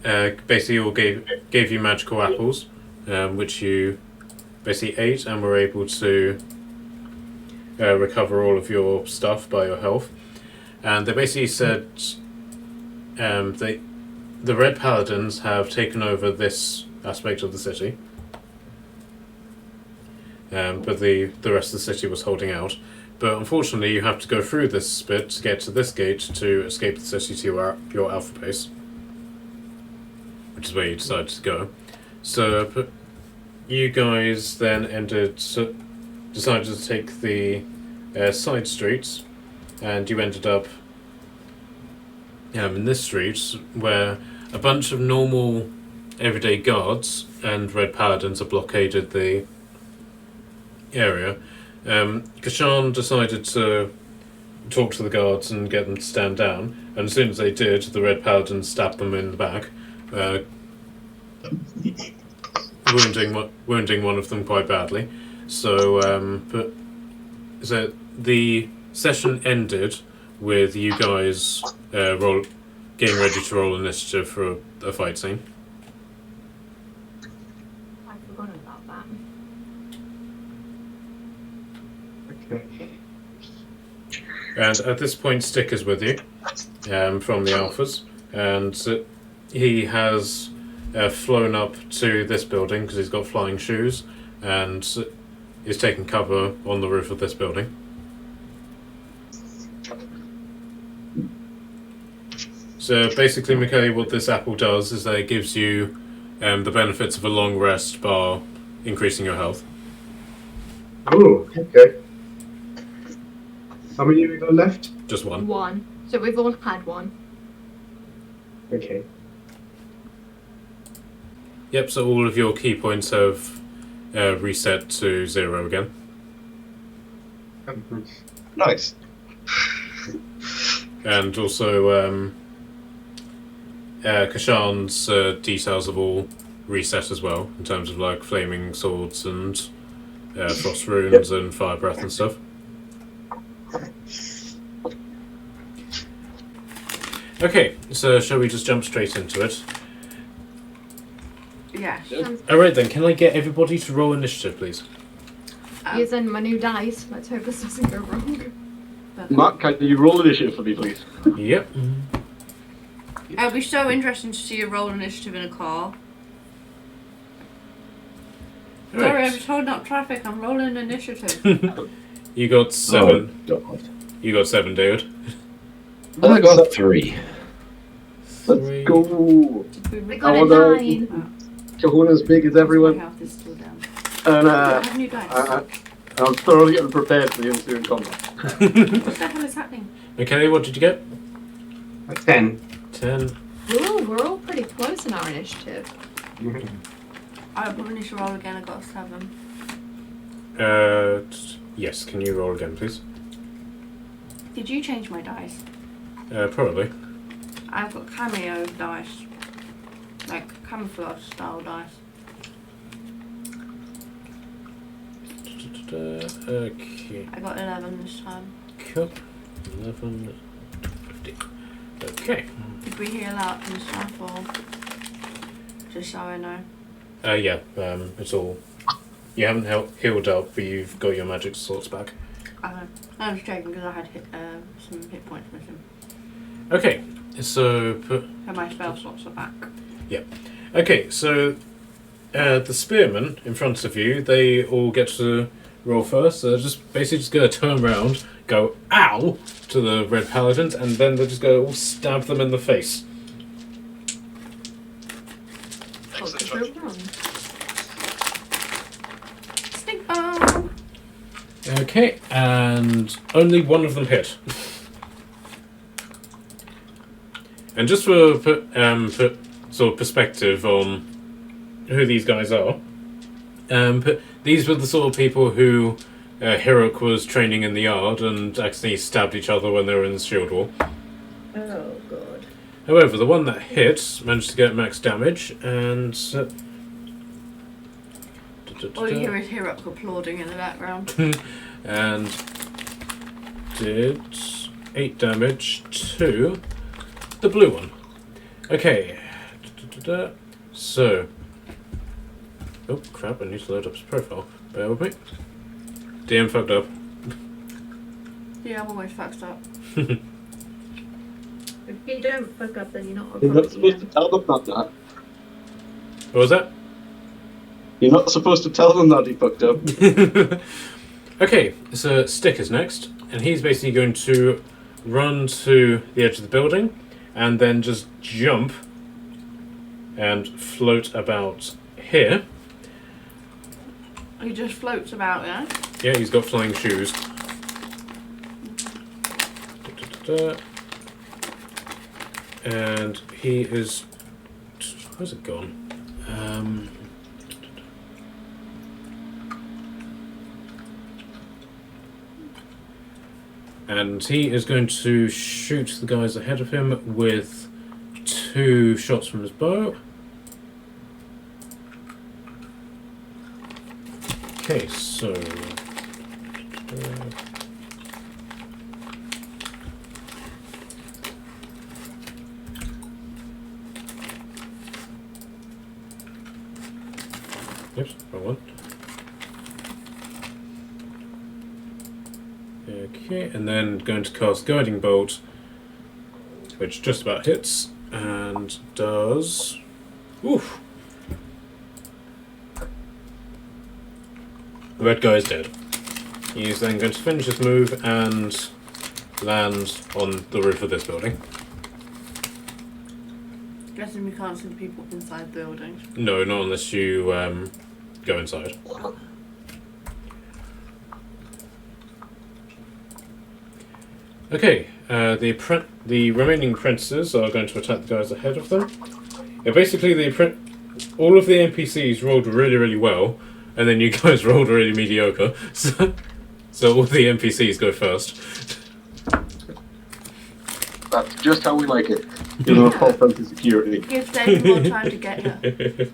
basically all gave you magical apples, which you basically ate and were able to recover all of your stuff by your health. And they basically said the Red Paladins have taken over this aspect of the city, but the rest of the city was holding out. But unfortunately, you have to go through this bit to get to this gate to escape the city to your alpha base, which is where you decided to go. So you guys then decided to take the side streets, and you ended up in this street where a bunch of normal everyday guards and Red Paladins have blockaded the area. Kashan decided to talk to the guards and get them to stand down, and as soon as they did, the Red Paladins stabbed them in the back, wounding one of them quite badly. So the session ended with you guys getting ready to roll initiative for a fight scene. I forgot about that. Okay. And at this point, Stick is with you from the Alphas, and he has flown up to this building because he's got flying shoes and is taking cover on the roof of this building. So basically, Michaeli, what this apple does is that it gives you the benefits of a long rest bar increasing your health. Oh, okay. How many have we got left? Just one. One. So we've all had one. Okay. Yep, so all of your key points have reset to 0 again. Nice. And also, Kashan's details have all reset as well, in terms of like flaming swords and frost runes and fire breath and stuff. Okay, so shall we just jump straight into it? Yeah. Alright then, can I get everybody to roll initiative, please? Using my new dice. Let's hope this doesn't go wrong. Mark, can you roll initiative for me, please? Yep. It'll be so interesting to see you roll initiative in a car. Sorry, I'm just holding up traffic. I'm rolling initiative. You got 7. Oh, God. You got 7, David. I got 3. Let's go. We got I a wanna- 9. Kahuna's big as My everyone. health is still down. And I have new dice. I'm thoroughly getting prepared for the ensuing combat. What the hell is happening? Okay, what did you get? A 10. 10. Ooh, we're all pretty close in our initiative. I probably need to roll again. I got a 7. Yes, can you roll again, please? Did you change my dice? Probably. I've got cameo dice. Like camouflage style dice. Okay. I got 11 this time. Cool. 11, 15. Okay. Did we heal up and stuff or just so I know? Yeah, it's all... You haven't healed up, but you've got your magic sorts back. I was joking because I had some hit points missing. Okay, so... And my spell slots are back. Okay, so the spearmen in front of you, they all get to roll first. So they're just going to turn around, go ow to the Red Paladins, and then they're just going to stab them in the face. Stink bomb! Okay, and only one of them hit. And just for sort of perspective on who these guys are, these were the sort of people who Hirok was training in the yard and accidentally stabbed each other when they were in the shield wall. Oh, God. However, the one that hit managed to get max damage, and... All you hear is Hirok applauding in the background. and did 8 damage to the blue one. Okay. So, oh crap! I need to load up his profile. Bear with me. DM fucked up. Yeah, I'm always fucked up. If you don't fuck up, then you're not a You're not proper supposed to DM. tell them that. What was that? You're not supposed to tell them that he fucked up. Okay, so Stick is next, and he's basically going to run to the edge of the building, and then just jump and float about here. He just floats about, yeah? Yeah, he's got flying shoes. And he is... Where's it gone? And he is going to shoot the guys ahead of him with 2 shots from his bow. Okay, so... Oops, wrong one. Okay, and then going to cast Guiding Bolt, which just about hits, and does... Oof! The red guy is dead. He's then going to finish his move and land on the roof of this building. Guessing we can't see the people inside buildings. No, not unless you go inside. Okay, the remaining apprentices are going to attack the guys ahead of them. Yeah, basically all of the NPCs rolled really, really well, and then you guys rolled really mediocre. So all the NPCs go first. That's just how we like it. You know, false sense of security. Gives Dave more time to get here.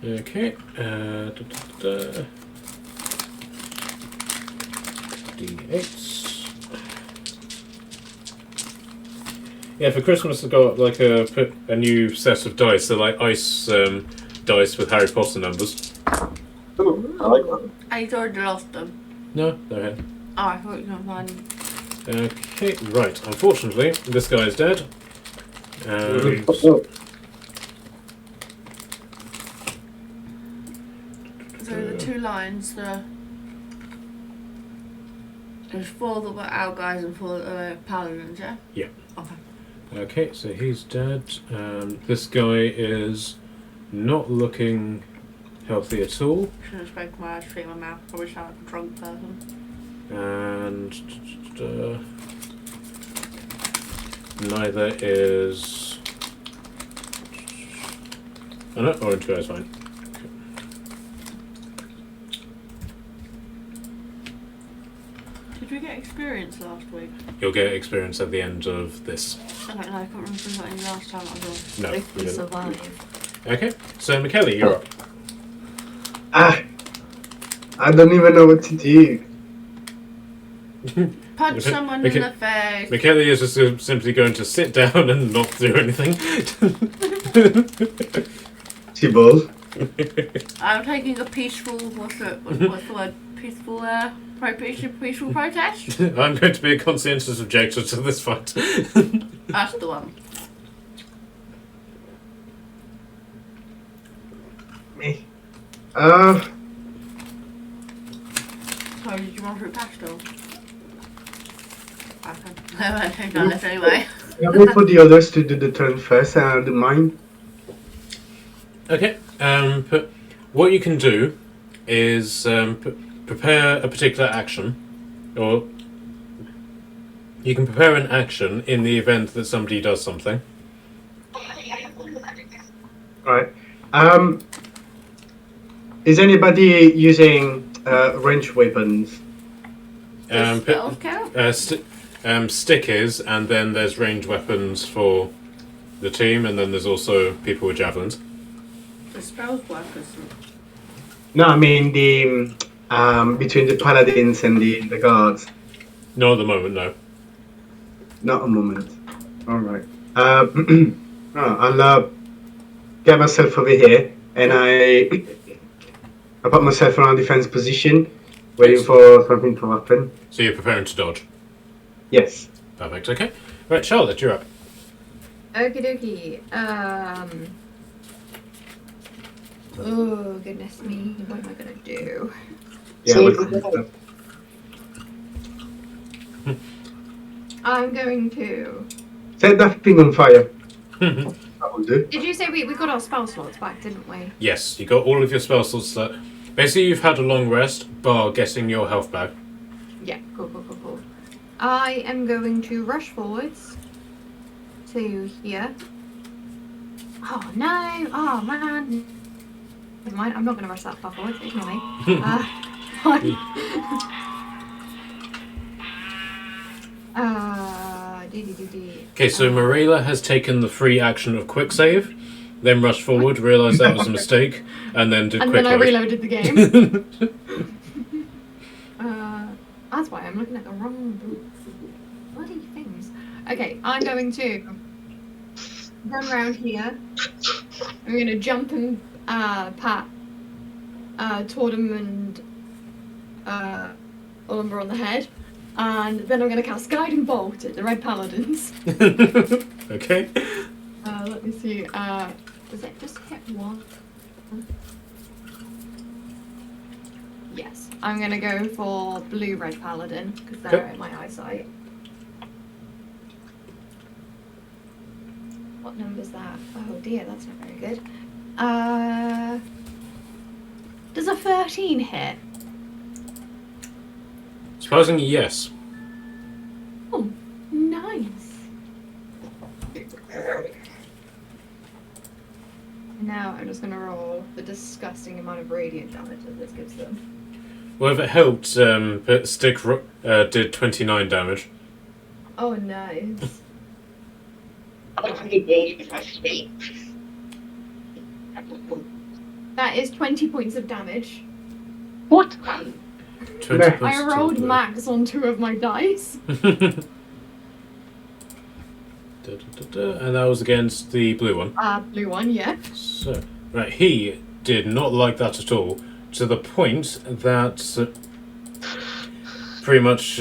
Okay. D8. Yeah, for Christmas I got like a new set of dice. They're like ice dice with Harry Potter numbers. Oh, I like that. He's already lost them. No, they're here. Oh, I thought you were going to find them. Okay, right. Unfortunately, this guy is dead. And Oh, So the 2 lines, there's 4 that were our guys and 4 that were paladins, yeah? Yeah. Okay. okay, so he's dead. This guy is not looking healthy at all. Should have spoken my eyes, my mouth. Probably sound like a drunk person. And neither is... Oh no, orange guy's fine. Did we get experience last week? You'll get experience at the end of this. I don't know, I can't remember if we got any last time I was No, If we we didn't. survive. Okay, so McKelly, you're up. I don't even know what to do. Punch someone in the face. McKelly is just simply going to sit down and not do anything. Tibble. I'm taking a peaceful, what's the word? Peaceful, peaceful protest? I'm going to be a conscientious objector to this fight. That's the one. Me. So, did you want fruit pastel? Okay. I don't know this anyway. I'll wait for the others to do the turn first and I'll do mine. Okay, but what you can do is prepare a particular action, or you can prepare an action in the event that somebody does something. Alright. Is anybody using ranged weapons? Does spells count? Stick is, and then there's ranged weapons for the team, and then there's also people with javelins. The spells work as No, I mean the between the paladins and the guards. No, at the moment, no. Not a moment. Alright. I'll get myself over here, and I put myself on a defense position, waiting for something to happen. So you're preparing to dodge. Yes. Perfect. Okay. Right, Charlotte, you're up. Okie dokie. Oh, goodness me. What am I going to do? Yeah. I'm going to... Set that thing on fire. That will do. Did you say we got our spell slots back, didn't we? Yes, you got all of your spell slots. Basically, you've had a long rest, bar getting your health back. Yeah, cool. I am going to rush forwards to here. Oh, no. Oh, man. Never mind, I'm not going to rush that far forwards. Ignore me. Fine. Okay, so Marilla has taken the free action of quick save, then rushed forward, realised that was a mistake, and then did and quick then I load. reloaded the game. That's why I'm looking at the wrong bloody things. Okay, I'm going to run around here. I'm going to jump and pat Tordum and Olumba on the head. And then I'm going to cast Guiding Bolt at the Red Paladins. Okay. Let me see. Does it just hit one? Yes. I'm going to go for Blue Red Paladin, because they're Okay. in my eyesight. What number's that? Oh dear, that's not very good. Does a 13 hit? Surprisingly, yes. Oh, nice. Now I'm just gonna roll the disgusting amount of radiant damage that this gives them. Well, if it helped, but Stick did 29 damage. Oh, nice. That is 20 points of damage. What? 20 I points rolled total. max on 2 of my dice. And that was against the blue one. Blue one, yeah. So, right, he did not like that at all, to the point that pretty much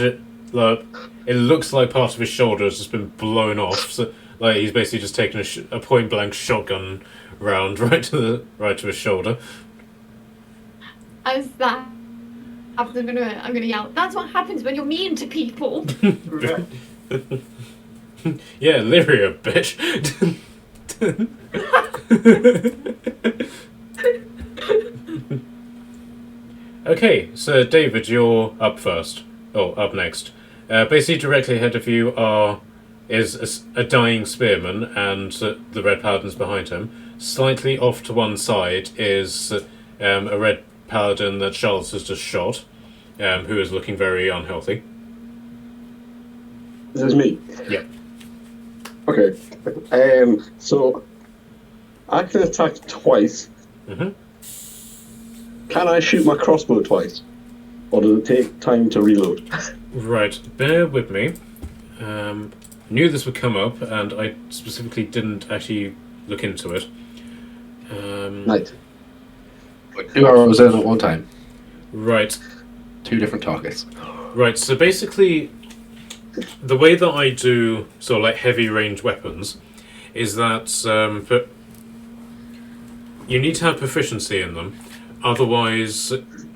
like, it looks like part of his shoulder has just been blown off. So, like, he's basically just taken a point blank shotgun round right to his shoulder. As that happens, I'm gonna yell. That's what happens when you're mean to people. Yeah, Lyria, bitch. Okay, so David, you're up first. Oh, up next. Basically, directly ahead of you is a dying spearman and the Red Paladins behind him. Slightly off to one side is a Red Paladin that Charles has just shot, who is looking very unhealthy. This is me. Yeah. Okay. So I can attack twice. Mm-hmm. Can I shoot my crossbow twice? Or does it take time to reload? Right, bear with me. Knew this would come up, and I specifically didn't actually look into it. Right. 2 arrows in at one time. Right, 2 different targets. right. So basically, the way that I do sort of like heavy range weapons is that but you need to have proficiency in them. Otherwise,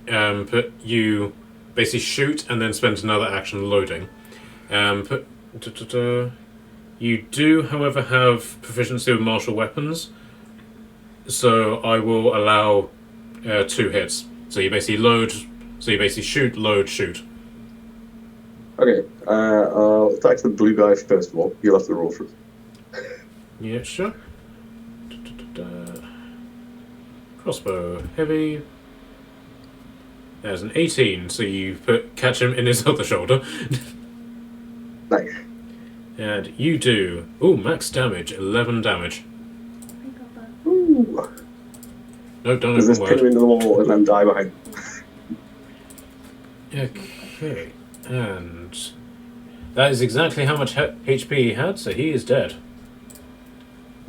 but you basically shoot and then spend another action loading. You do, however, have proficiency with martial weapons, so I will allow 2 hits. So you basically load. So you basically shoot, load, shoot. Okay. I'll attack the blue guy first of all. You'll have to roll for it. Yeah, sure. Crossbow, heavy. There's an 18, so you catch him in his other shoulder. Nice. And you do. Ooh, max damage, 11 damage. Ooh. No, don't Does this open pin him word. into the wall and then die behind? Okay, and that is exactly how much HP he had, so he is dead.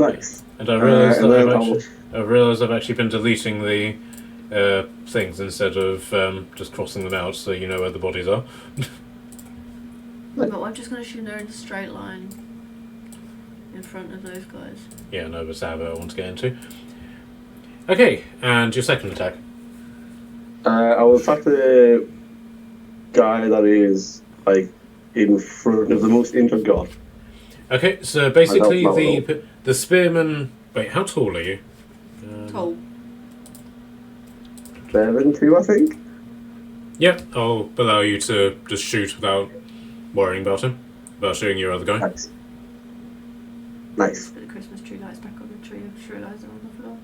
Nice. And I realise and then I've actually been deleting the things instead of just crossing them out, so you know where the bodies are. But I'm just going to assume they're in a straight line in front of those guys. Yeah, no, but Sabo I want to get into. Okay, and your second attack. I will attack the guy that is like in front of the most injured god. Okay, so basically I don't know. the spearman. Wait, how tall are you? Tall. 72, I think. Yep, I'll allow you to just shoot without worrying about him, about shooting your other guy. Nice. Nice. Put the Christmas tree lights back on the tree and tree lights are on the floor.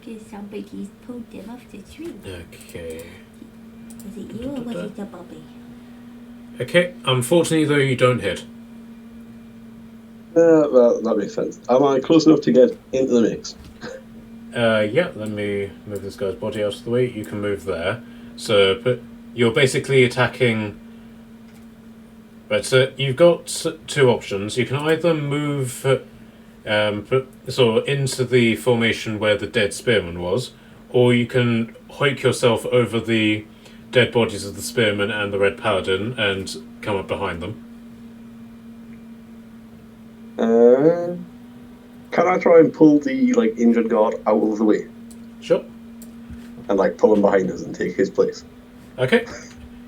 Because somebody's pulled them off the tree. Okay. Was it you or was it the Bobby? Okay, unfortunately though you don't hit. Well, that makes sense. Am I close enough to get into the mix? Yeah, let me move this guy's body out of the way. You can move there. So, you're basically attacking. Right, so you've got two options. You can either move sort of into the formation where the dead spearman was, or you can hoik yourself over the dead bodies of the spearman and the Red Paladin and come up behind them. Can I try and pull the like injured god out of the way Sure. and like pull him behind us and take his place? Okay.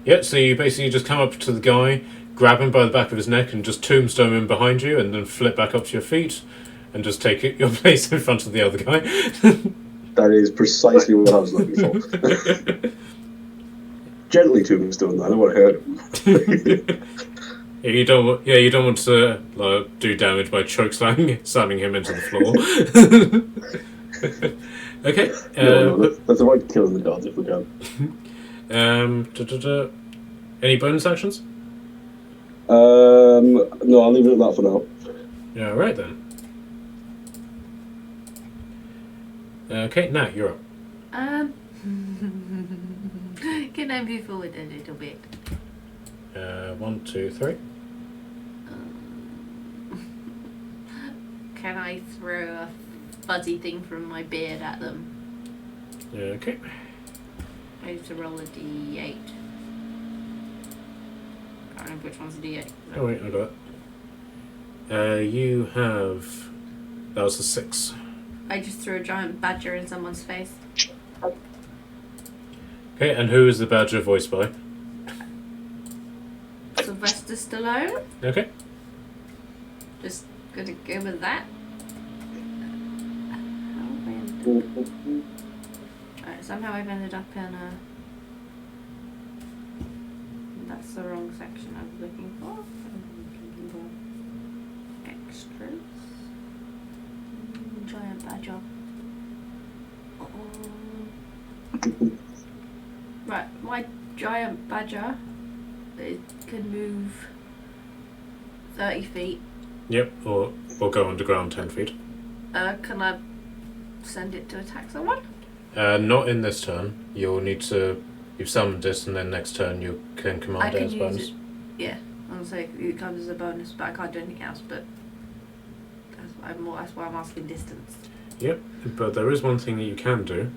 Yeah, so you basically just come up to the guy, grab him by the back of his neck and just tombstone him behind you and then flip back up to your feet and just take your place in front of the other guy. That is precisely what I was looking for. Gently tombstone, I don't want to hurt him. Yeah, you don't want to do damage by choke slamming him into the floor. Okay. No, let's avoid killing the gods if we can. Any bonus actions? No, I'll leave it at that for now. Yeah, right then. Okay, now you're up. Can I move forward a little bit? 1, 2, 3. Can I throw a fuzzy thing from my beard at them? Okay. I need to roll a d8. Can't remember which one's a d8. Oh wait, I got it. You have. That was a 6. I just threw a giant badger in someone's face. Okay, and who is the badger voiced by? Sylvester Stallone. Okay. Just gonna go with that. Alright, somehow I've ended up in a. That's the wrong section I was looking for. Extras. Giant badger. Right, my giant badger, it can move 30 feet. Yep, or go underground 10 feet. Can I send it to attack someone? Not in this turn. You'll need to. You've summoned it, and then next turn you can command it as a bonus. Yeah, I'm saying it comes as a bonus, but I can't do anything else. But that's why I'm asking distance. Yep, but there is one thing that you can do.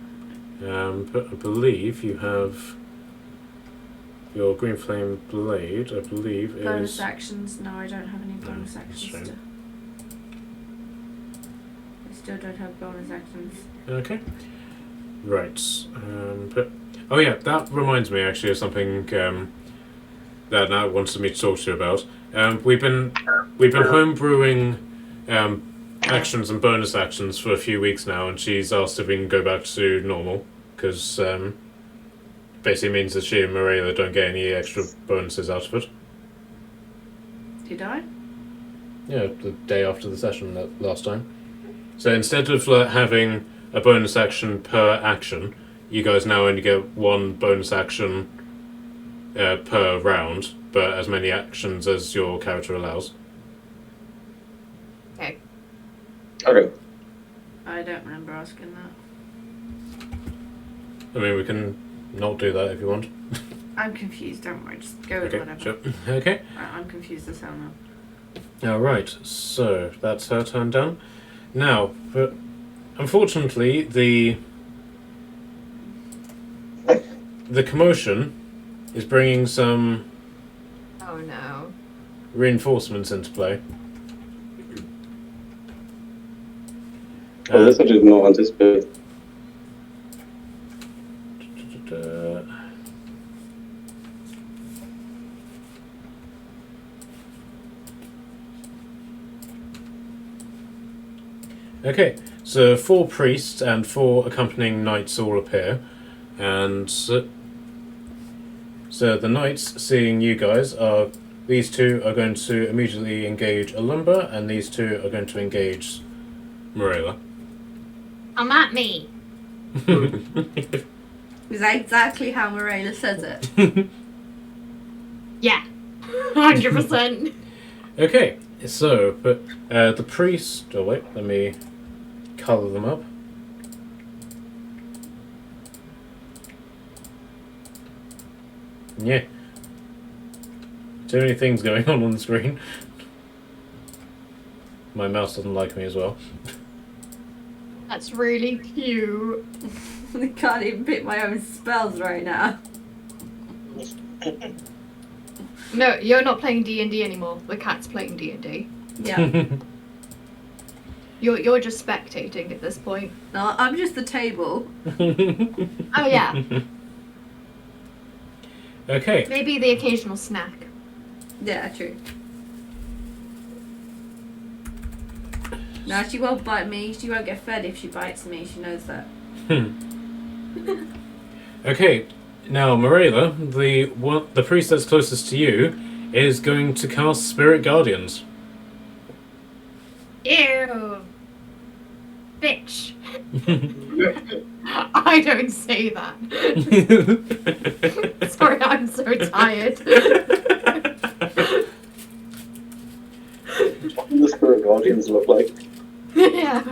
But I believe you have your green flame blade. I believe Bonus is actions? No, I don't have any bonus that's actions. shame. I still don't have bonus actions. Okay. Right. But oh yeah, that reminds me actually of something that Nat wanted me to talk to you about. We've been homebrewing actions and bonus actions for a few weeks now, and she's asked if we can go back to normal because basically means that she and Mirela don't get any extra bonuses out of it. Did I? Yeah, the day after the session last time. So instead of having a bonus action per action, you guys now only get one bonus action per round, but as many actions as your character allows. Okay. Okay. I don't remember asking that. I mean, we can not do that if you want. I'm confused, don't worry, just go with Okay, whatever. sure. Okay. I'm confused as hell now. Alright, so that's her turn done. Now, but unfortunately, the commotion is bringing some Oh no. reinforcements into play. Oh, this I did not anticipate. Okay, so 4 priests and 4 accompanying knights all appear, and so the knights, seeing you guys, these 2 are going to immediately engage Alumba, and these 2 are going to engage Morella. Come at me. Is that exactly how Morella says it? Yeah. 100%. Okay, so, but the priest... Oh wait, let me colour them up. Yeah. Too many things going on the screen. My mouse doesn't like me as well. That's really cute. I can't even pick my own spells right now. No, you're not playing D&D anymore. The cat's playing D&D. Yeah. You're just spectating at this point. No, I'm just the table. Oh yeah. Okay. Maybe the occasional snack. Yeah, true. No, she won't bite me. She won't get fed if she bites me. She knows that. Okay, now Morella, the priest that's closest to you, is going to cast Spirit Guardians. Ew. Bitch. I don't say that. Sorry, I'm so tired. What do the Spirit Guardians look like? Yeah.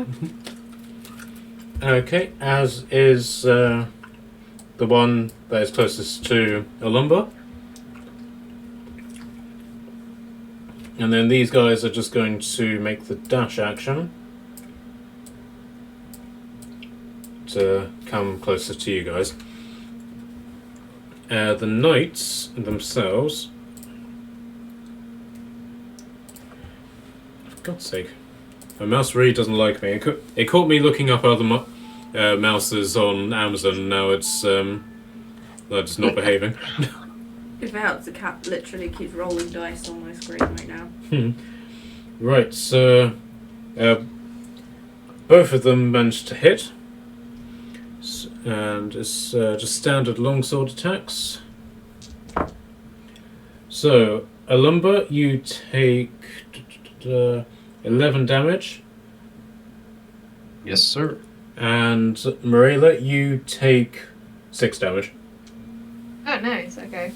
Okay, as is the one that is closest to Alumba. And then these guys are just going to make the dash action to come closer to you guys. The knights themselves... For God's sake. My mouse really doesn't like me. It caught me looking up other mouses on Amazon, and now it's just not behaving. If it helps, the cat literally keeps rolling dice on my screen right now. Right, so both of them managed to hit, and it's just standard longsword attacks. So, Alumba, you take 11 damage, Yes, sir. and Morella, you take 6 damage. Oh, nice. Okay.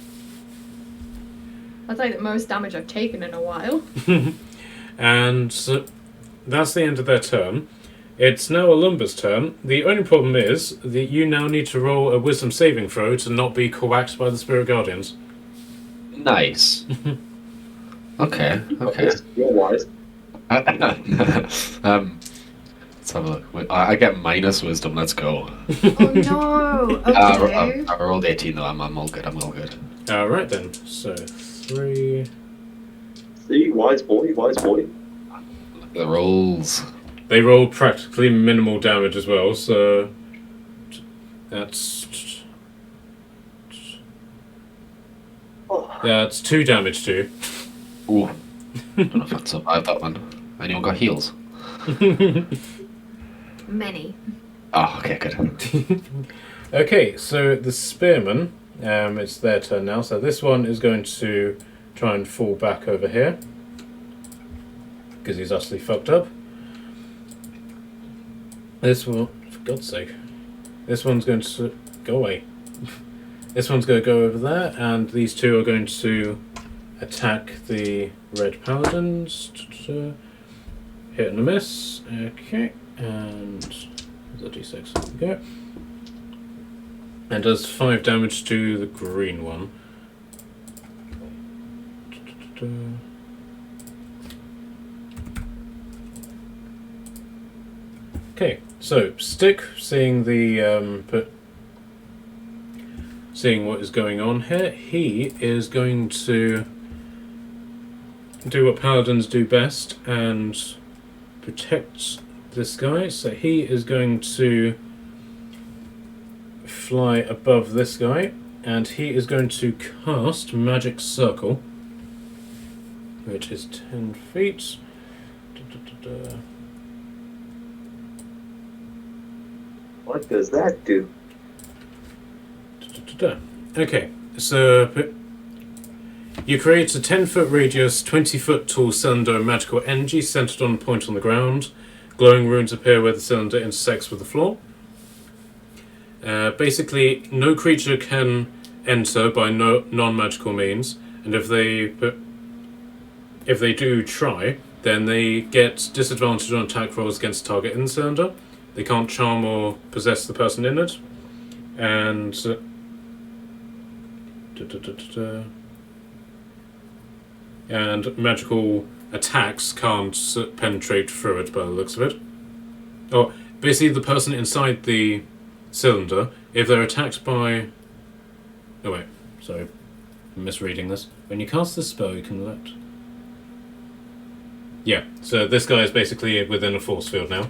That's like the most damage I've taken in a while. And that's the end of their turn. It's now Alumba's turn. The only problem is that you now need to roll a wisdom saving throw to not be coaxed by the Spirit Guardians. Nice. Okay. You're wise. Let's have a look. I get minus wisdom. Let's go. Oh no. Okay. I rolled 18 though. I'm all good. I'm all good. Alright then. So 3. See, wise boy. Look at the rolls. They roll practically minimal damage as well, so that's 2 damage to you. Ooh. Don't know if I'd survive that one. Anyone got heals? Many. Oh, okay, good. Okay, so the spearmen, it's their turn now. So this one is going to try and fall back over here because he's utterly fucked up. This one, for God's sake, this one's going to go away. This one's going to go over there, and these 2 are going to attack the Red Paladins. Hit and a miss. Okay, and there's a d6. There we go. And does 5 damage to the green one. Okay, so Stick, seeing seeing what is going on here, he is going to do what Paladins do best and protect this guy. So he is going to fly above this guy, and he is going to cast Magic Circle, which is 10 feet. What does that do? Okay, so you create a 10-foot radius, 20-foot tall cylinder of magical energy centered on a point on the ground. Glowing runes appear where the cylinder intersects with the floor. Basically, no creature can enter by non-magical means, and if they do try, then they get disadvantage on attack rolls against target in the cylinder. They can't charm or possess the person in it, and and magical attacks can't penetrate through it by the looks of it. Oh, basically the person inside the cylinder, if they're attacked by... Oh wait, sorry, I'm misreading this. When you cast this spell, you can let... Yeah, so this guy is basically within a force field now.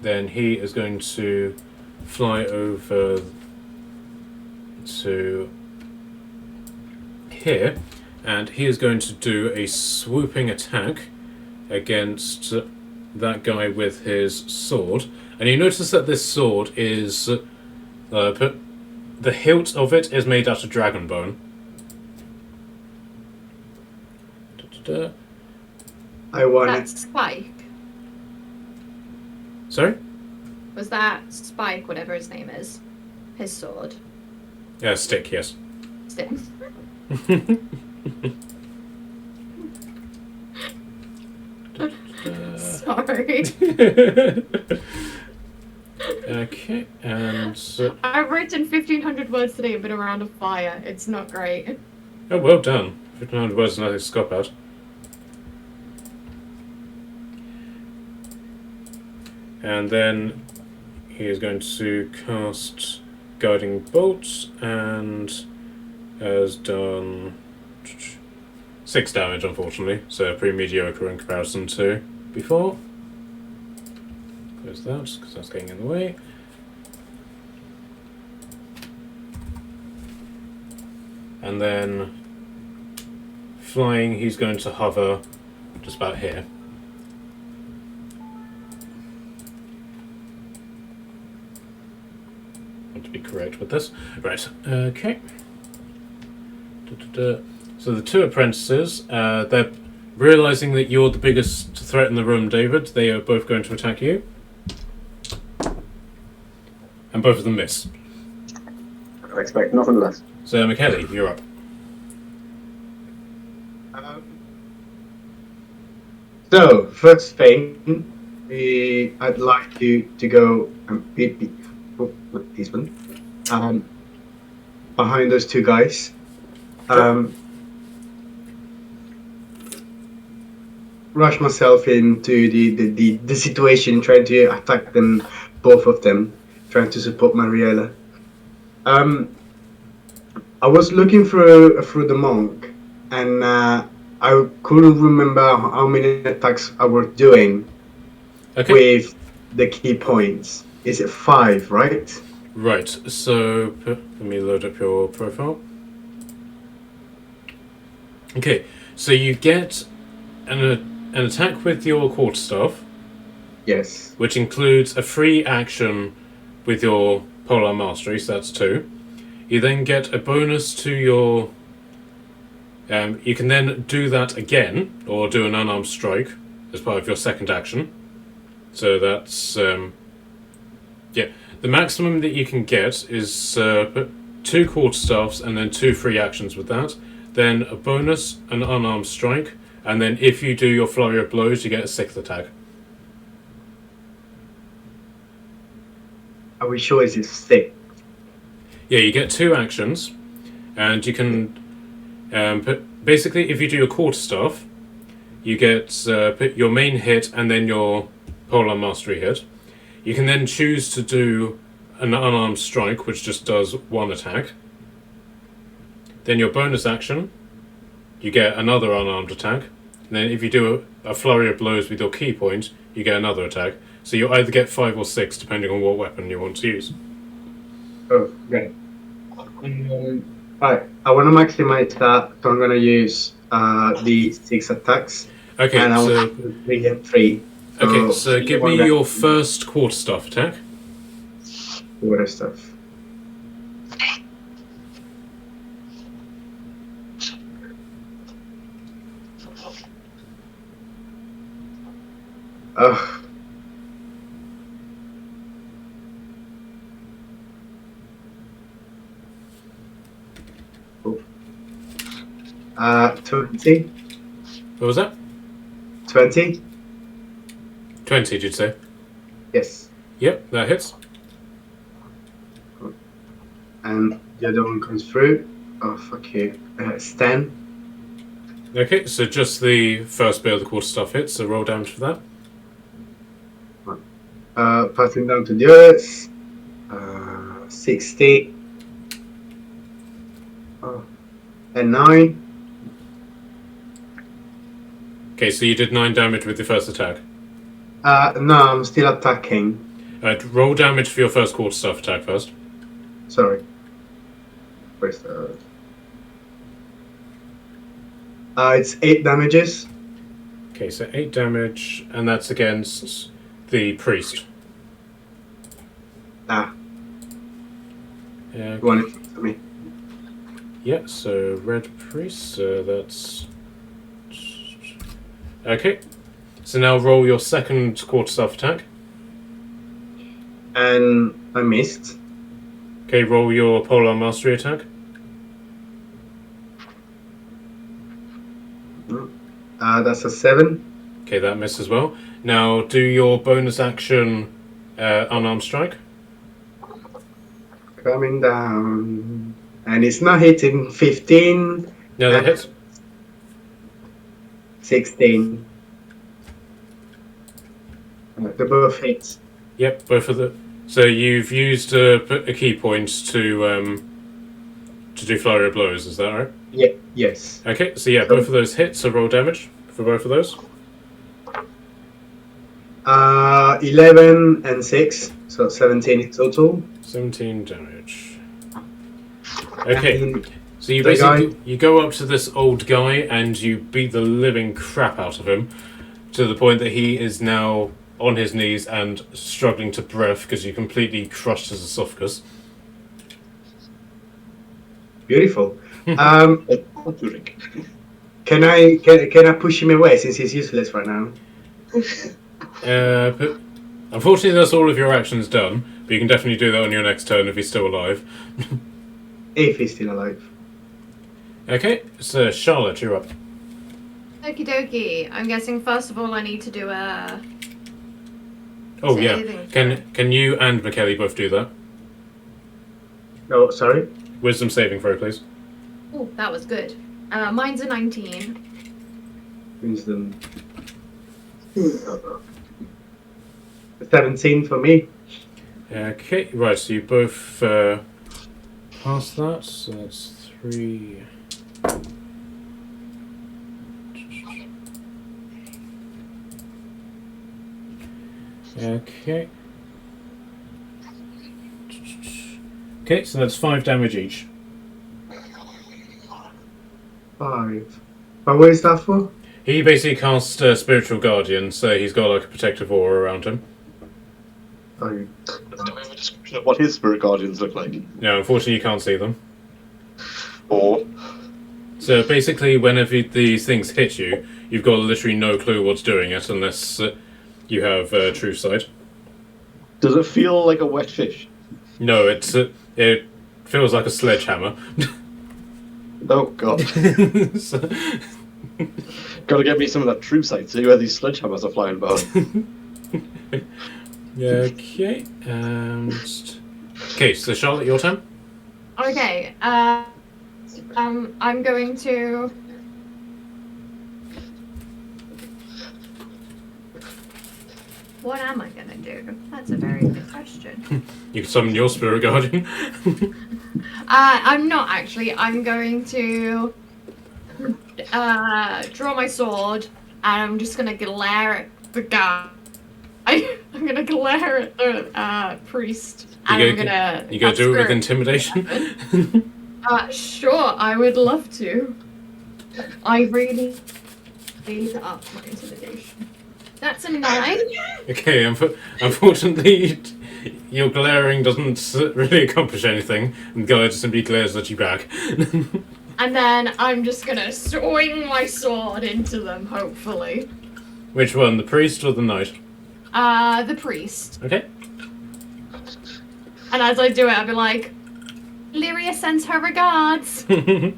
Then he is going to fly over to here, and he is going to do a swooping attack against that guy with his sword. And you notice that this sword is the hilt of it is made out of dragon bone. I want That's it. Spike. Sorry? Was that Spike, whatever his name is? His sword. Yeah, Stick, yes. Still. Sorry. Okay, and... I've written 1,500 words today and been around a fire. It's not great. oh, well done. 1,500 words is nothing to scoff at. And then he is going to cast Guiding Bolt, and has done 6 damage, unfortunately, so pretty mediocre in comparison to before. Close that, because that's getting in the way. And then flying, he's going to hover just about here. Want to be correct with this. Right, okay. So the two apprentices, they're realizing that you're the biggest threat in the room, David. They are both going to attack you. And both of them miss. I expect nothing less. So, McKelly, you're up. So, first thing, I'd like to go and beat this one. Behind those two guys. Rush myself into the situation, trying to attack them, both of them, trying to support Mariella. I was looking through the monk, and I couldn't remember how many attacks I was doing with the key points. Is it 5, right? Right, so let me load up your profile. Okay, so you get an attack with your quarterstaff. Yes. Which includes a free action with your Polar Mastery, so that's 2. You then get a bonus to your... you can then do that again, or do an unarmed strike as part of your second action. So that's... yeah, the maximum that you can get is 2 quarterstaffs and then 2 free actions with that. Then a bonus, an unarmed strike, and then if you do your flurry of blows, you get a 6th attack. Are we sure it's 6? Yeah, you get 2 actions, and you can... basically, if you do your quarterstaff, you get your main hit and then your Polearm Mastery hit. You can then choose to do an unarmed strike, which just does 1 attack. Then your bonus action, you get another unarmed attack. And then if you do a flurry of blows with your key point, you get another attack. So you either get 5 or 6, depending on what weapon you want to use. Oh, okay. Right, I want to maximize that, so I'm going to use the 6 attacks. Okay, and I so want to 3 and 3. okay, so give me your first quarterstaff attack. Water stuff. Ugh. 20. What was that? 20? 20, did you say? Yes. Yep, that hits. And the other one comes through. Oh, fuck you. It's 10. Okay, so just the first bit of the quarterstaff hits, so roll damage for that. Passing down to the others. 60. Oh. And 9. Okay, so you did 9 damage with your first attack. No, I'm still attacking. Roll damage for your first quarterstaff attack first. Sorry. Where's the... it's 8 damages. Okay, so 8 damage, and that's against the priest. Ah, Yeah, you want it for me? yeah, so red priest, so that's... Okay, so now roll your second quarterstaff attack. And I missed. Okay, roll your Polearm Mastery attack. That's a 7. Okay, that missed as well. Now do your bonus action unarmed strike. Coming down. And it's not hitting. 15. No, that hits. 16. They both hits. Yep, both of the. So you've used a key point to do flurry of blows. Is that right? Yeah. Yes. Okay, so yeah, both of those hits. So roll damage for both of those. 11 and 6. So 17 in total. 17 damage. Okay, And so you the basically you go up to this old guy and you beat the living crap out of him to the point that he is now on his knees and struggling to breath because you completely crushed his esophagus. Beautiful. Drink. Can I push him away since he's useless right now? But unfortunately, that's all of your actions done. But you can definitely do that on your next turn if he's still alive. If he's still alive. Okay, so Charlotte, you're up. Okie dokie. I'm guessing first of all I need to do a... Oh saving yeah, can you and McKelly both do that? Oh, sorry. Wisdom saving throw, please. Oh, that was good. Mine's a 19. Wisdom. 17 for me. Okay, right. So you both pass that. So that's 3. Okay. Okay, so that's 5 damage each. 5. But what is that for? He basically casts Spiritual Guardian, so he's got like a protective aura around him. Oh, Do we have a description of what his spirit guardians look like? No, unfortunately you can't see them. Or So basically whenever these things hit you, you've got literally no clue what's doing it unless you have true sight. does it feel like a wet fish? No, it feels like a sledgehammer. Oh god. So- Gotta get me some of that true sight, see where these sledgehammers are flying about. okay, okay, so Charlotte, your turn. Okay, I'm going to What am I gonna do? That's a very good question. You can summon your spirit guardian. I'm not actually. I'm going to draw my sword, and I'm just gonna glare at the guy. I'm gonna glare at the priest, and I'm gonna. You gonna do it with spirit intimidation? Sure, I would love to. I really need to up my intimidation. That's a 9. Okay, unfortunately, your glaring doesn't really accomplish anything, and the guy just simply glares at you back. And then I'm just gonna swing my sword into them, hopefully. Which one, the priest or the knight? The priest. Okay. And as I do it, I'll be like, Lyria sends her regards. The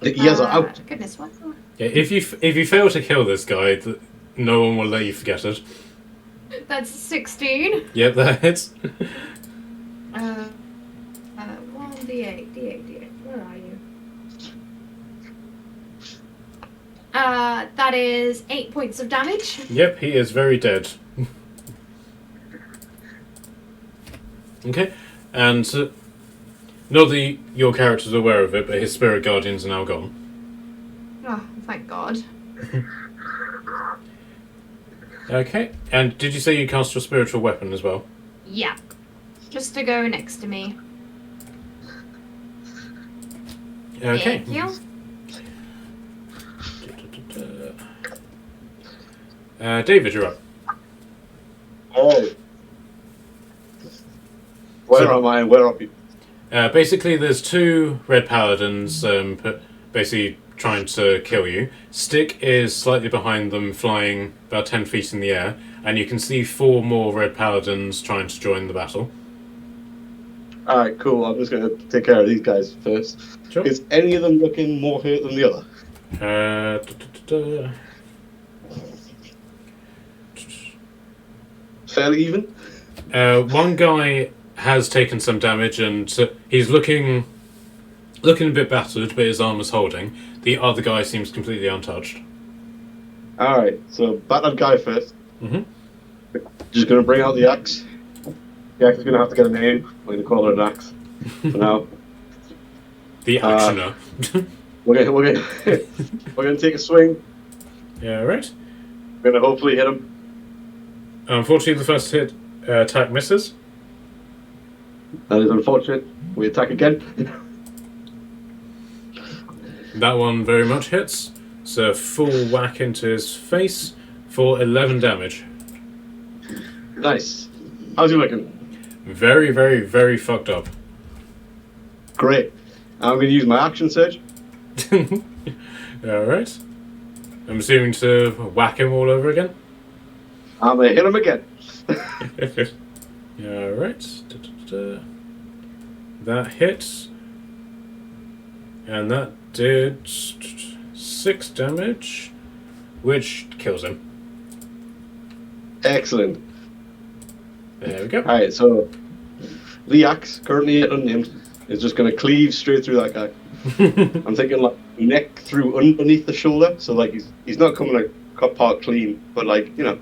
ears are out. Goodness, what? Yeah, if you fail to kill this guy, no one will let you forget it. That's 16. Yep, that hits. 1d8, d8. Where are you? That is 8 points of damage. Yep, he is very dead. Okay, and not that your character's aware of it, but his spirit guardians are now gone. Oh, thank God. Okay, and did you say you cast your spiritual weapon as well? Yeah. Just to go next to me. Okay. Thank you. David, you're up. Oh. Where am I? Where are people? Basically, there's 2 Red Paladins basically trying to kill you. Stick is slightly behind them, flying about 10 feet in the air, and you can see 4 more Red Paladins trying to join the battle. Alright, cool. I'm just going to take care of these guys first. Sure. Is any of them looking more hurt than the other? Fairly even? One guy has taken some damage, and he's looking a bit battered, but his armor's holding. The other guy seems completely untouched. Alright, so battered guy first. Mm-hmm. Just going to bring out the axe. The axe is going to have to get a name. We're going to call it an axe for now. The actioner. We're going to take a swing. Yeah, right. We're going to hopefully hit him. Unfortunately, the first hit attack misses. That is unfortunate. We attack again. That one very much hits. It's a full whack into his face for 11 damage. Nice. How's he looking? Very, very, very fucked up. Great. I'm going to use my action surge. Alright. I'm assuming to whack him all over again. I'm going to hit him again. Alright. That hits. And that did 6 damage, which kills him. Excellent. There we go. Alright, so the axe, currently unnamed, is just going to cleave straight through that guy. I'm thinking like neck through underneath the shoulder, so like he's not coming apart clean, but like, you know,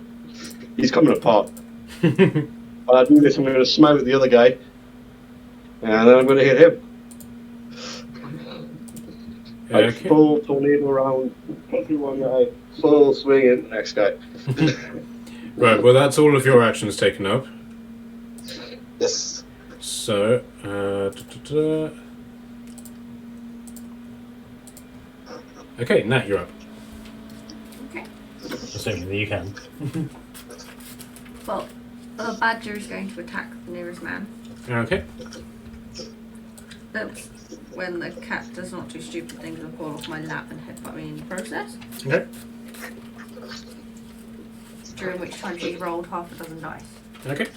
he's coming apart. While I do this, I'm going to smite at the other guy, and then I'm going to hit him. Like Okay. full tornado round, cut through one guy, full swing into the next guy. Right, well that's all of your actions taken up. Yes. So, okay, Nat, you're up. Okay. Assuming that you can. Well, a badger is going to attack the nearest man. Okay. Oops. When the cat does not do stupid things or fall off my lap and headbutt me in the process. Okay. During which time she rolled half a dozen dice. Okay.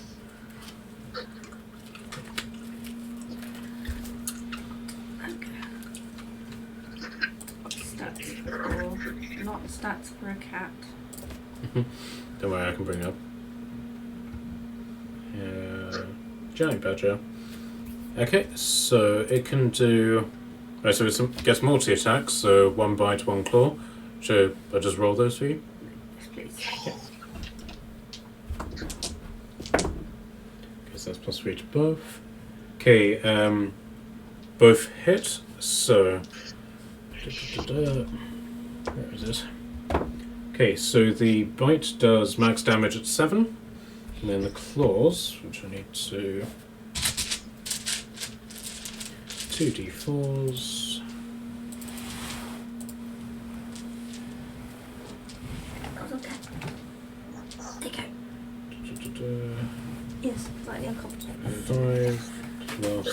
Stats for not stats for a cat. Don't worry, I can bring it up. Giant badger. Okay, so it can do. Right, so it gets multi attacks, so 1 bite, 1 claw. So I just roll those for you. please. Okay, so that's +3 to both. Okay, both hit, so... Where is it? Okay, so the bite does max damage at 7, and then the claws, which I need to... 2d4s... Okay. There you go. Yes, slightly uncomfortable. 5 plus...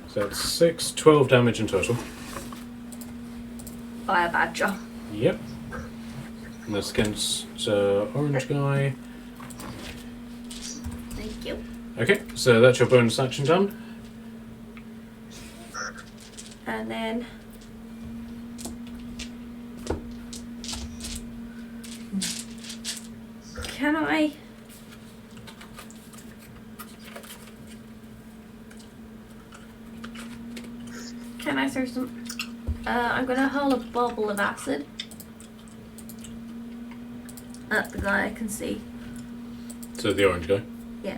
So that's 6, 12 damage in total. By a badger. Yep. And that's against orange guy. Thank you. Okay, so that's your bonus action done. And then can I throw some I'm gonna hurl a bubble of acid at the guy I can see. So the orange guy. Yeah.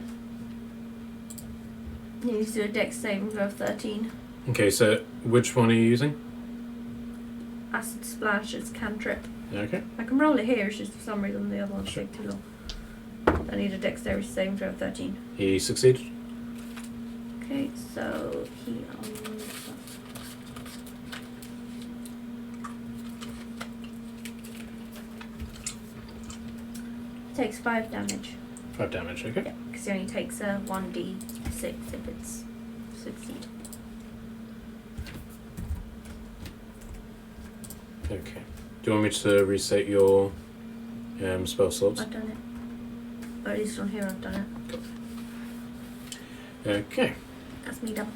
He needs to do a dex saving throw of 13. Okay, so which one are you using? Acid splash is cantrip. Okay. I can roll it here, it's just for some reason the other one's Sure. taking too long. I need a dexterity saving throw of 13. He succeeded. Okay, so he takes 5 damage. 5 damage, okay. Yeah, because he only takes a 1d6 if it's succeed. Okay. Do you want me to reset your spell slots? I've done it. Or at least on here I've done it. Okay. That's me done.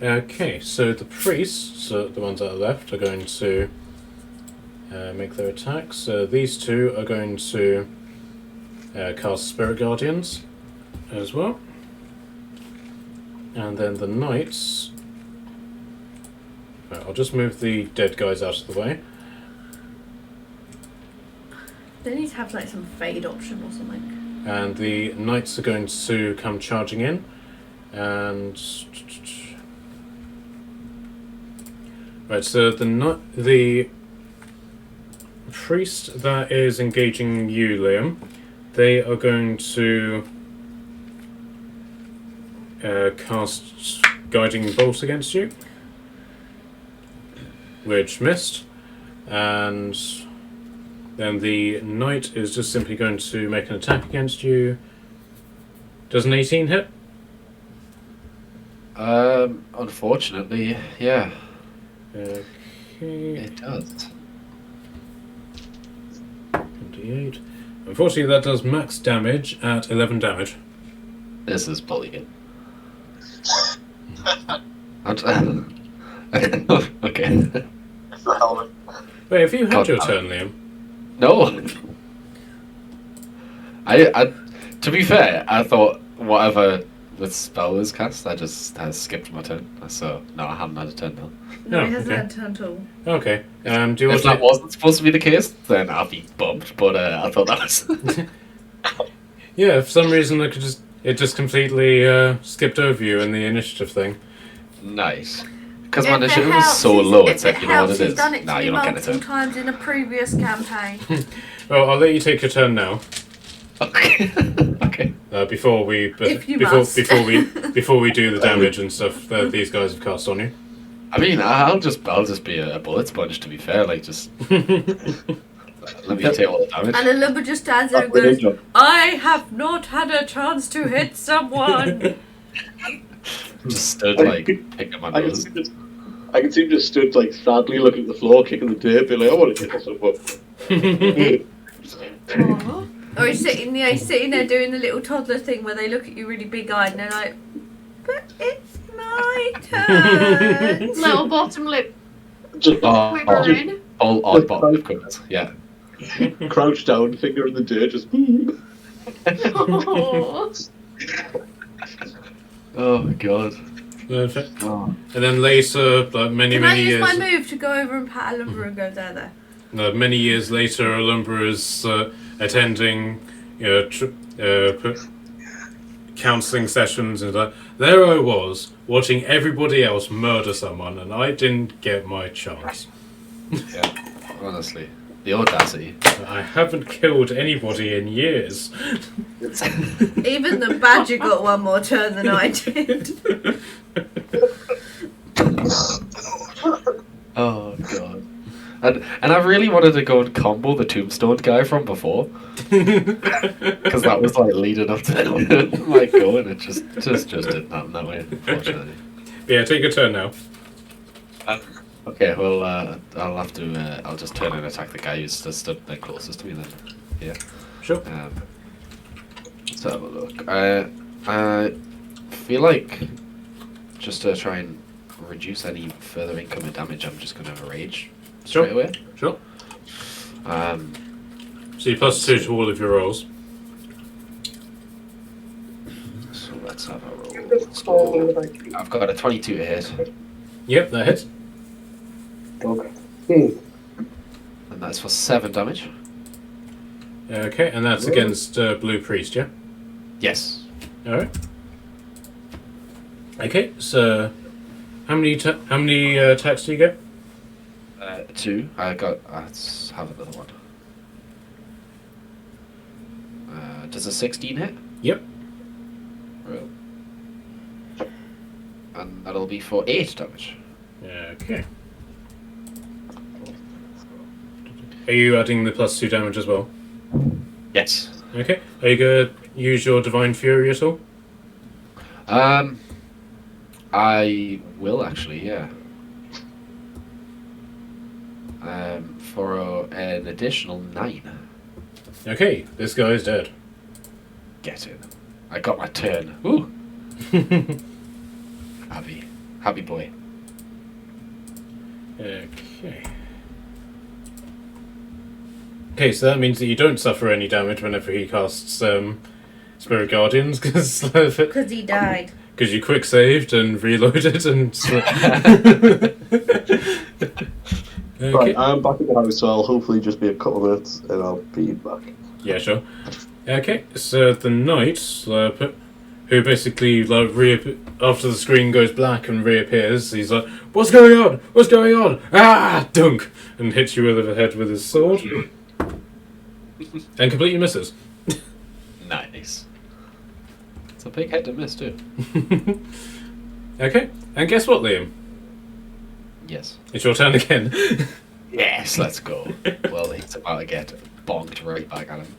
Okay, so the priests, the ones that are left, are going to make their attacks. These two are going to cast Spirit Guardians as well. And then the knights... Right, I'll just move the dead guys out of the way. They need to have like some fade option or something. And the knights are going to come charging in. And... Right, so the priest that is engaging you, Liam, they are going to cast Guiding Bolt against you, which missed, and then the knight is just simply going to make an attack against you. Does an 18 hit? Unfortunately, yeah. Okay. It does. 28. Unfortunately, that does max damage at 11 damage. This is bullying. Okay. Wait, have you had God, your turn, Liam? No. I to be fair, I thought whatever the spell was cast, I skipped my turn. So no, I haven't had a turn now. No, Oh, he hasn't okay. had a turn at all. Okay. Do you If want that wasn't supposed to be the case, then I'd be bummed. But I thought that was. Yeah, for some reason it just completely skipped over you in the initiative thing. Nice. Because my If it initiative was helps, so he's- low, if it's like, it you know what helps, it he's is. done it Nah, to me you're not getting a multiple turn. times in a previous campaign. Well, I'll let you take your turn now. Okay. Okay. Before we If you before must. before we do the damage and stuff that these guys have cast on you. I mean, I'll just be a bullet sponge, to be fair. Like, just let me take all the damage. And Alumba just stands there and goes, I have not had a chance to hit someone. Just stood like picking my I can nose. see him just stood like sadly looking at the floor, kicking the dirt, being like, I want to hit someone. Or he's sitting there doing the little toddler thing where they look at you really big-eyed and they're like, but it's my turn. Little bottom lip Just quivering. All odd bottom, of course. Yeah. crouched down, finger in the dirt, just. Oh. Oh my god. Oh. And then later, like many Can I many use years, my move to go over and pat Alumber and go there? many years later, Alumbra is attending, counselling sessions, and there I was watching everybody else murder someone, and I didn't get my chance. Yeah, honestly. The audacity. I haven't killed anybody in years. Even the badger got one more turn than I did. Oh god. And I really wanted to go and combo the tombstone guy from before. Because that was like leading up to my go, and it just didn't happen that way, unfortunately. Yeah, take your turn now. Okay, well, I'll have to. I'll just turn and attack the guy who's stood the closest to me then. Yeah. Sure. Let's have a look. I feel like just to try and reduce any further incoming damage, I'm just gonna rage straight away. Sure. So you +2 to all of your rolls. So let's have a roll. So I've got a 22 to hit, Yep, that hits. and that's for 7 damage. Okay, and that's against Blue Priest, yeah? Yes. Alright. Okay, so how many attacks do you get? 2. Let's have another one. Does a 16 hit? Yep. Roll. And that'll be for 8 damage. Okay. Are you adding the +2 damage as well? Yes. Okay. Are you gonna use your Divine Fury at all? I will actually, yeah. For an additional 9. Okay, this guy is dead. Get in. I got my turn. Woo! Happy boy. Okay. Okay, so that means that you don't suffer any damage whenever he casts Spirit Guardians, because Because he died. you quick saved and reloaded and. Okay. Right, I'm back at the house, so I'll hopefully just be a couple of minutes and I'll be back. Yeah, sure. Okay, so the knight, who basically after the screen goes black and reappears, he's like, "What's going on? What's going on? Ah!" Dunk, and hits you over the head with his sword, and completely misses. Nice. It's a big head to miss too. Okay, and guess what, Liam? Yes. It's your turn again. Yes, let's go. Well, he's about to get bonked right back at him.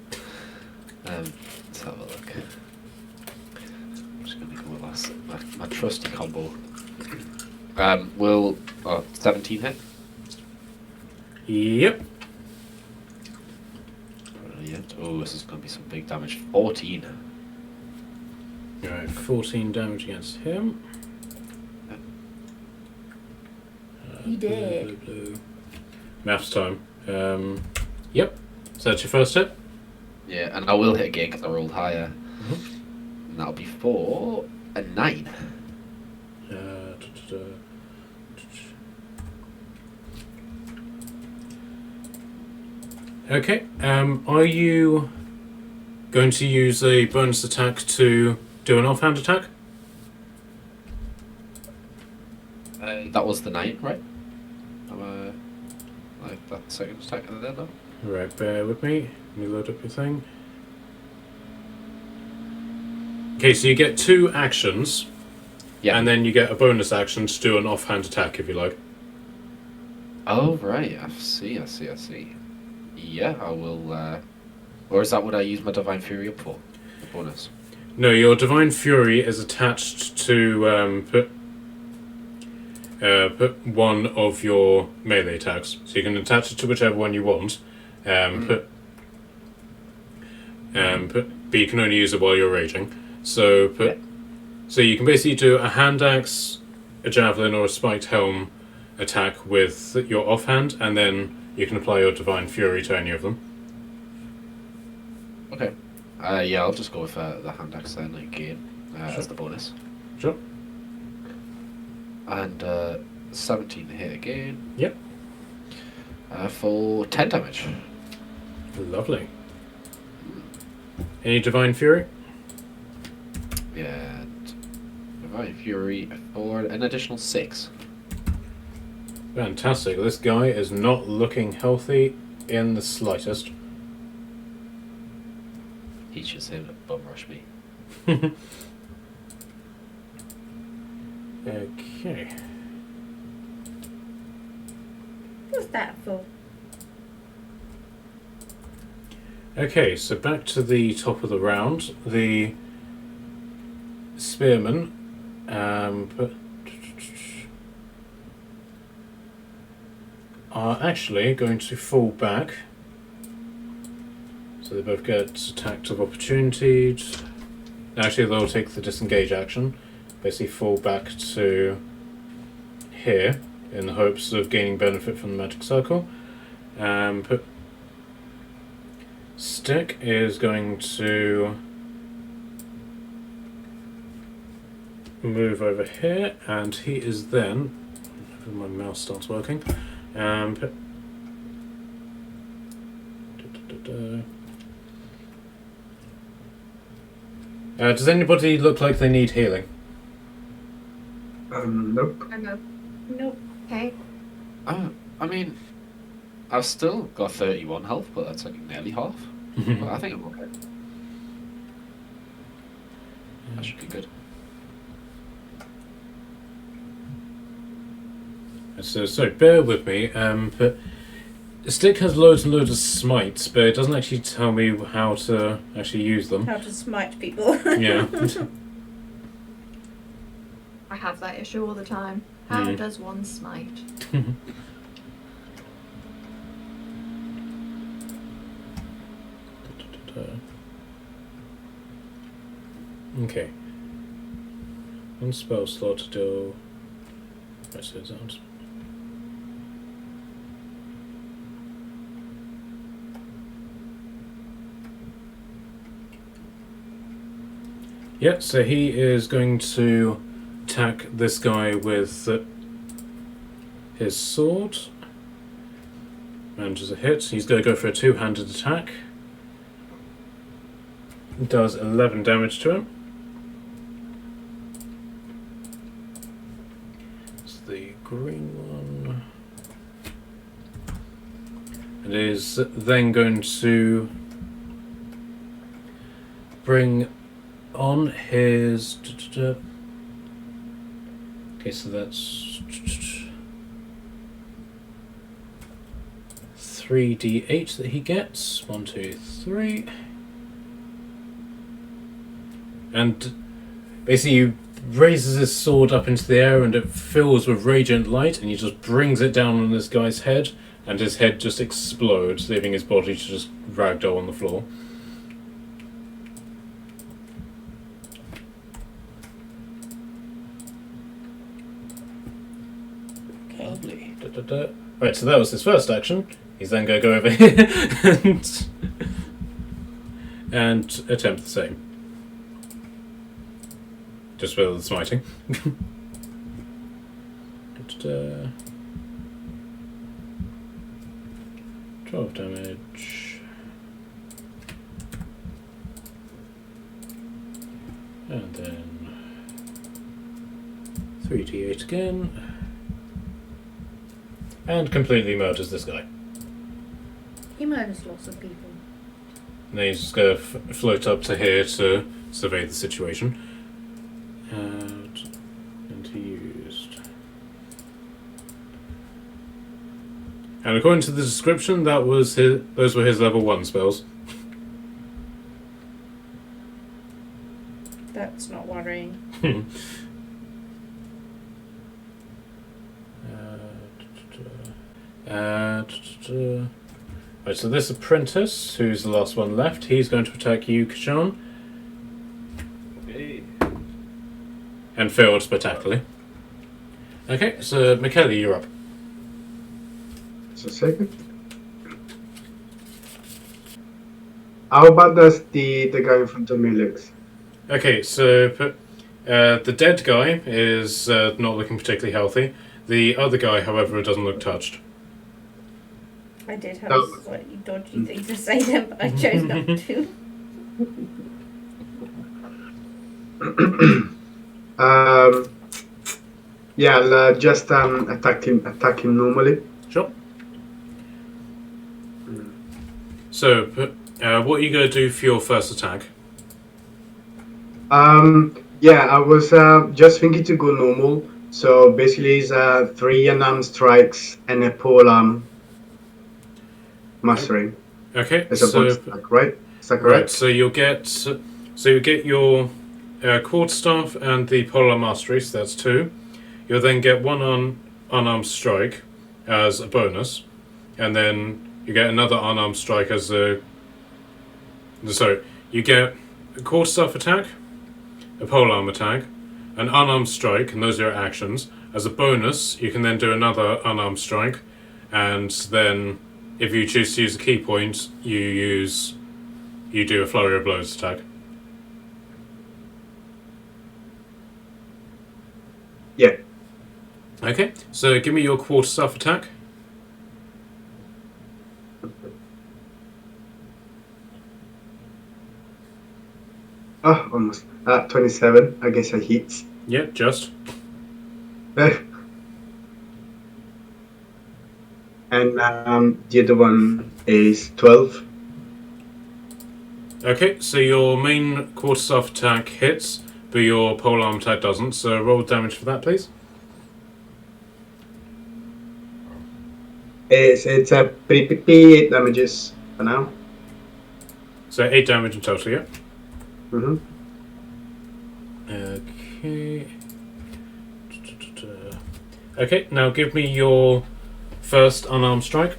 Let's have a look. I'm just gonna go with my trusty combo. Will 17 hit? Yep. Brilliant. Oh, this is gonna be some big damage. 14. Alright, 14 damage against him. He did. Blue. Maths time. Yep. So that's your first hit. Yeah, and I will hit again because I rolled higher. And that'll be for a 9. Okay. Are you going to use a bonus attack to do an offhand attack? That was the 9, right? Like that second attack there, though. Right, bear with me. Let me load up your thing. Okay, so you get 2 actions. Yeah. And then you get a bonus action to do an offhand attack if you like. Oh, right. I see. Yeah, I will. Or is that what I use my Divine Fury up for? The bonus? No, your Divine Fury is attached to put one of your melee attacks. So you can attach it to whichever one you want. But you can only use it while you're raging. So so you can basically do a hand axe, a javelin, or a spiked helm attack with your offhand, and then you can apply your Divine Fury to any of them. Okay. Yeah, I'll just go with the hand axe then again as the bonus. Sure. And 17 to hit again. Yep. For 10 damage. Lovely. Any Divine Fury? Yeah. Divine Fury for an additional 6. Fantastic. This guy is not looking healthy in the slightest. Teaches him to bum rush me. Okay. What's that for? Okay, so back to the top of the round. The spearmen are actually going to fall back. So they both get attacks of opportunity. Actually, they'll take the disengage action. Basically fall back to here in the hopes of gaining benefit from the magic circle. Stick is going to move over here, and he is then, if my mouse starts working, does anybody look like they need healing? Nope. I know. Nope. Okay. I mean, I've still got 31 health, but that's like nearly half. But I think I'm okay. That should be good. So bear with me, but Stick has loads and loads of smites, but it doesn't actually tell me how to actually use them. How to smite people. Yeah. I have that issue all the time. How Mm. does one smite? Okay. One spell slot to do. Rest of it out. Yeah, so he is going to attack this guy with his sword. Manages a hit. He's going to go for a two-handed attack. Does 11 damage to him. It's the green one. And is then going to bring on his... Okay, so that's 3d8 that he gets. 1, 2, 3. And basically he raises his sword up into the air and it fills with radiant light, and he just brings it down on this guy's head, and his head just explodes, leaving his body to just ragdoll on the floor. Lovely. Right, so that was his first action. He's then going to go over here and attempt the same. Just with the smiting. 12 damage. And then 3d8 again. And completely murders this guy. He murders lots of people. And then he's just going to float up to here to survey the situation. And he used... And according to the description, that was those were his level 1 spells. That's not worrying. Right, so this apprentice, who's the last one left, he's going to attack you, Kashan. Okay. And failed spectacularly. Okay, so Michele, you're up. Just a second. How bad does the guy in front of me looks? Okay, so The dead guy is not looking particularly healthy. The other guy, however, doesn't look touched. I did have a slightly dodgy thing to say then, but I chose not to. Yeah, I'll just attack him normally. Sure. So, what are you going to do for your first attack? Yeah, I was just thinking to go normal. So basically, it's 3 unarmed strikes and a polearm mastery. Okay, As a bonus attack, right? Is that correct? Right, so you get your quarterstaff and the polar mastery, so that's 2. You'll then get 1 unarmed strike as a bonus, and then you get another unarmed strike as a. Sorry, you get a quarterstaff attack, a polearm attack, an unarmed strike, and those are your actions. As a bonus, you can then do another unarmed strike, and then if you choose to use a key point, you do a flurry of blows attack. Yeah. Okay, so give me your quarterstaff attack. Oh, almost. 27. I guess I hit. Yep, just. And the other one is 12. Okay, so your main quarterstaff attack hits, but your polearm attack doesn't, so roll damage for that, please. It's a pretty 8 damages for now. So 8 damage in total, yeah? Mm-hmm. Okay. Okay, now give me your first unarmed strike.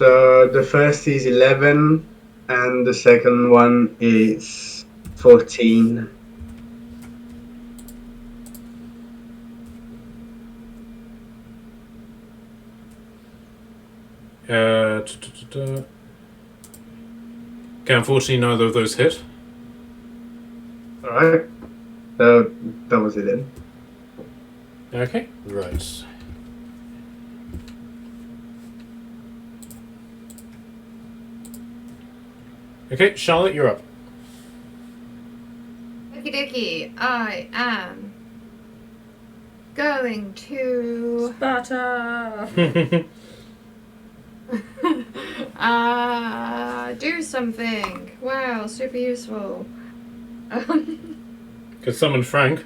So the first is 11, and the second one is 14. Okay, unfortunately neither of those hit. Alright. So that was it then. Okay, right. Okay, Charlotte, you're up. Okie dokie, I am going to Sparta! do something. Wow, super useful. Could summon Frank.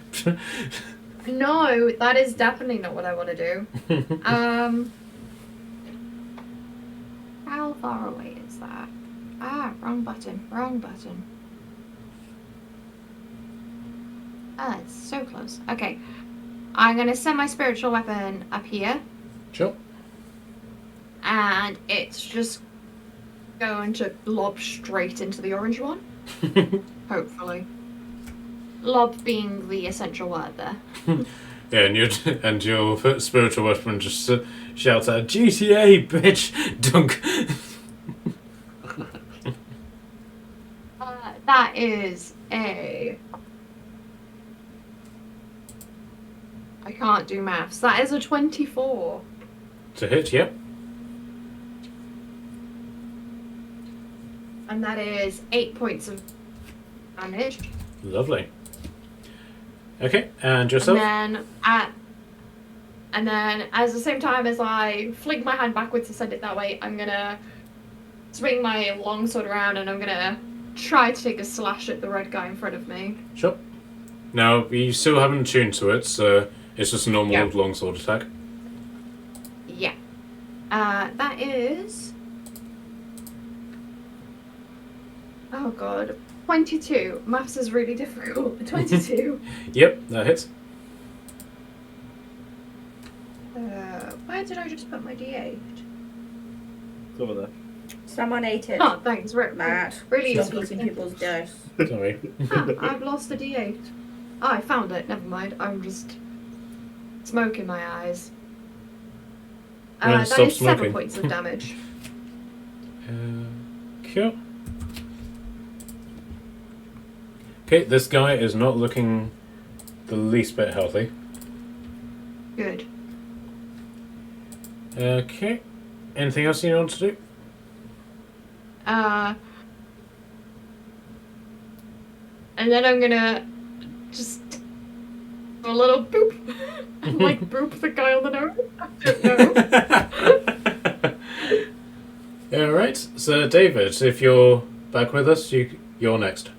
No, that is definitely not what I want to do. How far away is that? Wrong button. Wrong button. Ah, it's so close. Okay. I'm going to send my spiritual weapon up here. Sure. And it's just going to lob straight into the orange one. Hopefully. Lob being the essential word there. Yeah, and your spiritual weapon just shouts out, GTA, bitch! Dunk! That is a... I can't do maths. That is a 24. To hit, yep. And that is 8 points of damage. Lovely. Okay, and yourself? And then at the same time as I flick my hand backwards to send it that way, I'm gonna swing my longsword around and I'm gonna try to take a slash at the red guy in front of me. Sure. Now, you still haven't attuned to it, so it's just a normal longsword attack. Yeah. That is... Oh god. 22. Maths is really difficult. 22. Yep, that hits. Where did I just put my D8? It's over there. Someone ate it. Oh, thanks. Matt, Really stop useful. eating people's dice. Sorry. I've lost the D8. Oh, I found it. Never mind. I'm just smoke in my eyes. That stop is 7 smoking. points of damage. Cool. Okay, this guy is not looking the least bit healthy. Good. Okay. Anything else you want to do? And then I'm gonna just do a little boop. Like boop the guy on the nose. I don't know. Alright, so David, if you're back with us, you're next.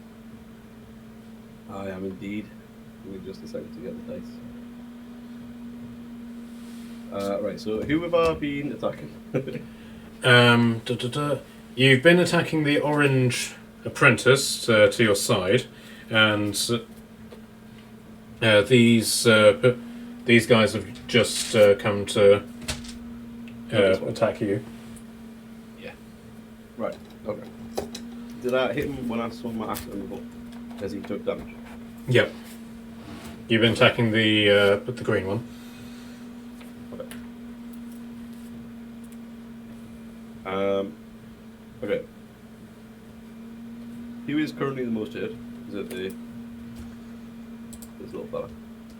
I am indeed. Give me just a second to get the dice. Right, so who have I been attacking? You've been attacking the orange apprentice to your side, and these guys have just come to attack you. Right, okay. Did I hit him when I swung my axe at him before? As he took damage? Yep. You've been attacking the green one. Okay. Who is currently the most hit? Is it this little fella?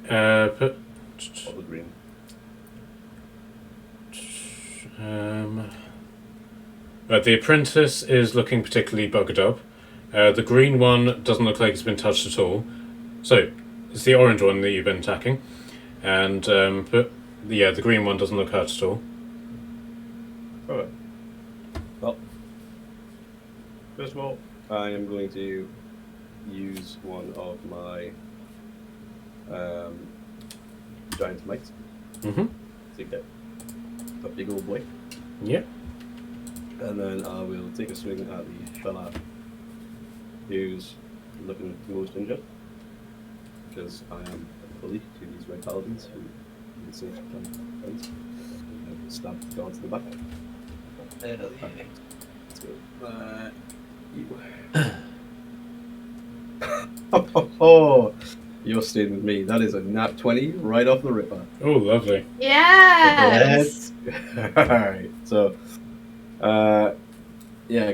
Or the green? The apprentice is looking particularly buggered up. The green one doesn't look like it's been touched at all. So, it's the orange one that you've been attacking. And, the green one doesn't look hurt at all. Alright. Well, first of all, I am going to use one of my giant mites Mm-hmm. to get a big old boy. Yep. And then I will take a swing at the fella who's looking most injured, because I am a bully to these Red Paladins who need safe friends. And stab the guards in the back. Let's go. Oh, you're staying with me. That is a nat 20 right off the ripper. Oh, lovely. Yes. Alright, so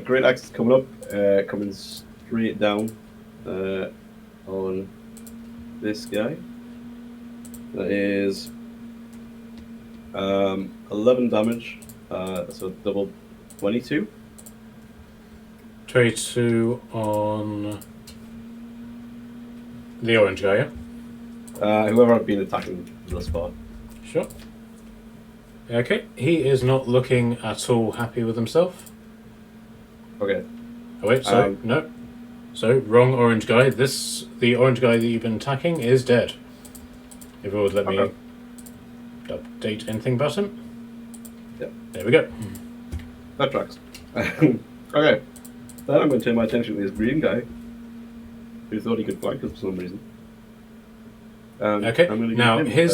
great axe is coming up, coming straight down on this guy. That is 11 damage, so double 22. 22 on the orange guy, yeah? Whoever I've been attacking thus far. Sure. Okay, he is not looking at all happy with himself. Okay. Oh wait, so no. So wrong orange guy. The orange guy that you've been attacking is dead. If it would let me update anything about him. Yep. There we go. That tracks. Okay. Then I'm going to turn my attention to this green guy who thought he could flank us for some reason. Okay. I'm gonna Now give him,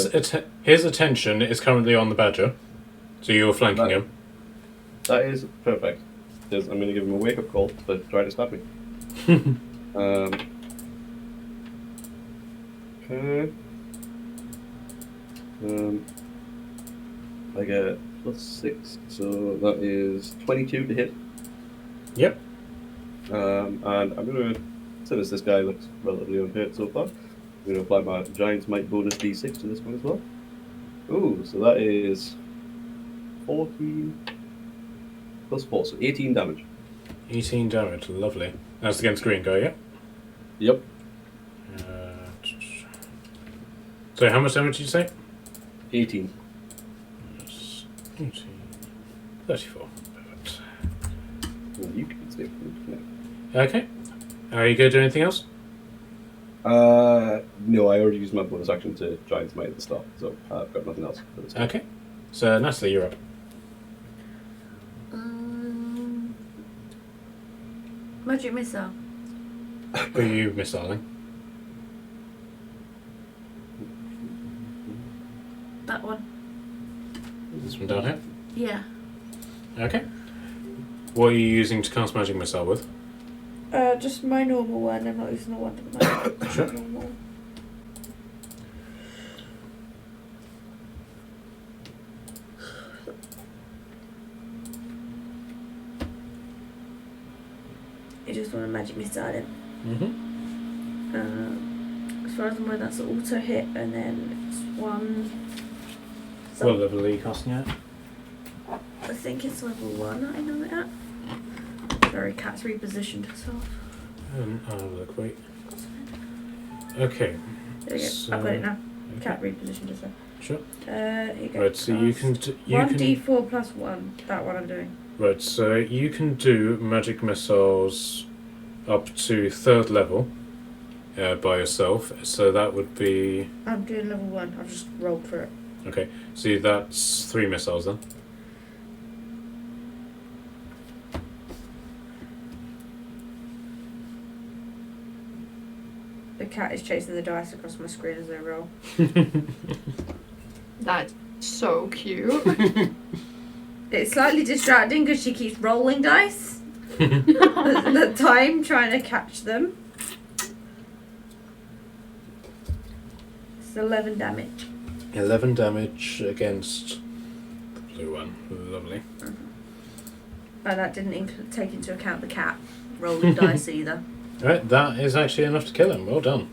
his attention is currently on the badger, so you're flanking him. That is perfect. Because I'm going to give him a wake-up call for trying to stab me. Okay. I get +6, so that is 22 to hit. Yep. And I'm going to, since this guy looks relatively unhurt so far, I'm going to apply my Giant's Might bonus D6 to this one as well. Ooh, so that is 14 +4, so 18 damage. 18 damage, lovely. That's against green guy, yeah? Yep. So how much damage did you say? 18. 18. 34. Perfect. Well, you can stay from Okay. Are you going to do anything else? No, I already used my bonus action to Giant's Might at the start, so I've got nothing else for this time. Okay. So Natalie, you're up. Magic missile. Were you missiling? That one. This one down here? Yeah. Okay. What are you using to cast magic missile with? Just my normal one. I'm not using the one at the moment. Sure. Normal. You just want a magic missile in. Mm-hmm. As far as I'm aware, that's auto hit, and then it's one. What level are you casting at? I think it's level 1. I know it at. Sorry, cat's repositioned herself. I'll have a look. Wait. Okay. There we go. So- I've got it now. Okay. Cat repositioned herself. Sure. Here you go. Right. So you can. You 1d4 plus 1. That one I'm doing. Right. So you can do magic missiles up to 3rd level by yourself. So that would be. I'm doing level 1. I've just rolled for it. Okay. So that's 3 missiles then. The cat is chasing the dice across my screen as I roll. That's so cute. It's slightly distracting because she keeps rolling dice the time trying to catch them. It's 11 damage. 11 damage against the blue one. Lovely. And that didn't take into account the cat rolling dice either. Right. That is actually enough to kill him. Well done.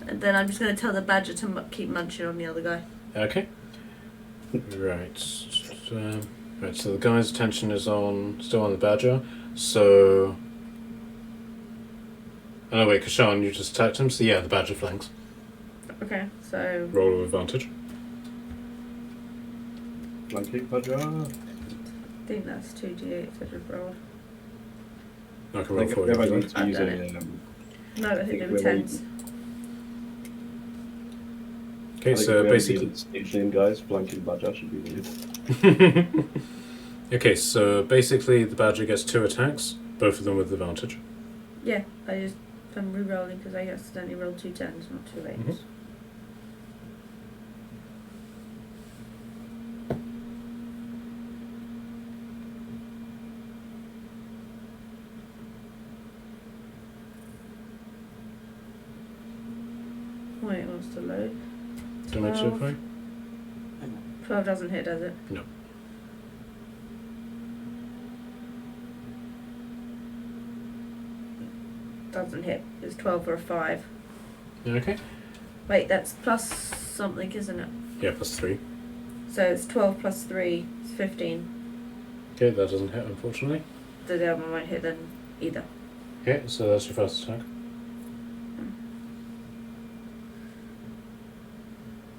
And then I'm just going to tell the badger to keep munching on the other guy. Okay. Right. Right. So the guy's attention is still on the badger. So. Oh no, wait, Kashan, you just attacked him. So yeah, the badger flanks. Okay, so Roll with advantage. Flanking Badger. I think that's 2d8 if I just rolled. I can I roll think for you. if I if you need like. to use a, No, I think they were we're 10s. Okay, so basically. Stage name guys, Flanking Badger should be really. Okay, so basically the badger gets 2 attacks, both of them with advantage. Yeah, I'm re-rolling because I accidentally rolled 2 10s, not 2 8s. Mhm. Wait, it wants to load. Damage so 12. far? 12 doesn't hit, does it? No. Doesn't hit. It's 12 for a 5. Okay. Wait, that's plus something, isn't it? Yeah, plus 3. So it's 12 plus 3, it's 15. Okay, that doesn't hit, unfortunately. The other one won't hit then either. Okay, so that's your first attack. I'm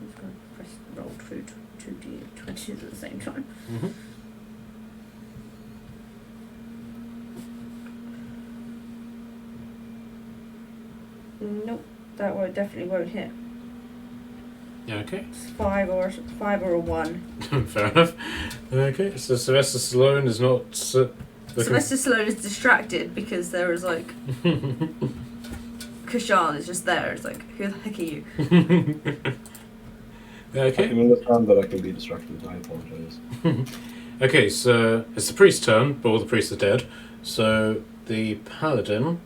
just going to press roll through 2d20s at the same time. Mm-hmm. Nope, that one definitely won't hit. Yeah, okay. It's 5 or a 1. Fair enough. Okay, so Sylvester Stallone is not looking... Sylvester Stallone is distracted because there is like Kashan is just there. It's like, who the heck are you? I Okay. can understand that I can be distracted, I apologise. Okay, so it's the priest's turn, but all the priests are dead. So the paladin...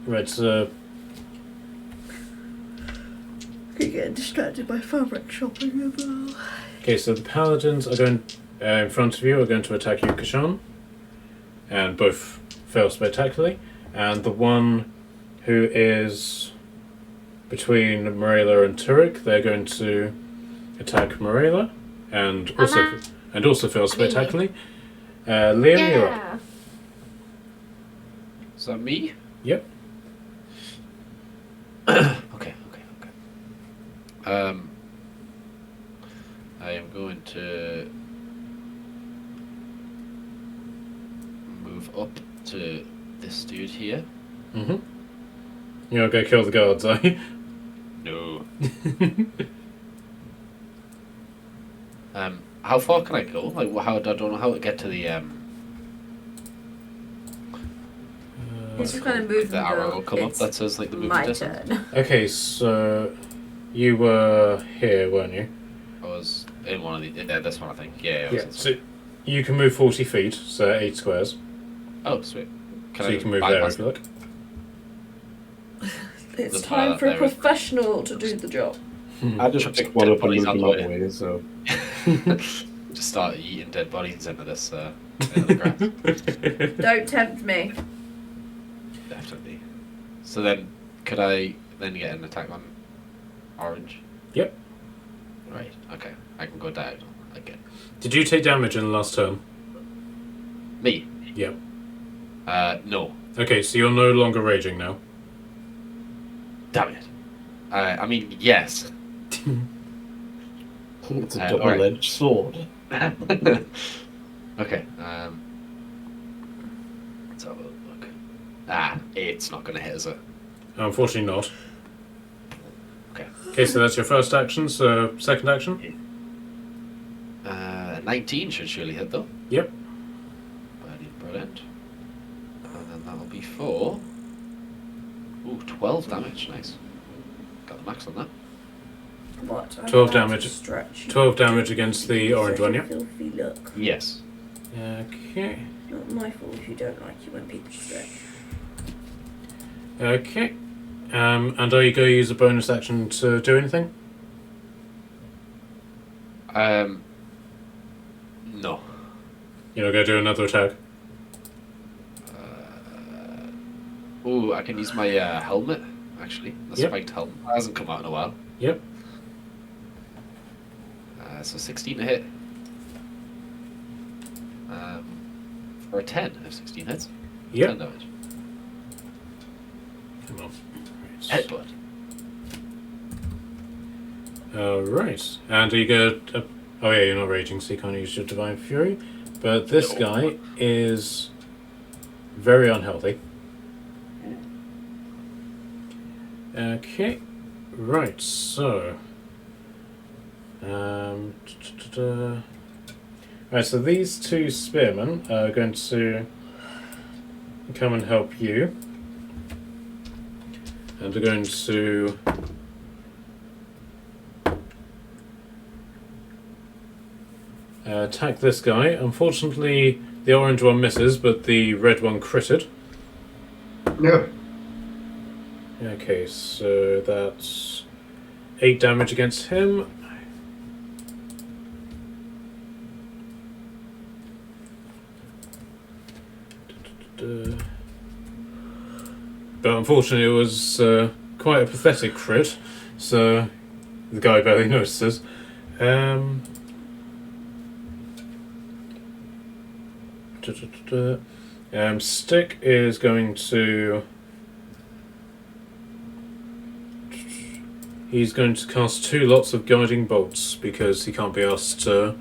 Right, so... Keep getting distracted by fabric shopping as well. Okay, so the paladins are going... in front of you are going to attack you, Kashan. And both fail spectacularly. And the one who is between Morela and Turek, they're going to attack Morela. And also fail spectacularly. Liam, you're up. Yeah. Is that me? Yep. Okay. I am going to move up to this dude here. Mm-hmm. You're going to go kill the guards, are you? No. How far can I go? Like, how I don't know how to get to the He's just going to move the and arrow go, will come up "It's that says like the movement my distance. turn. Okay, so you were here, weren't you? I was in one of the this one I think. Yeah. I was in So you can move 40 feet, so 8 squares. oh sweet. So you can move there if you like. It's Doesn't time matter, for a there is- professional to do the job. I just picked one up and moved them Bodies that way, so... Just start eating dead bodies into this into the grass. Don't tempt me. Definitely. So then, could I then get an attack on orange? Yep. Right. Okay. I can go down again. Did you take damage in the last turn? Me? Yep. No. Okay, so you're no longer raging now. Damn it. I mean, yes. It's a alright. double-edged sword. Okay. Let's have a look. Ah, it's not going to hit, is it? Unfortunately not. Okay. Okay, so that's your first action, so second action? 19 should surely hit, though. Yep. Brilliant. And then that'll be for... Ooh, 12 damage. Nice. Got the max on that. What? I'm 12 about to damage. Stretch. 12 damage against the orange one, yeah? Filthy look. Yes. Okay. Not my fault if you don't like it when people stretch. Okay. And are you going to use a bonus action to do anything? No. You're not going to do another attack? Ooh, I can use my helmet, actually. The Yep. spiked helmet. That hasn't come out in a while. Yep. So 16 to hit. For a 10, if 16 hits. 10 Yep. damage. Come on. Headbutt. Right. And are you going to... oh yeah, you're not raging, so you can't use your Divine Fury. But this No. guy is very unhealthy. Okay. Right, so... Right, so these two spearmen are going to come and help you. And they're going to... attack this guy. Unfortunately, the orange one misses, but the red one critted. No. Okay, so that's 8 damage against him. But unfortunately, it was quite a pathetic crit, so the guy barely notices. Stick is going to... he's going to cast 2 lots of guiding bolts because he can't be asked to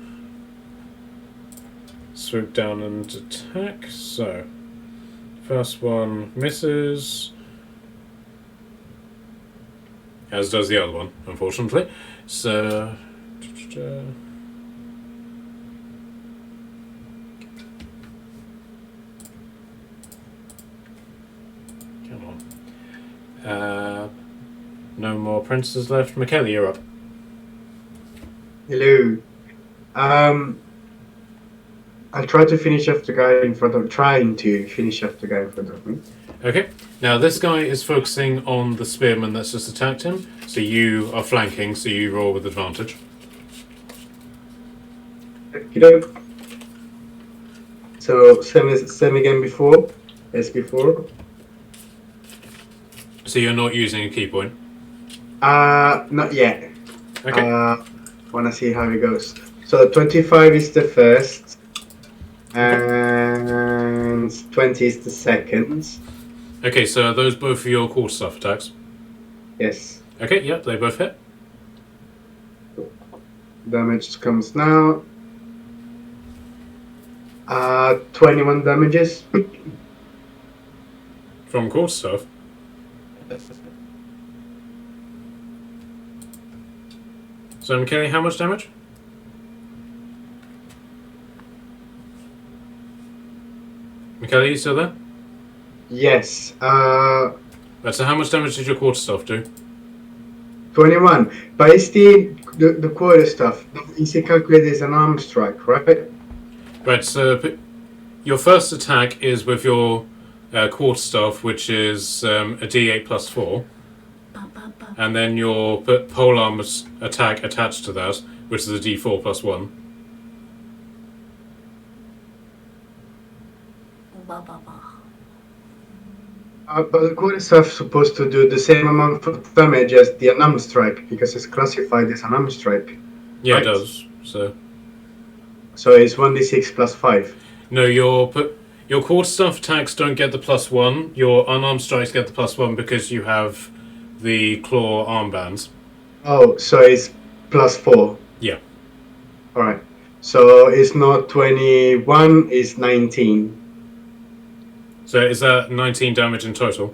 swoop down and attack. So, first one misses, as does the other one, unfortunately. So, come on. No more princes left. McKelly, you're up. Hello. I'll try to finish off the guy in front of... trying to finish off the guy in front of me. Okay. Now, this guy is focusing on the spearman that's just attacked him. So you are flanking, so you roll with advantage. You know. So, same again before? As before? So you're not using a key point? Not yet. Okay. Wanna see how it goes. So 25 is the first, and 20 is the second. Okay, so are those both for your quarterstaff attacks? Yes. Okay, yep, they both hit. Damage comes now. 21 damages. From quarterstaff? So, McKelly, how much damage? McKelly, you still there? Yes. Right, so how much damage did your quarterstaff do? 21. But it's the quarter stuff. Easy calculated as an arm strike, right? Right, so your first attack is with your quarterstaff, which is a d8 plus 4. And then your polearm attack attached to that, which is a d4 plus 1. But the quarterstaff supposed to do the same amount of damage as the unarmed strike because it's classified as unarmed strike. Yeah, Right. it does. So it's 1d6 plus 5. no, your quarterstaff attacks don't get the +1. Your unarmed strikes get the +1 because you have the claw armbands. Oh, so it's plus 4. Yeah. Alright. So it's not 21, it's 19. So is that 19 damage in total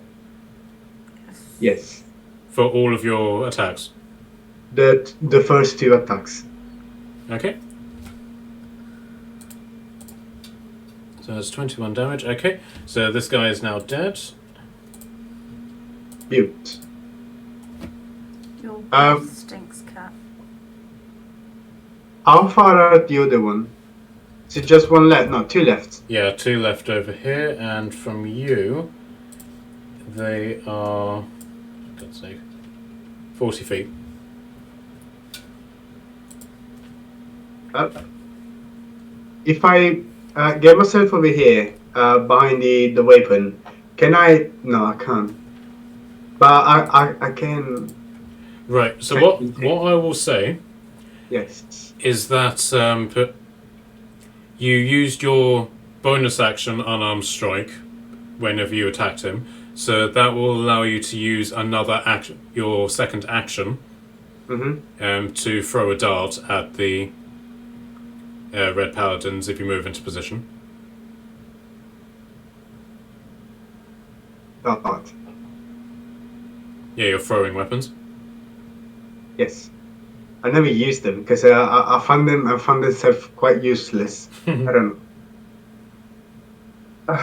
Yes. for all of your attacks? The first 2 attacks. Okay. So that's 21 damage. Okay. So this guy is now dead. Mute. Your Um, stinks, cat. How far are the other one? Is it just one left? No, 2 left. Yeah, 2 left over here, and from you, they are, for God's sake, 40 feet. If I get myself over here, behind the weapon, can I? No, I can't. But I can. Right. So what I will say Yes. is that you used your bonus action unarmed strike whenever you attacked him, so that will allow you to use another action, your second action, to throw a dart at the Red Paladins if you move into position. Dart. Yeah, you're throwing weapons. Yes. I never used them because I found them. I found themselves quite useless. I don't know.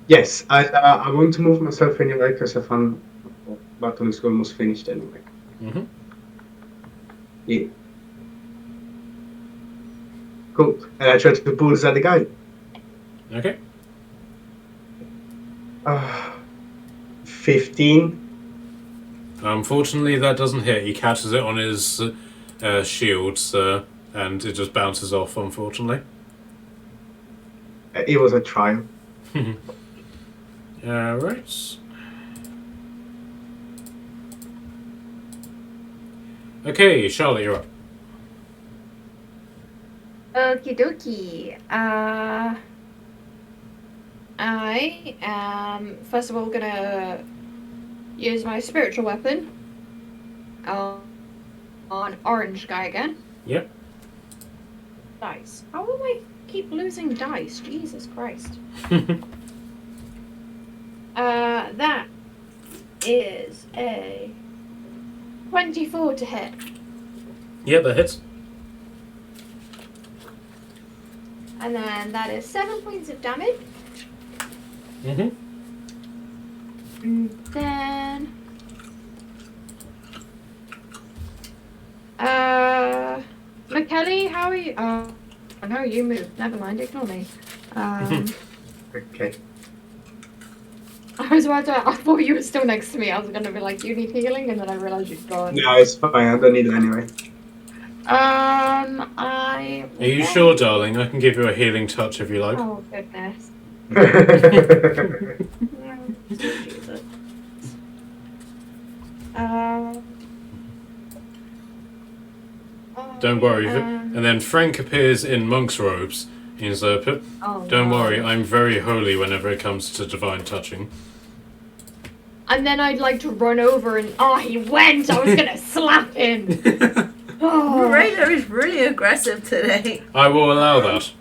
Yes, I want to move myself anyway because I found battle is almost finished anyway. Mm-hmm. Yeah. Cool. And I tried to pull at the guy. Okay. 15. Unfortunately, that doesn't hit. He catches it on his shield, and it just bounces off, unfortunately. It was a trial. Right. Okay, Charlotte, you're up. Okie dokie. I am first of all gonna use my spiritual weapon on orange guy again. Yep. Dice. How will I keep losing dice? Jesus Christ. That is a 24 to hit. Yeah, that hits. And then that is 7 points of damage. Mm-hmm. And then McKelly, how are you? Oh no, you moved. Never mind, ignore me. Okay. I was about to. I thought you were still next to me. I was gonna be like, you need healing, and then I realized you'd gone. No, it's fine. I don't need it anyway. I. Are you sure, darling? I can give you a healing touch if you like. Oh goodness. Jesus. Don't worry. And then Frank appears in monk's robes. He's don't worry, I'm very holy whenever it comes to divine touching. And then I'd like to run over and he went. I was gonna slap him. Morena is really aggressive today. I will allow that.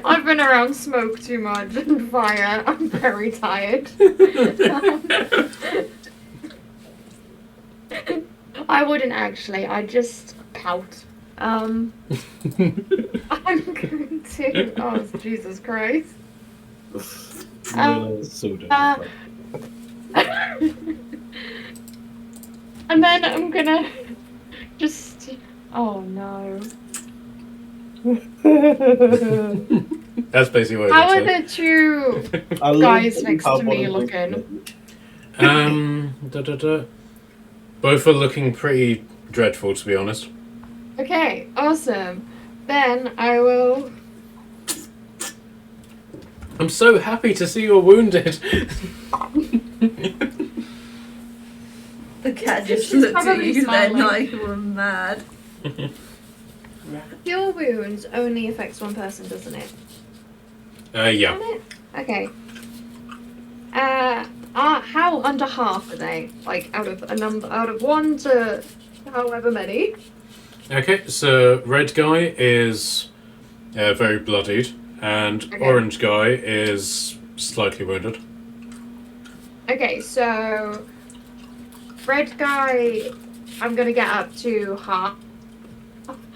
I've been around smoke too much and fire. I'm very tired. I wouldn't actually. I'd just pout. I'm going to. Oh, Jesus Christ. So different. And then I'm gonna just. Oh no. That's basically what How it are the two guys next to me looking? Both are looking pretty dreadful, to be honest. Okay, awesome. Then I will I'm so happy to see you're wounded. The cat just She's looked at probably you then smiling. like you were mad. Cure wounds only affects one person, doesn't it? Yeah. Damn it. Okay. How under half are they? Like out of a number, out of 1 to however many? Okay, so red guy is very bloodied, and Okay. orange guy is slightly wounded. Okay, so red guy, I'm gonna get up to half.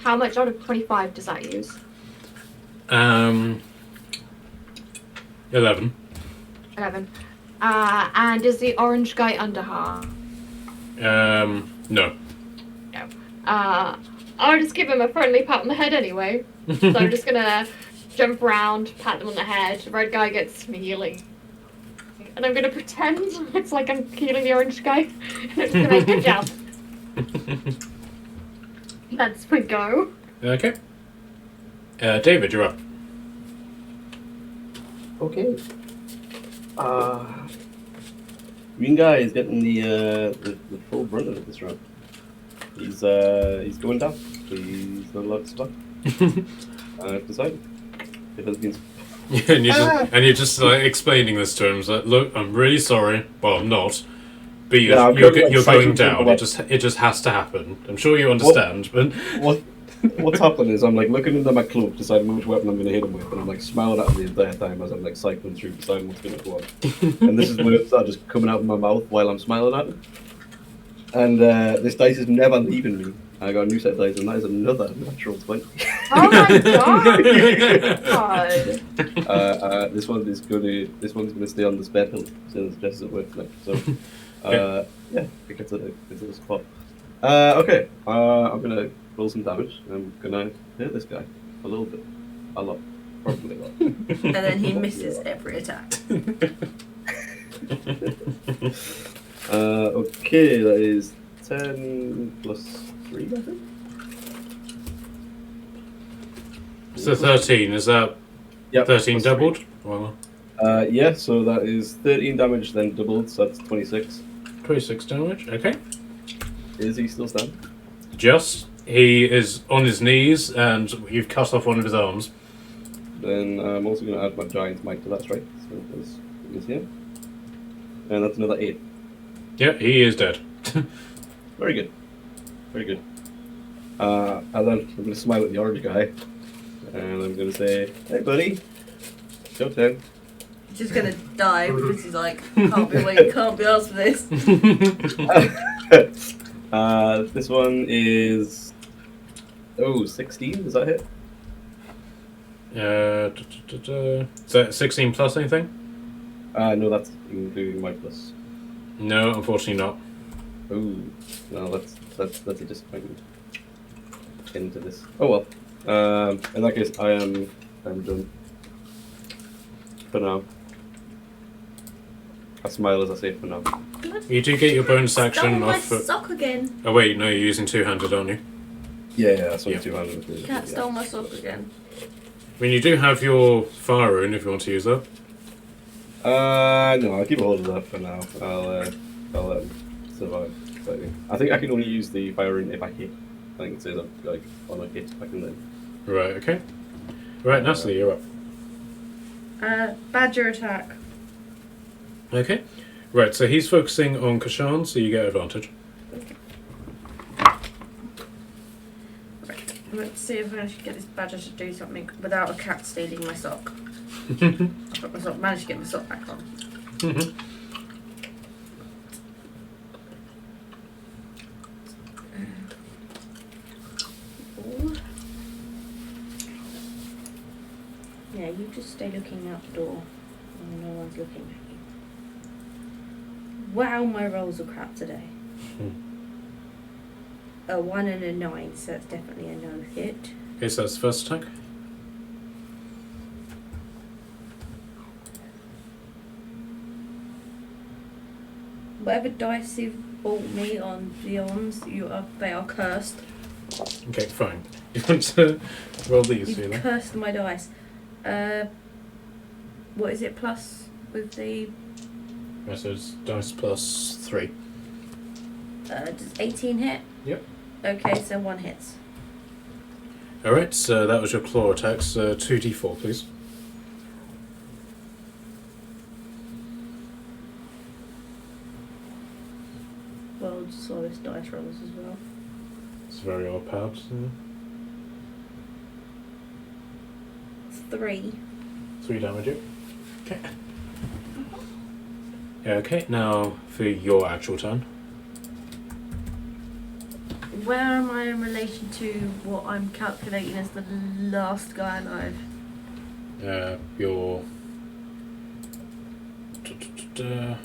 How much out of 25 does that use? 11. 11. And is the orange guy under half? No. No. I'll just give him a friendly pat on the head anyway. So I'm just gonna jump around, pat them on the head. Red guy gets me healing. And I'm gonna pretend it's like I'm healing the orange guy. And I'm gonna good job. That's my go. Okay. David, you're up. Okay. Green guy is getting the full brunt of it this round. He's going down. He's not allowed to stop. I've decided. It has been. and you're just like explaining this to him. It's like, look, I'm really sorry. Well, I'm not. But you're, Yeah, I'm you're going, like, going cycling down. through It just has to happen. I'm sure you understand, but What's happened is I'm like looking into my cloak, deciding which weapon I'm going to hit him with, and I'm like smiling at him the entire time as I'm like cycling through, deciding what's going to go on. And this is words that are just coming out of my mouth while I'm smiling at him. And this dice is never leaving me. I got a new set of dice, and that is another natural 20. Oh my god! This one's gonna stay on the spare hill, so it doesn't work like so. Yeah, it gets a spot. Okay, I'm gonna roll some damage. I'm gonna hit this guy a little bit, a lot, probably a lot. And then he misses every attack. Okay, that is 10 plus 3, I think. so 13 is that Yep, 13 plus 3. doubled? Well, Yeah, so that is 13 damage, then doubled, so that's 26. 26 damage. Okay. Is he still standing? Just he is on his knees, and you've cut off one of his arms. Then I'm also going to add my giant might to that strike, so it is here. And that's another 8. Yeah, he is dead. Very good. Very good. And then I'm going to smile at the orange guy, and I'm going to say, hey buddy, go turn. He's just gonna die because he's like, can't be asked for this. This one is 16. Does that hit? Is that 16 plus anything? No, that's including my plus. No, unfortunately not. Oh, no, that's a disappointment. Into this. Oh well. In that case, I'm done. For now. I smile as I say for now. You do get your bonus Stole action my off. sock again. Oh wait, no, you're using two-handed, aren't you? Yeah, that's only Yeah. 200. Cat stole my sock again. I mean, you do have your fire rune if you want to use that. No, I'll keep a hold of that for now. I'll let him survive. I think I can only use the fire rune if I hit. I think it says like on a hit I can then. Right. Okay. Right, Natalie, you're up. Badger attack. Okay. Right, so he's focusing on Kashan, so you get advantage. Right. Let's see if I can get this badger to do something without a cat stealing my sock. Managed to get my sock back on. Yeah, you just stay looking out the door. No one's looking at you. Wow, my rolls are crap today. A 1 and a 9, so that's definitely a no hit. Okay, so that's the first attack. Whatever dice you've bought me on the ons, they are cursed. Okay, fine. You want to roll these, You've Sheila? cursed my dice. What is it plus with the? So it's dice plus 3. Does 18 hit? Yep. Okay, so 1 hits. Alright, so that was your claw attacks. 2d4, please. Well, just saw this dice rolls as well. It's very overpowered. 3. 3 damage. Okay. Okay, now for your actual turn. Where am I in relation to what I'm calculating as the last guy alive? You're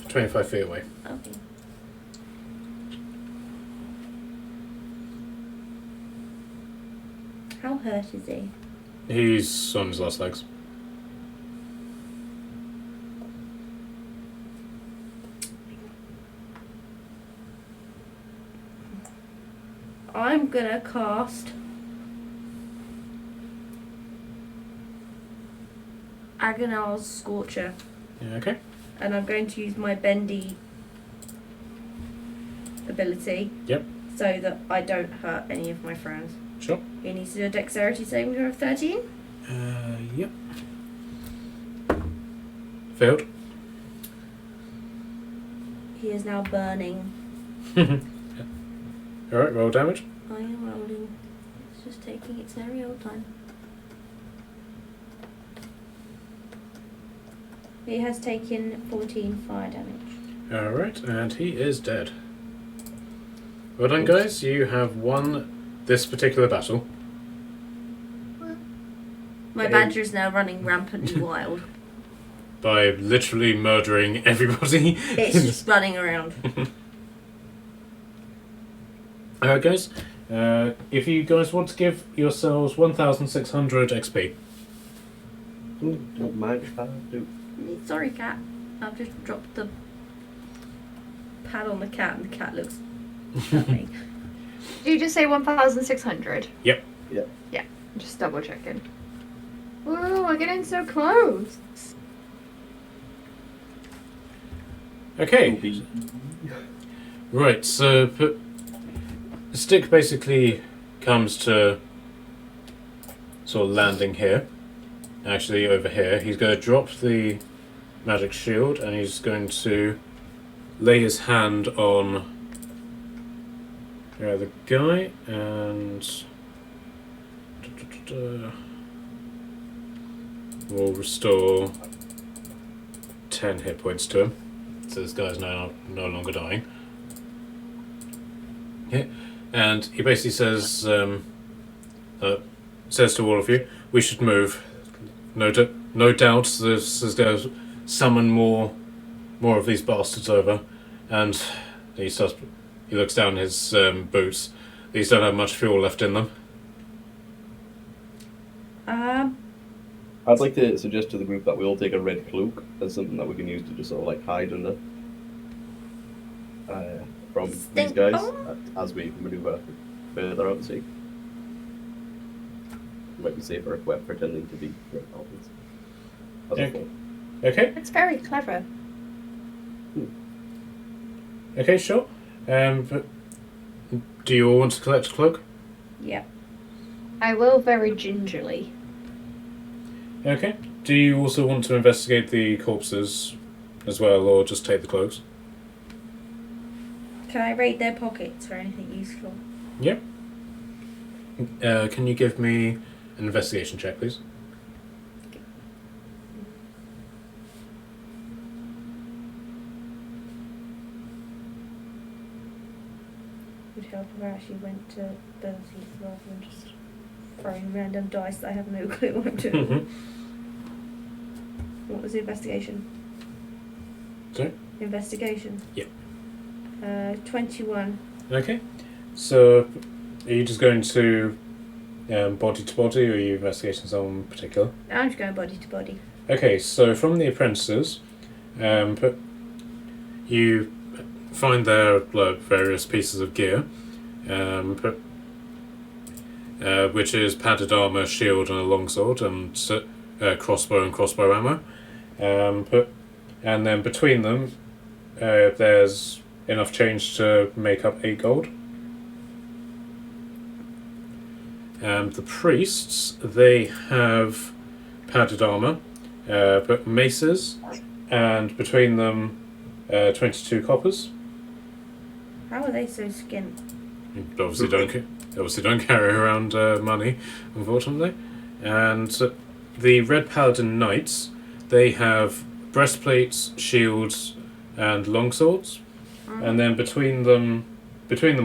25 feet away. Okay. How hurt is he? He's on his last legs. I'm gonna cast Agonal's Scorcher, Yeah, okay. and I'm going to use my bendy ability. Yep. So that I don't hurt any of my friends. Sure. He needs to do a dexterity saving throw of 13. Yep. Failed. He is now burning. Alright, roll damage. I am rolling. It's just taking its very old time. He has taken 14 fire damage. Alright, and he is dead. Well done, guys. You have won this particular battle. My badger is now running rampantly wild. By literally murdering everybody. It's just running around. Alright, guys. If you guys want to give yourselves 1,600 XP. Don't mind if I do. Sorry, cat. I've just dropped the pad on the cat, and the cat looks at me. Did you just say 1,600? Yep. Yeah, just double checking. Whoa, we're getting so close. Okay. Right, so the stick basically comes to sort of landing here. Actually, over here. He's going to drop the magic shield and he's going to lay his hand on the guy and we'll restore 10 hit points to him. So this guy's now no longer dying. Okay. And he basically says says to all of you, we should move. No doubt this is going to summon more of these bastards over. And he looks down his boots. These don't have much fuel left in them. I'd like to suggest to the group that we all take a red cloak as something that we can use to just sort of like hide under from these guys as we maneuver further out to sea. Might be safer if we're pretending to be Red Paladins. Okay. It's very clever. Okay, sure. But do you all want to collect a cloak? Yeah. I will very gingerly. Okay. Do you also want to investigate the corpses as well, or just take the cloaks? Can I raid their pockets for anything useful? Yep. Can you give me an investigation check, please? Would help if I actually went to abilities rather than just throwing random dice that I have no clue what I'm doing. What was the investigation? Sorry? Investigation? Yep. 21. Okay. So, are you just going to body to body, or are you investigating someone in particular? I'm just going body to body. Okay, so from the apprentices, you find their various pieces of gear, which is padded armor, shield, and a longsword, and crossbow and crossbow ammo. And then between them, there's enough change to make up 8 gold. The priests, they have padded armor, but maces, and between them, 22 coppers. How are they so skint? Obviously don't carry around money, unfortunately. And the Red Paladin knights, they have breastplates, shields, and longswords. And then between them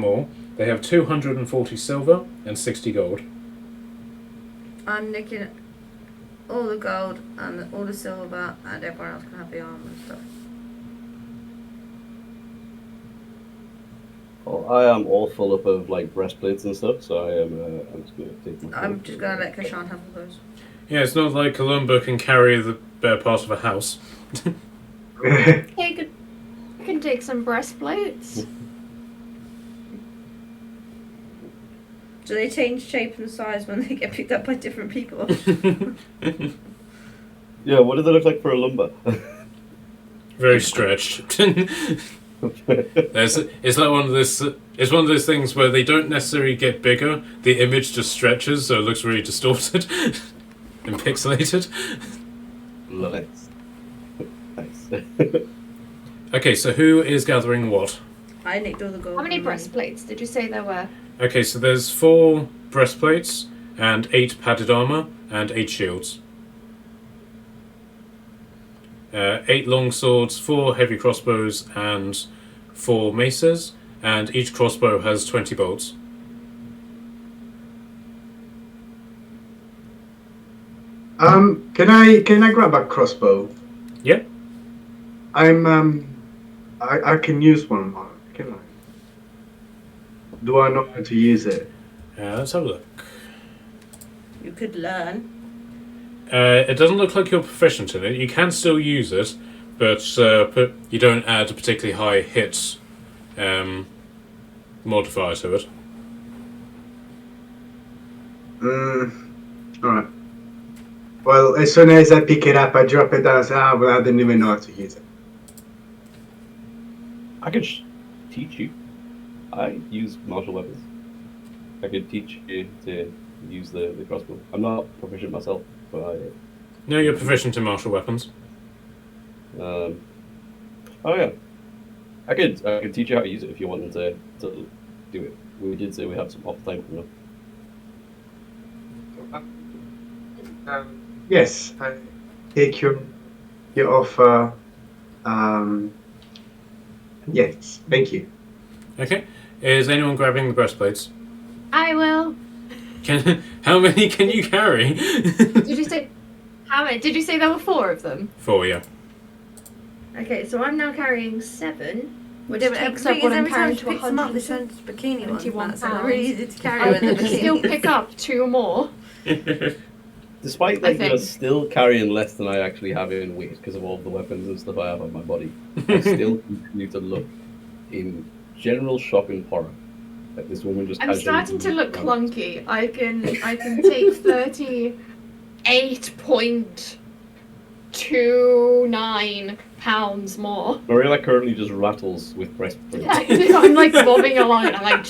all, they have 240 silver and 60 gold. I'm nicking all the gold and all the silver, and everyone else can have the armor and stuff. Well, I am all full up of like breastplates and stuff, so I'm just gonna take my. I'm just gonna let Kashan have all those. Yeah, it's not like Columba can carry the bare part of a house. Hey, you can take some breastplates. Do they change shape and size when they get picked up by different people? Yeah, what do they look like for a lumber? Very stretched. It's like one of this. It's one of those things where they don't necessarily get bigger. The image just stretches, so it looks really distorted and pixelated. Love it. Nice. Okay, so who is gathering what? I nicked all the gold. How many breastplates did you say there were? Okay, so there's 4 breastplates and 8 padded armor and 8 shields. 8 long swords, 4 heavy crossbows, and 4 maces, and each crossbow has 20 bolts. Can I grab a crossbow? Yeah. I can use one, can I? Do I know how to use it? Let's have a look. You could learn. It doesn't look like you're proficient in it. You can still use it, but you don't add a particularly high hit modifier to it. Alright. Well, as soon as I pick it up, I drop it down and say, well, I didn't even know how to use it. I could teach you. I use martial weapons. I could teach you to use the crossbow. I'm not proficient myself, but No, you're proficient in martial weapons. oh yeah, I could teach you how to use it if you wanted to do it. We did say we have some off time coming up. Yes, I take your offer. Yes, thank you. Okay. Is anyone grabbing the breastplates? I will. How many can you carry? Did you say how many? Did you say there were 4 of them? 4, yeah. Okay, so I'm now carrying 7, which Yeah, but takes the up thing what is, I'm every time carrying she to picks them up, they 100. turn to bikini ones. 21 Matt, so they're really easy to carry I with the can still bikini. pick up 2 more. Despite I you're think. still carrying less than I actually have in weight because of all the weapons and stuff I have on my body, I still continue to look in general shock and horror. Like this woman just. I'm casually starting to look around. clunky. I can take 38.29 pounds more. Marilla currently just rattles with breastplates. I'm like bobbing along and I'm like.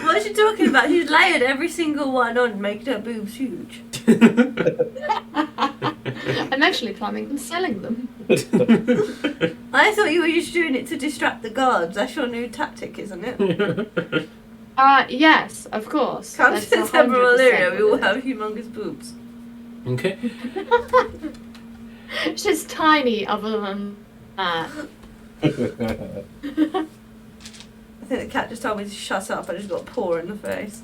What is she talking about? She's layered every single one on, making her boobs huge. I'm actually planning on selling them. I thought you were just doing it to distract the guards. That's your new tactic, isn't it? Yes, of course. Come That's to December 100% Illyria, we all what it have humongous boobs. Okay. is. It's just tiny other than that. I think the cat just told me to shut up. I just got a paw in the face.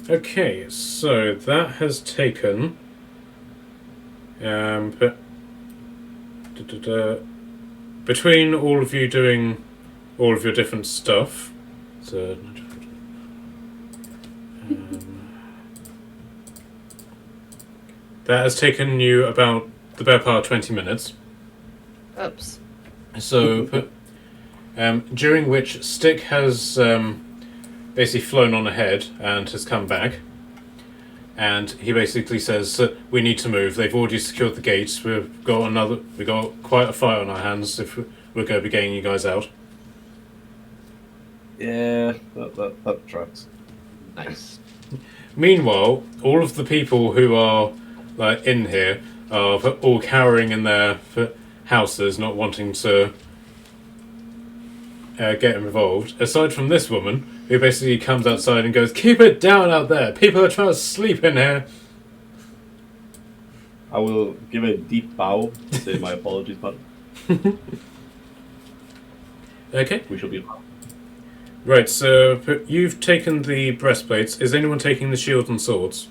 Okay, so that has taken. Between all of you doing all of your different stuff, so. That has taken you about the better part of 20 minutes. Oops. So, during which Stick has basically flown on ahead and has come back. and he basically says we need to move. They've already secured the gates. We've got quite a fight on our hands if we're going to be getting you guys out. Yeah, that tracks. Nice. Meanwhile, all of the people who are in here are all cowering in their houses, not wanting to get involved. Aside from this woman, who basically comes outside and goes, "Keep it down out there! People are trying to sleep in here." I will give a deep bow to say my apologies, but Okay. we shall be fine. Right, so you've taken the breastplates. Is anyone taking the shields and swords?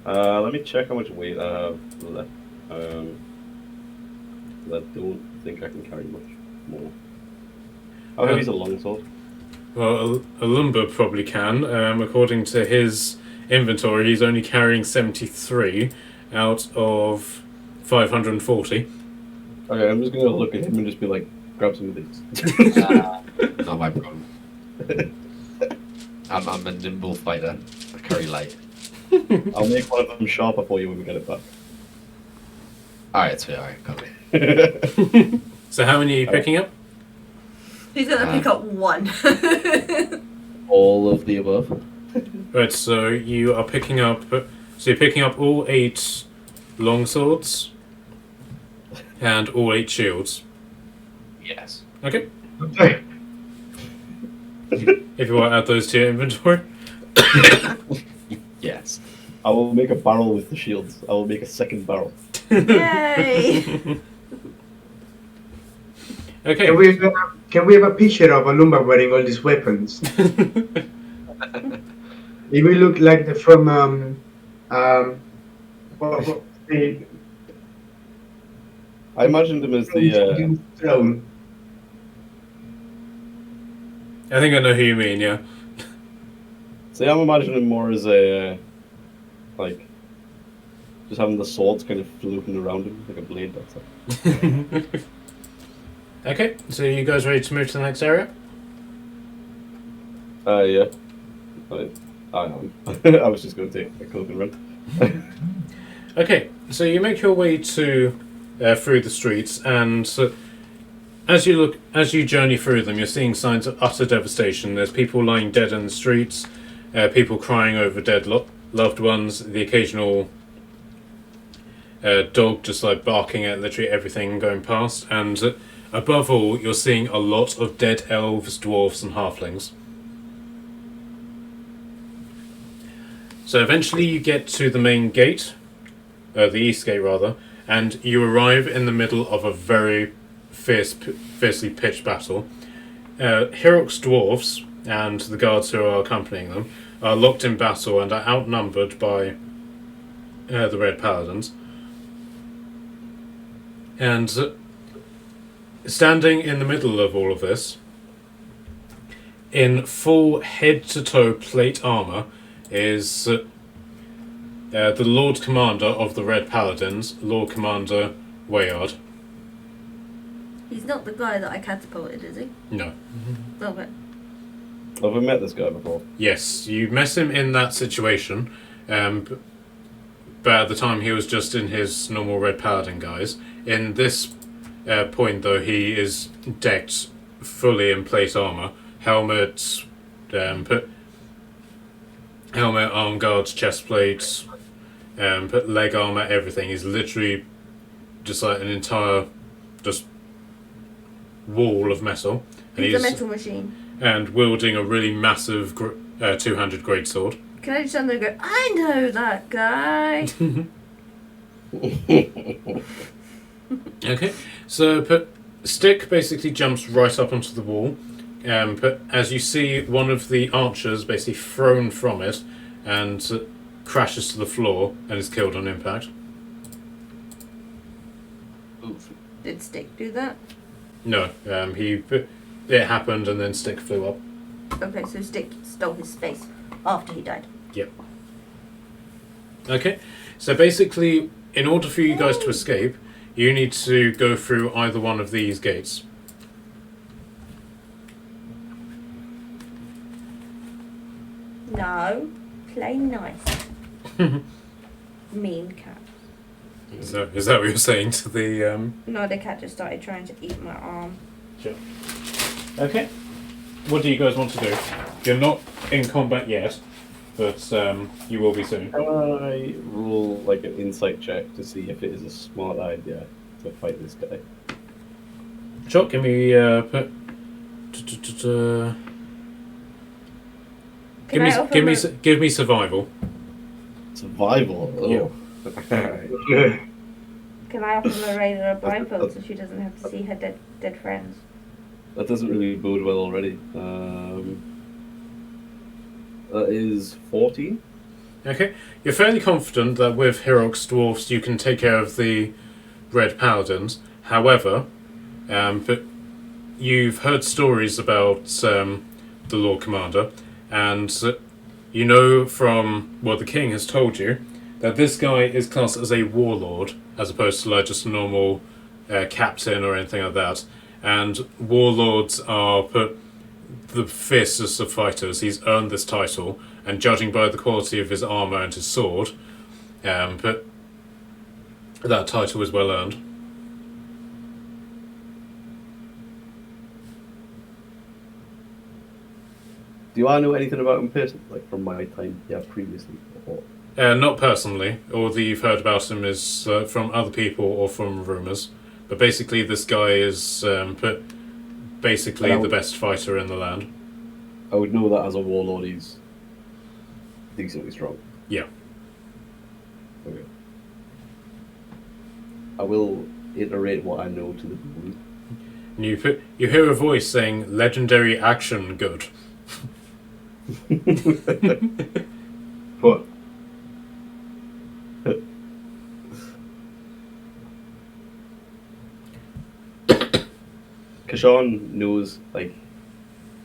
Let me check how much weight I have left. I don't think I can carry much more. How heavy is a longsword? Well, a lumber probably can. According to his inventory, he's only carrying 73 out of 540. Okay, I'm just gonna look at him and just be like, grab some of these. Not my problem. I'm a nimble fighter. I carry light. I'll make one of them sharper for you when we get it back. Alright, sweet, alright, got it. So how many are you picking up? He's gonna pick up one. All of the above. Right, so you are picking up. So you're picking up all 8 longswords and all 8 shields. Yes. Okay. Okay. If you want to add those to your inventory. Yes. I will make a barrel with the shields. I will make a second barrel. Yay! Okay. Can we have a picture of Alumba wearing all these weapons? It will look like the from the I imagined him as the throne. I think I know who you mean. Yeah. See, I'm imagining him more as a like just having the swords kind of floating around him like a blade. That's it. Okay. So you guys ready to move to the next area? Yeah. I am. I was just going to take a cloak and run. Okay. So you make your way to through the streets, and as you journey through them, you're seeing signs of utter devastation. There's people lying dead in the streets, people crying over dead loved ones, the occasional dog just like barking at literally everything going past, and above all, you're seeing a lot of dead elves, dwarves, and halflings. So eventually you get to the main gate, the east gate rather, and you arrive in the middle of a very fiercely pitched battle. Hirok's dwarves and the guards who are accompanying them are locked in battle and are outnumbered by the Red Paladins. And standing in the middle of all of this, in full head-to-toe plate armour, is the Lord Commander of the Red Paladins, Lord Commander Wayard. He's not the guy that I catapulted, is he? No. Okay. Have we met this guy before? Yes, you met him in that situation, but at the time he was just in his normal Red Paladin guise. In this point, though, he is decked fully in plate armour, helmet, arm guards, chest plates, leg armour, everything. He's literally just like an entire just wall of metal. And He's a metal machine. And wielding a really massive two-handed greatsword. Can I just stand there and go, I know that guy? Okay, so Stick basically jumps right up onto the wall. But as you see, one of the archers basically thrown from it and crashes to the floor and is killed on impact. Oof. Did Stick do that? No, it happened and then Stick flew up. Okay, so Stick stole his space after he died. Yep. Okay, so basically, in order for you guys to escape, you need to go through either one of these gates. No. Play nice. Mean cat. Is that what you're saying to the? No, the cat just started trying to eat my arm. Sure. Okay. What do you guys want to do? You're not in combat yet, but you will be soon. Can I roll like an insight check to see if it is a smart idea to fight this guy? Sure. Give me put. Give me survival. Survival. Oh. Yeah. Alright. Can I offer Marina a blindfold so she doesn't have to see her dead friends? That doesn't really bode well already. That is 14. Okay. You're fairly confident that with Herox dwarfs you can take care of the Red Paladins. However, but you've heard stories about the Lord Commander, and you know from what the King has told you that this guy is classed as a warlord as opposed to like just a normal captain or anything like that. And warlords are the fiercest of fighters. He's earned this title, and judging by the quality of his armor and his sword, but that title is well earned. Do I know anything about him personally, like from my time here previously? Or... Not personally. All that you've heard about him is from other people or from rumours. But basically, this guy is the best fighter in the land. I would know that as a warlord, he's decently strong. Yeah. Okay. I will iterate what I know to the group. And you hear a voice saying, "Legendary action, good." What? Kashawn knows, like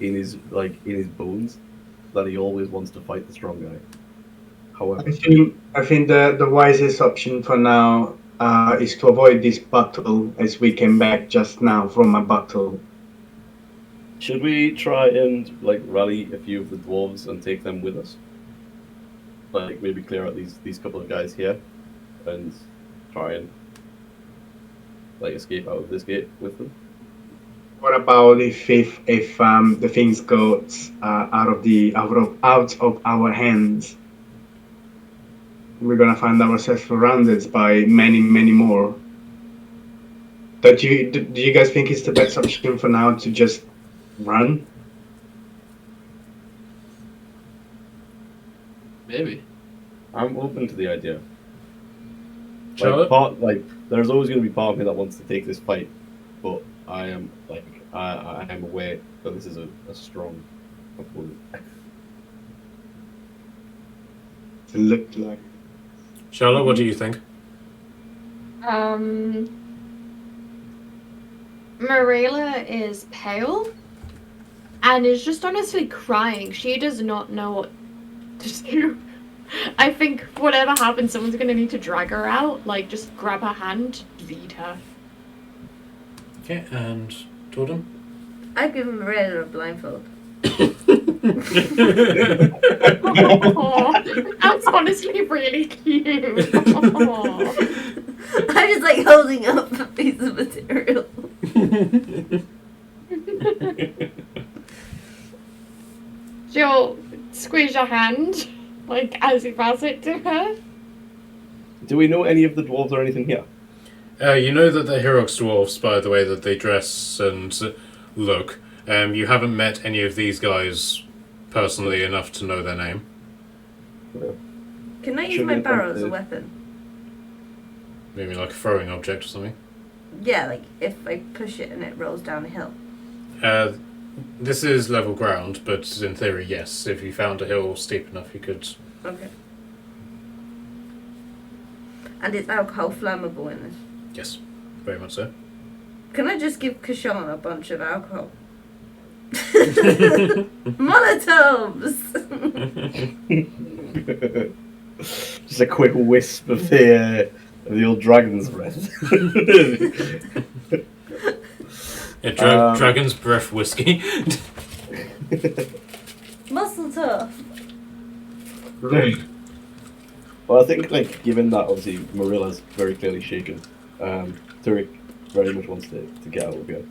in his bones, that he always wants to fight the strong guy. However, I think the wisest option for now is to avoid this battle, as we came back just now from a battle. should we try and like rally a few of the dwarves and take them with us? Like maybe clear out these couple of guys here, and try and like escape out of this gate with them. What about if the things got out of our hands? We're gonna find ourselves surrounded by many more. Do you guys think it's the best option for now to just run? Maybe. I'm open to the idea. Charlotte? There's always going to be part of me that wants to take this fight, but I am I am aware that this is a strong opponent. It looked like. Charlotte, what do you think? Marilla is pale and is just honestly crying. She does not know what to do. I think whatever happens, someone's gonna need to drag her out, like just grab her hand, lead her. Okay, and Jordan? I've given Marilla a blindfold. Oh, that's honestly really cute. Oh. I'm just like holding up a piece of material. She'll squeeze your hand, like as you pass it to her. Do we know any of the dwarves or anything here? You know that they're Herox dwarves by the way that they dress and look. You haven't met any of these guys personally enough to know their name. Can I use Should my we barrel attempt as a to- weapon? Maybe like a throwing object or something. Yeah, like if I push it and it rolls down a hill. This is level ground, but in theory, yes. If you found a hill steep enough, you could. Okay. And it's alcohol flammable in this. Yes, very much so. Can I just give Kashawn a bunch of alcohol? Molotovs! Just a quick wisp of the old dragon's breath. Yeah, dragon's breath whiskey. Muscle tough. Well, I think, like, given that obviously Marilla's very clearly shaken, Turek very much wants to get out of here.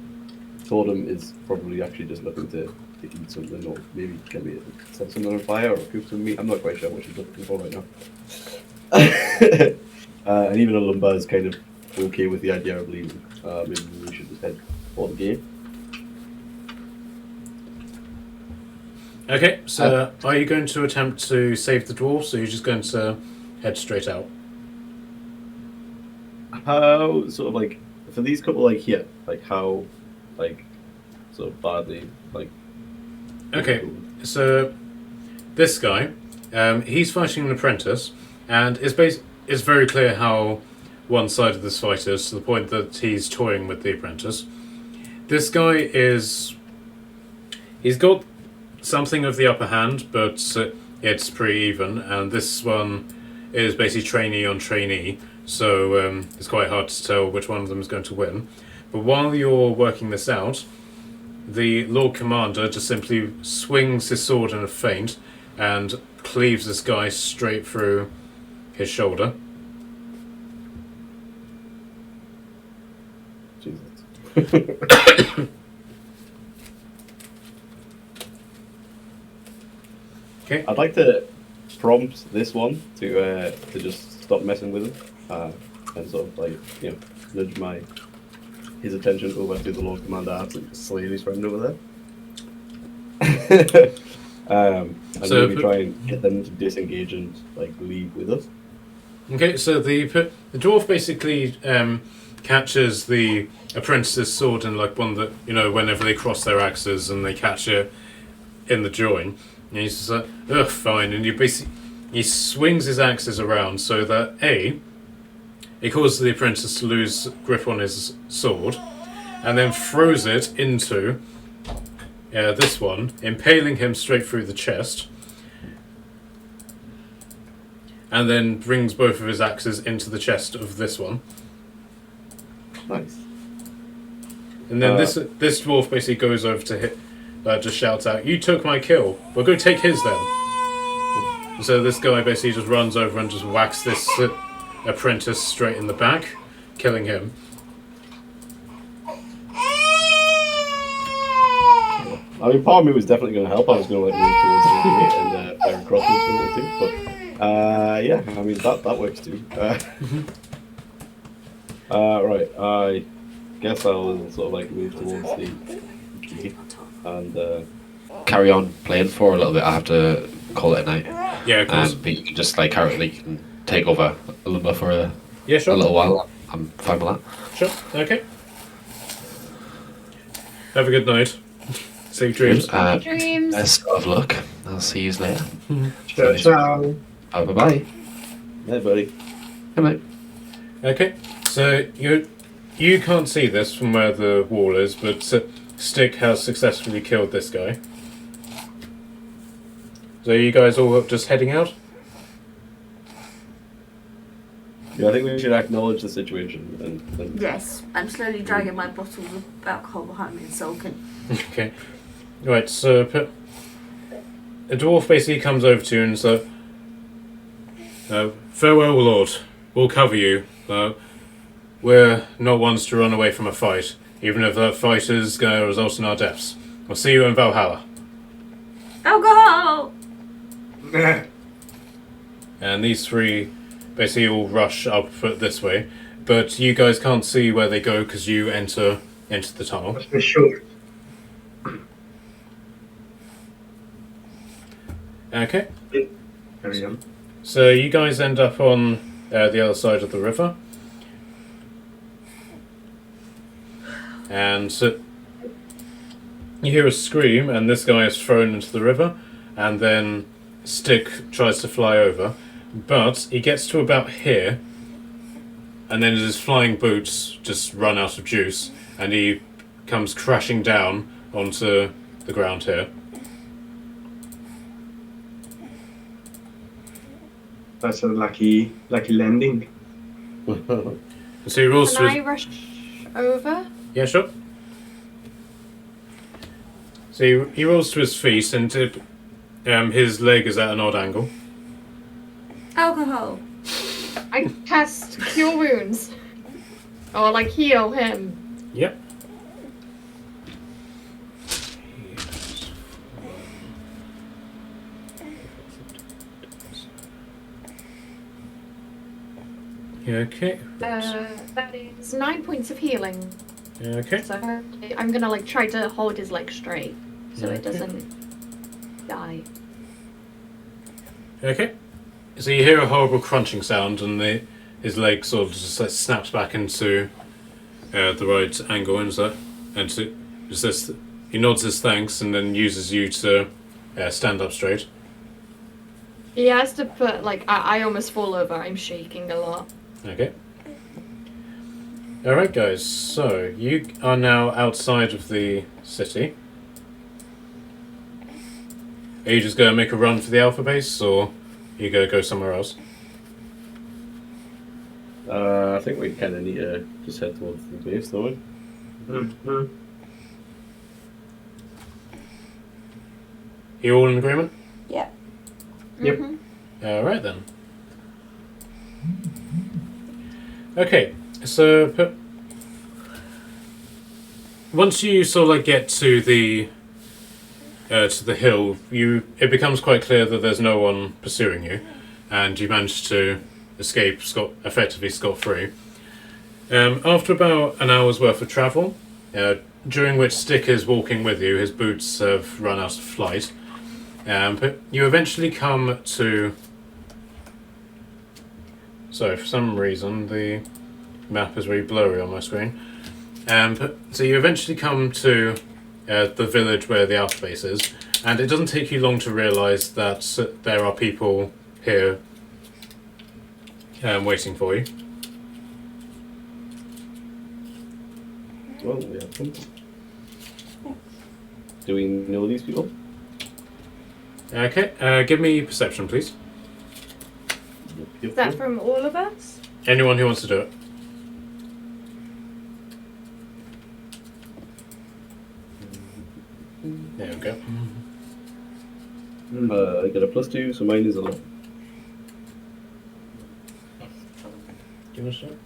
Totem is probably actually just looking to eat something, or maybe get me set something on fire or cook some meat. I'm not quite sure what she's looking for right now. And even Alumba is kind of okay with the idea of leaving. Maybe we should just head for the game. Okay, so are you going to attempt to save the dwarves, or are you just going to head straight out? How sort of like for these couple like here, like how like sort of badly like. Okay, so this guy, he's fighting an apprentice, and it's very clear how one side of this fight is, to the point that he's toying with the apprentice. This guy he's got something of the upper hand, but it's pretty even, and this one is basically trainee on trainee, so it's quite hard to tell which one of them is going to win. But while you're working this out, the Lord Commander just simply swings his sword in a feint and cleaves this guy straight through his shoulder. Jesus. Okay. I'd like to prompt this one to just stop messing with him, and sort of like nudge his attention over to the Lord Commander, absolutely slaying his friend over there. And So maybe try and get them to disengage and like leave with us. Okay, so the dwarf basically catches the apprentice's sword in like one that, whenever they cross their axes and they catch it in the join. And he's just like, ugh, fine. And he swings his axes around so that it causes the apprentice to lose grip on his sword, and then throws it into this one, impaling him straight through the chest, and then brings both of his axes into the chest of this one. Nice. And then this dwarf basically goes over to hit, just shouts out, "You took my kill. Well, go take his then." And so this guy basically just runs over and just whacks this apprentice straight in the back, killing him. I mean, part of me was definitely going to help. I was going to like move towards the gate and fire across if I wanted to, but yeah, I mean that works too. Right, I guess I'll sort of like move towards the gate and Carry on playing for a little bit. I have to call it a night. Yeah, of course. But you can just like currently you can take over a lumber for a Yeah, sure. little while. I'm fine with that. Sure. Okay. Have a good night. Safe dreams. Dreams. Best of luck. I'll see you later. Ciao, ciao. Bye bye. hey buddy. Hey mate. Okay. So you can't see this from where the wall is, but Stick has successfully killed this guy. So you guys all just heading out? Yeah, I think we should acknowledge the situation and Yes, I'm slowly dragging my bottles of alcohol behind me and sulking. Okay. Right, so a dwarf basically comes over to you and says, "Farewell, Lord. We'll cover you. We're not ones to run away from a fight, even if that fight is going to result in our deaths. We'll see you in Valhalla." Alcohol! And these three basically all rush up this way, but you guys can't see where they go because you enter the tunnel. That's for sure. Okay. Carry on. So you guys end up on the other side of the river. And you hear a scream, and this guy is thrown into the river, and then Stick tries to fly over, but he gets to about here, and then his flying boots just run out of juice, and he comes crashing down onto the ground here. That's a lucky landing. So he rolls Can to I his... rush over? Yeah, sure. So he rolls to his feet, and his leg is at an odd angle. Alcohol. I cast Cure Wounds. Or, like, heal him. Yep. Okay. That is 9 points of healing. Okay. So I'm gonna, like, try to hold his leg straight so it Okay. doesn't die. Okay. So you hear a horrible crunching sound, and his leg sort of just like snaps back into the right angle, he nods his thanks, and then uses you to stand up straight. He has to put, like, I almost fall over. I'm shaking a lot. Okay. Alright, guys, so you are now outside of the city. Are you just going to make a run for the Alpha base, or are you going to go somewhere else? I think we kind of need to just head towards the base, don't we? Mm-hmm. You all in agreement? Yeah. Yep. Mhm. Alright then. Okay, so once you sort of like get to the hill, it becomes quite clear that there's no one pursuing you, and you manage to escape effectively scot-free. After about an hour's worth of travel, during which Stick is walking with you, his boots have run out of flight, but you eventually come to... Sorry, for some reason the map is very blurry on my screen. So you eventually come to the village where the Alpha base is, and it doesn't take you long to realise that there are people here waiting for you. Well, we have them. Do we know these people? Okay, give me perception, please. Is that from all of us? Anyone who wants to do it. There we go. I get a +2, so mine is 11. Do you want to start?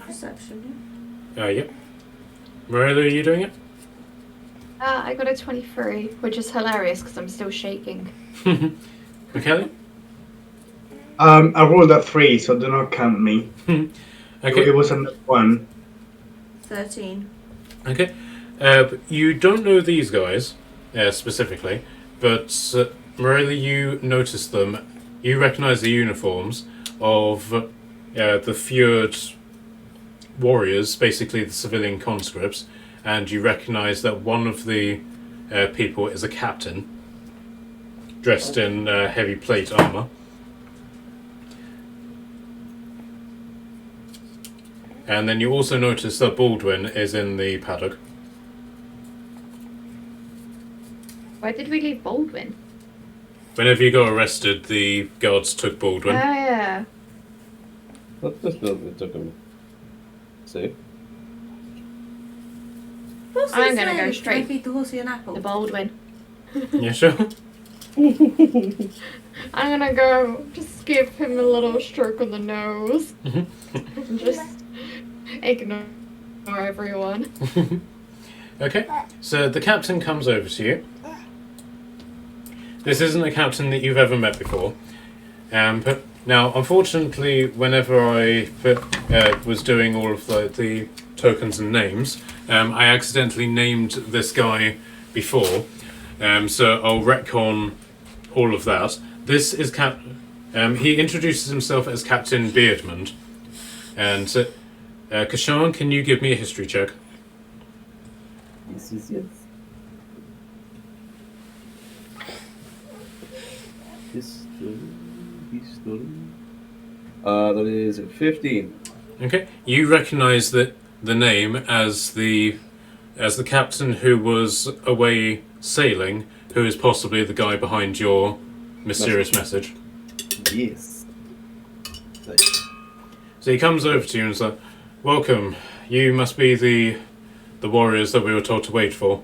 Perception. Yep. Morello, are you doing it? I got a 23, which is hilarious because I'm still shaking. McKelly? I rolled a 3, so do not count me. Okay. It was a 1. 13. Okay. You don't know these guys specifically, but Morelli, you notice them. You recognise the uniforms of the feared warriors, basically the civilian conscripts, and you recognise that one of the people is a captain, dressed in heavy plate armour. And then you also notice that Baldwin is in the paddock. Why did we leave Baldwin? Whenever you got arrested, the guards took Baldwin. Oh, yeah. Let's just build it, took him safe. I'm gonna go straight. Can I feed the horsey an apple? The Baldwin. Yeah, sure. I'm gonna go just give him a little stroke on the nose. And just ignore everyone. Okay, so the captain comes over to you. This isn't a captain that you've ever met before. But now, unfortunately, whenever I was doing all of the tokens and names, I accidentally named this guy before. So I'll retcon all of that. This is he introduces himself as Captain Beardmond. And Kashan, can you give me a history check? Yes. History. That is 15. Okay, you recognise that the name as the captain who was away sailing, who is possibly the guy behind your mysterious message. Yes. Nice. So he comes over to you and is like, "Welcome. You must be the warriors that we were told to wait for."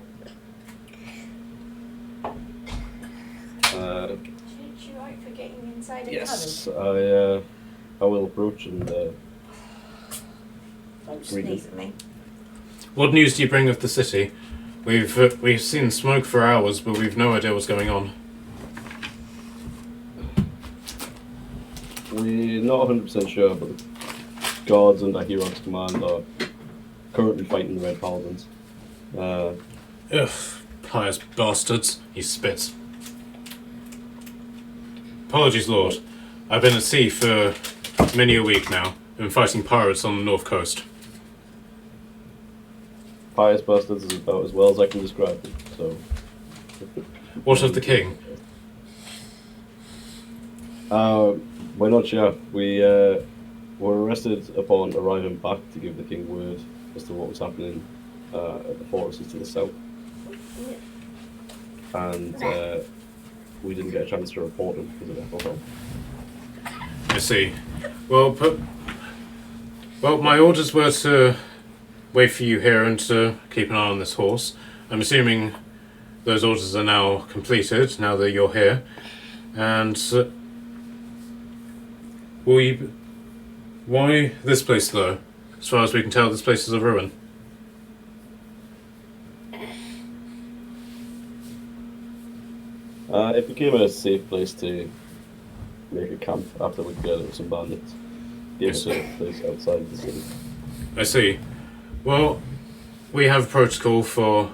yes, I will approach and Don't Read sneeze at me. What news do you bring of the city? We've seen smoke for hours, but we've no idea what's going on. we're not 100% sure, but the guards under Huron's command are currently fighting the Red Paladins. Ugh, pious bastards. He spits. Apologies, Lord. I've been at sea for many a week now. Been fighting pirates on the north coast. Pious bastards is about as well as I can describe them. So, What of the king? we're not sure. We were arrested upon arriving back to give the king word as to what was happening at the fortresses to the south, and we didn't get a chance to report him because of alcohol. I see. Well, my orders were to wait for you here and to keep an eye on this horse. I'm assuming those orders are now completed, now that you're here. And why this place, though? As far as we can tell, this place is a ruin. It became a safe place to make a camp after we cleared it with some bandits. Gave us a place outside the city. I see. Well, we have protocol for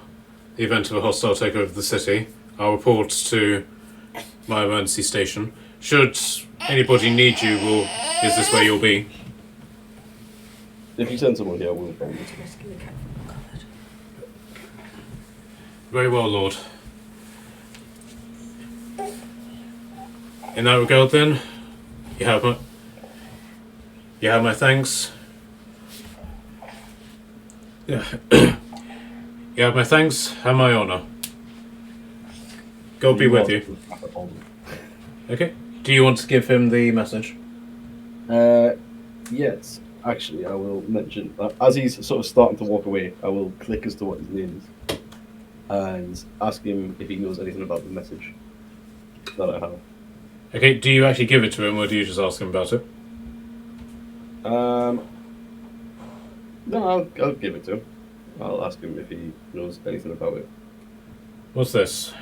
the event of a hostile takeover of the city. I'll report to my emergency station. Should anybody need you, is this where you'll be? If you send someone here, we'll find it. Rescue the cat from the cupboard. Very well, Lord. In that regard, then, you have my thanks. Yeah. You have my thanks and my honour. God be with you. Okay. Do you want to give him the message? Yes. Actually, I will mention as he's sort of starting to walk away, I will click as to what his name is and ask him if he knows anything about the message that I have. Okay, do you actually give it to him, or do you just ask him about it? No, I'll give it to him. I'll ask him if he knows anything about it. What's this?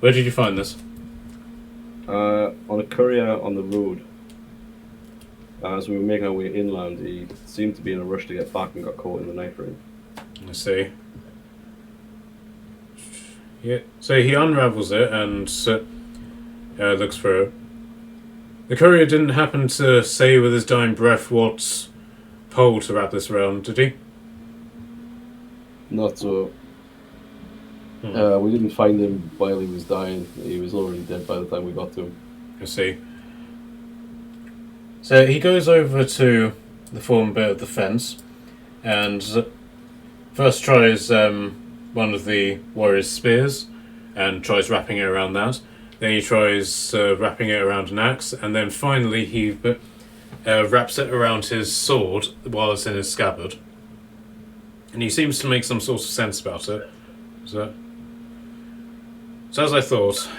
Where did you find this? On a courier on the road. As we were making our way inland, he seemed to be in a rush to get back and got caught in the knife ring. I see. Yeah. So he unravels it and looks through it. The courier didn't happen to say with his dying breath what pole to wrap this around, did he? Not so. We didn't find him while he was dying. He was already dead by the time we got to him. I see. So he goes over to the form bit of the fence and first tries one of the warrior's spears and tries wrapping it around that. Then he tries wrapping it around an axe, and then finally he wraps it around his sword while it's in his scabbard. And he seems to make some sort of sense about it. So as I thought,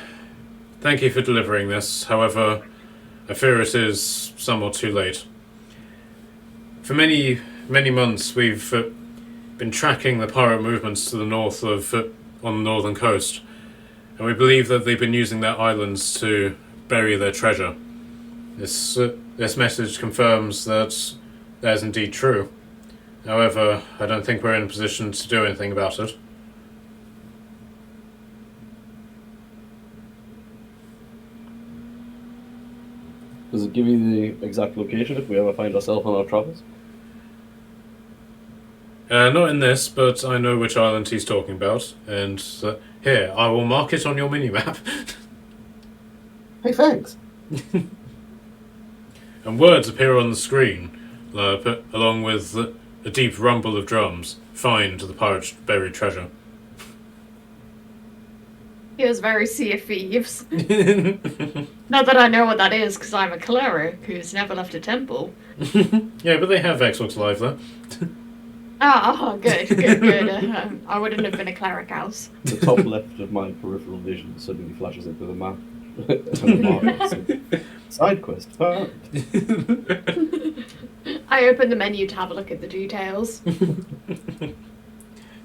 thank you for delivering this. However, I fear it is somewhat too late. For many months, we've been tracking the pirate movements to the north of on the northern coast, and we believe that they've been using their islands to bury their treasure. This message confirms that that is indeed true. However, I don't think we're in a position to do anything about it. Does it give you the exact location if we ever find ourselves on our travels? Not in this, but I know which island he's talking about, and here, I will mark it on your mini-map. Hey, thanks. And words appear on the screen, along with a deep rumble of drums. Find the pirate's buried treasure. He was very Sea of Thieves. Not that I know what that is, because I'm a cleric who's never left a temple. Yeah, but they have Xbox Live there. Good. I wouldn't have been a cleric house. The top left of my peripheral vision suddenly flashes into the map. Side quest found. I opened the menu to have a look at the details.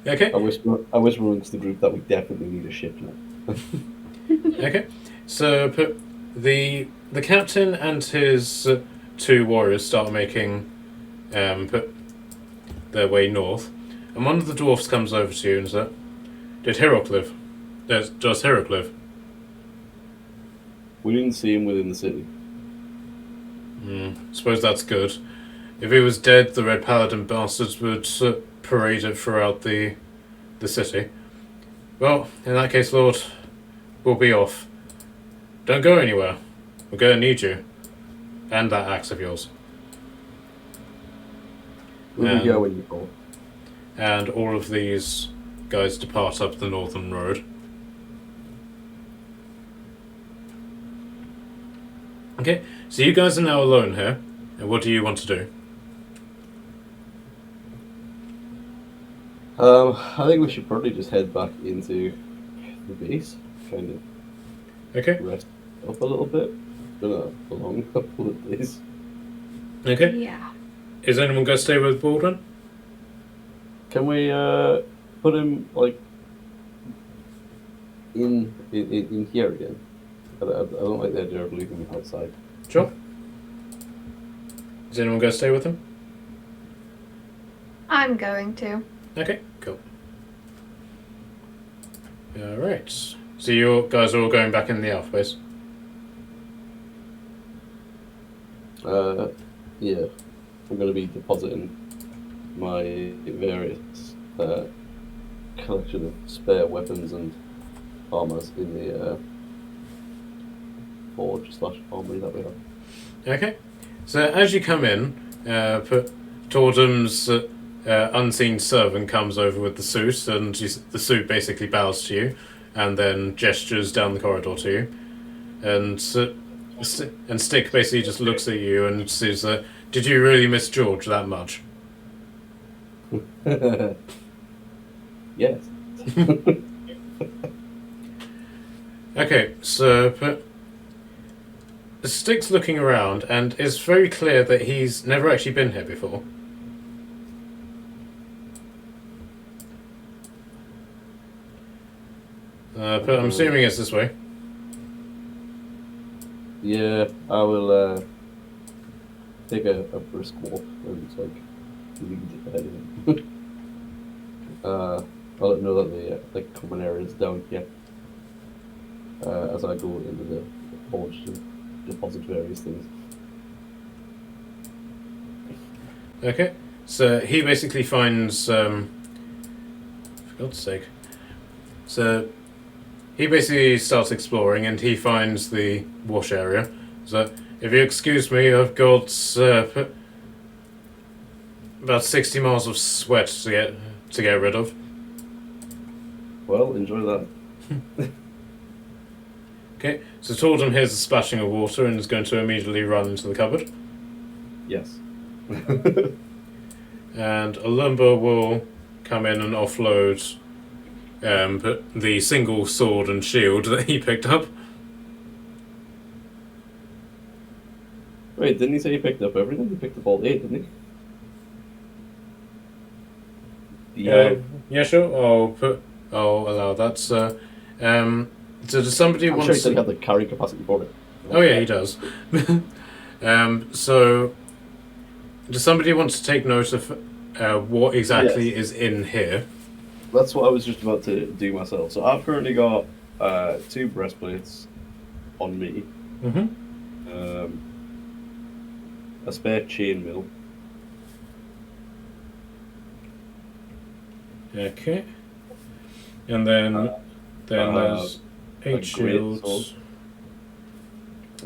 Okay. I whisper amongst the group that we definitely need a ship now. Okay. So put the captain and his 2 warriors start making put their way north, and one of the dwarfs comes over to you and says, "Did Hirok live? Does Hirok live?" We didn't see him within the city. Suppose that's good. If he was dead, the Red Paladin bastards would parade it throughout the city. Well, in that case, Lord, we'll be off. Don't go anywhere. We're going to need you. And that axe of yours. Where we go when you call. And all of these guys depart up the northern road. Okay, so you guys are now alone here. And what do you want to do? I think we should probably just head back into the base, kind of Okay. rest up a little bit. It's been a long couple of days. Okay. Yeah. Is anyone going to stay with Baldwin? Can we put him like in here again? I don't like the idea of leaving him outside. Sure. Is anyone going to stay with him? I'm going to. Okay, cool. Alright. So you guys are all going back in the Alpha base? Yeah. I'm going to be depositing my various collection of spare weapons and armors in the forge/armory that we have. Okay. So as you come in, Tordum's unseen servant comes over with the suit, and the suit basically bows to you, and then gestures down the corridor to you, and Stick basically just looks at you and says, "Did you really miss George that much?" Yes. Okay, so Stick's looking around, and it's very clear that he's never actually been here before. But I'm assuming it's this way. Yeah, I will take a brisk walk and like lead ahead of him. I'll let him know that the common area is down here. As I go into the forge to deposit various things. Okay, so he basically finds, for God's sake, so he basically starts exploring and he finds the wash area. So, if you excuse me, I've got about 60 miles of sweat to get rid of. Well, enjoy that. Okay, so Tordum hears the splashing of water and is going to immediately run into the cupboard. Yes. And Alumba will come in and offload the single sword and shield that he picked up. Wait, didn't he say he picked up everything? He picked up all 8, didn't he? Yeah, sure. I'll allow that. So does somebody I'm want sure he to? said he had the carrying capacity for it. Oh yeah, he does. So does somebody want to take note of what exactly is in here? That's what I was just about to do myself. So I've currently got 2 breastplates on me. Mm-hmm. A spare chainmail. Okay. And then there's 8 great shields, sword.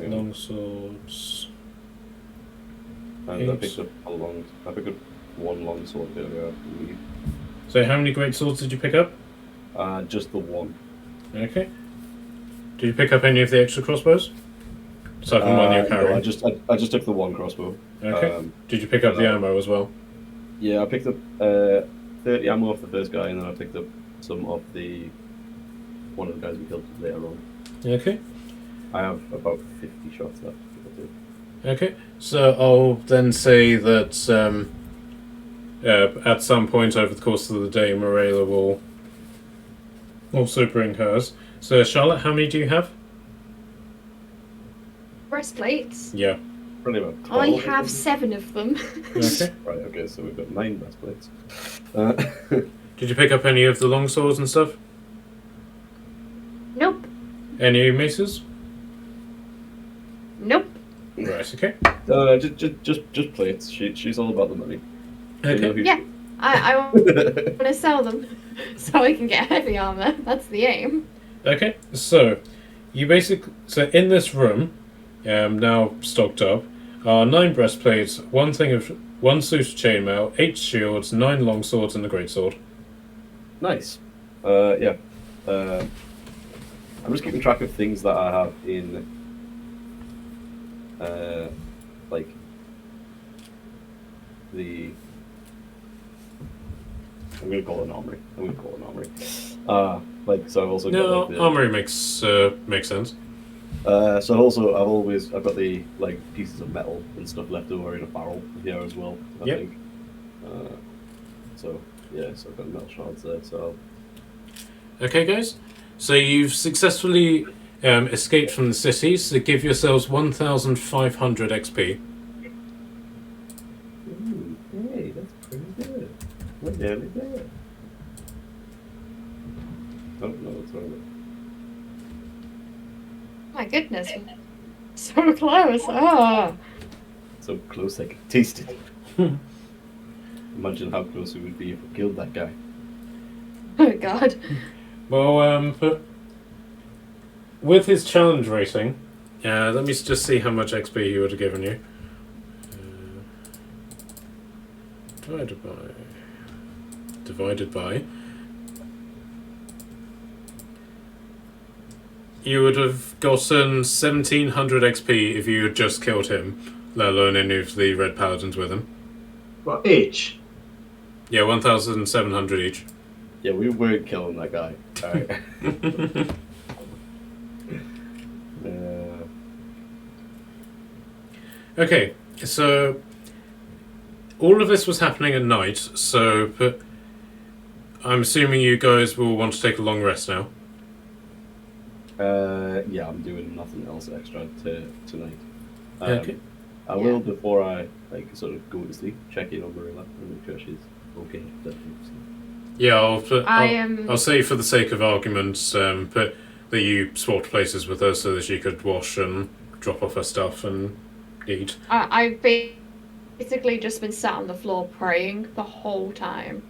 long swords. And I picked up one long sword earlier, I believe. So how many great swords did you pick up? Just the one. Okay. Did you pick up any of the extra crossbows? Aside from one you're No, carrying. I just took the one crossbow. Okay. Did you pick up the ammo as well? Yeah, I picked up 30 ammo off the first guy, and then I picked up some of one of the guys we killed later on. Okay. I have about 50 shots left. Okay, so I'll then say that at some point over the course of the day, Morella will also bring hers. So, Charlotte, how many do you have? Breastplates. Yeah. Probably about I 12. have 7 of them. Okay. Right, okay, so we've got 9 breastplates. Did you pick up any of the long swords and stuff? Nope. Any maces? Nope. Right, okay. Just plates. She's all about the money. Okay. Yeah. I want to sell them so I can get heavy armor. That's the aim. Okay, so so in this room, now stocked up, are 9 breastplates, one suit of chainmail, 8 shields, 9 long swords, and a greatsword. Nice. Yeah. I'm just keeping track of things that I have in, like, I'm gonna call it an armory. Like, so I've also got like the armory makes sense. so I've got the like pieces of metal and stuff left over in a barrel here as well. I think. So yeah, so I've got metal shards there. So Okay, guys. So you've successfully escaped from the city. So give yourselves 1,500 XP. hey, that's pretty good. We're nearly there. Oh no, it's wrong. My goodness. So close. Ah. So close I could taste it. Imagine how close we would be if we killed that guy. Oh god. Well, but with his challenge rating, let me just see how much XP he would have given you. Divided by. You would have gotten 1,700 XP if you had just killed him, let alone any of the Red Paladins with him. Well, each. Yeah, 1,700 each. Yeah, we weren't killing that guy. Alright. Okay, so all of this was happening at night, so but I'm assuming you guys will want to take a long rest now. Yeah, I'm doing nothing else extra tonight. Okay. I will, before I like sort of go to sleep, check in on Marilla and make sure she's okay. Yeah, I'll say for the sake of argument, that you swapped places with her so that she could wash and drop off her stuff and eat. I've basically just been sat on the floor praying the whole time.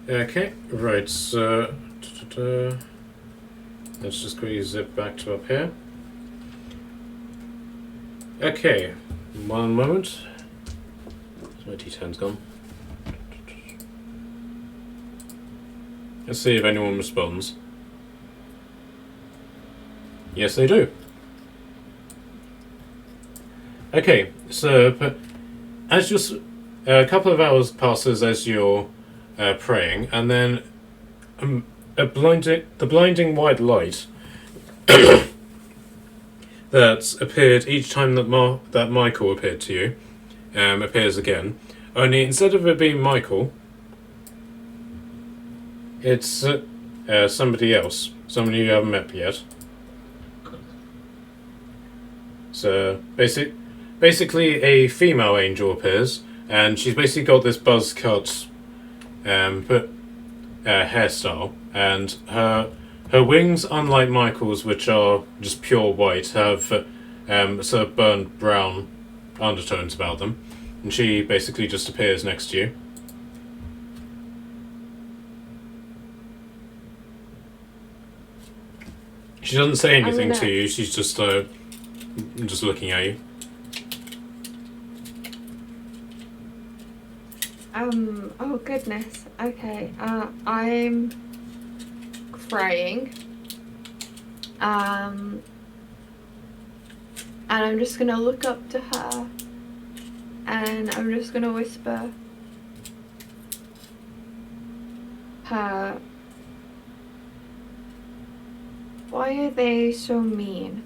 Okay, right, so let's just quickly zip back to up here. Okay, one moment. My D10's gone. Let's see if anyone responds. Yes, they do. Okay, so as just a couple of hours passes as you're praying, and then the blinding white light that appeared each time that Michael appeared to you appears again. Only instead of it being Michael, it's somebody else, someone you haven't met yet. So basically a female angel appears, and she's basically got this buzz cut hairstyle, and her wings, unlike Michael's, which are just pure white, have sort of burnt brown undertones about them, and she basically just appears next to you. She doesn't say anything to you. She's just looking at you. Oh goodness. Okay. I'm crying. And I'm just gonna look up to her, and I'm just gonna whisper her Why are they so mean?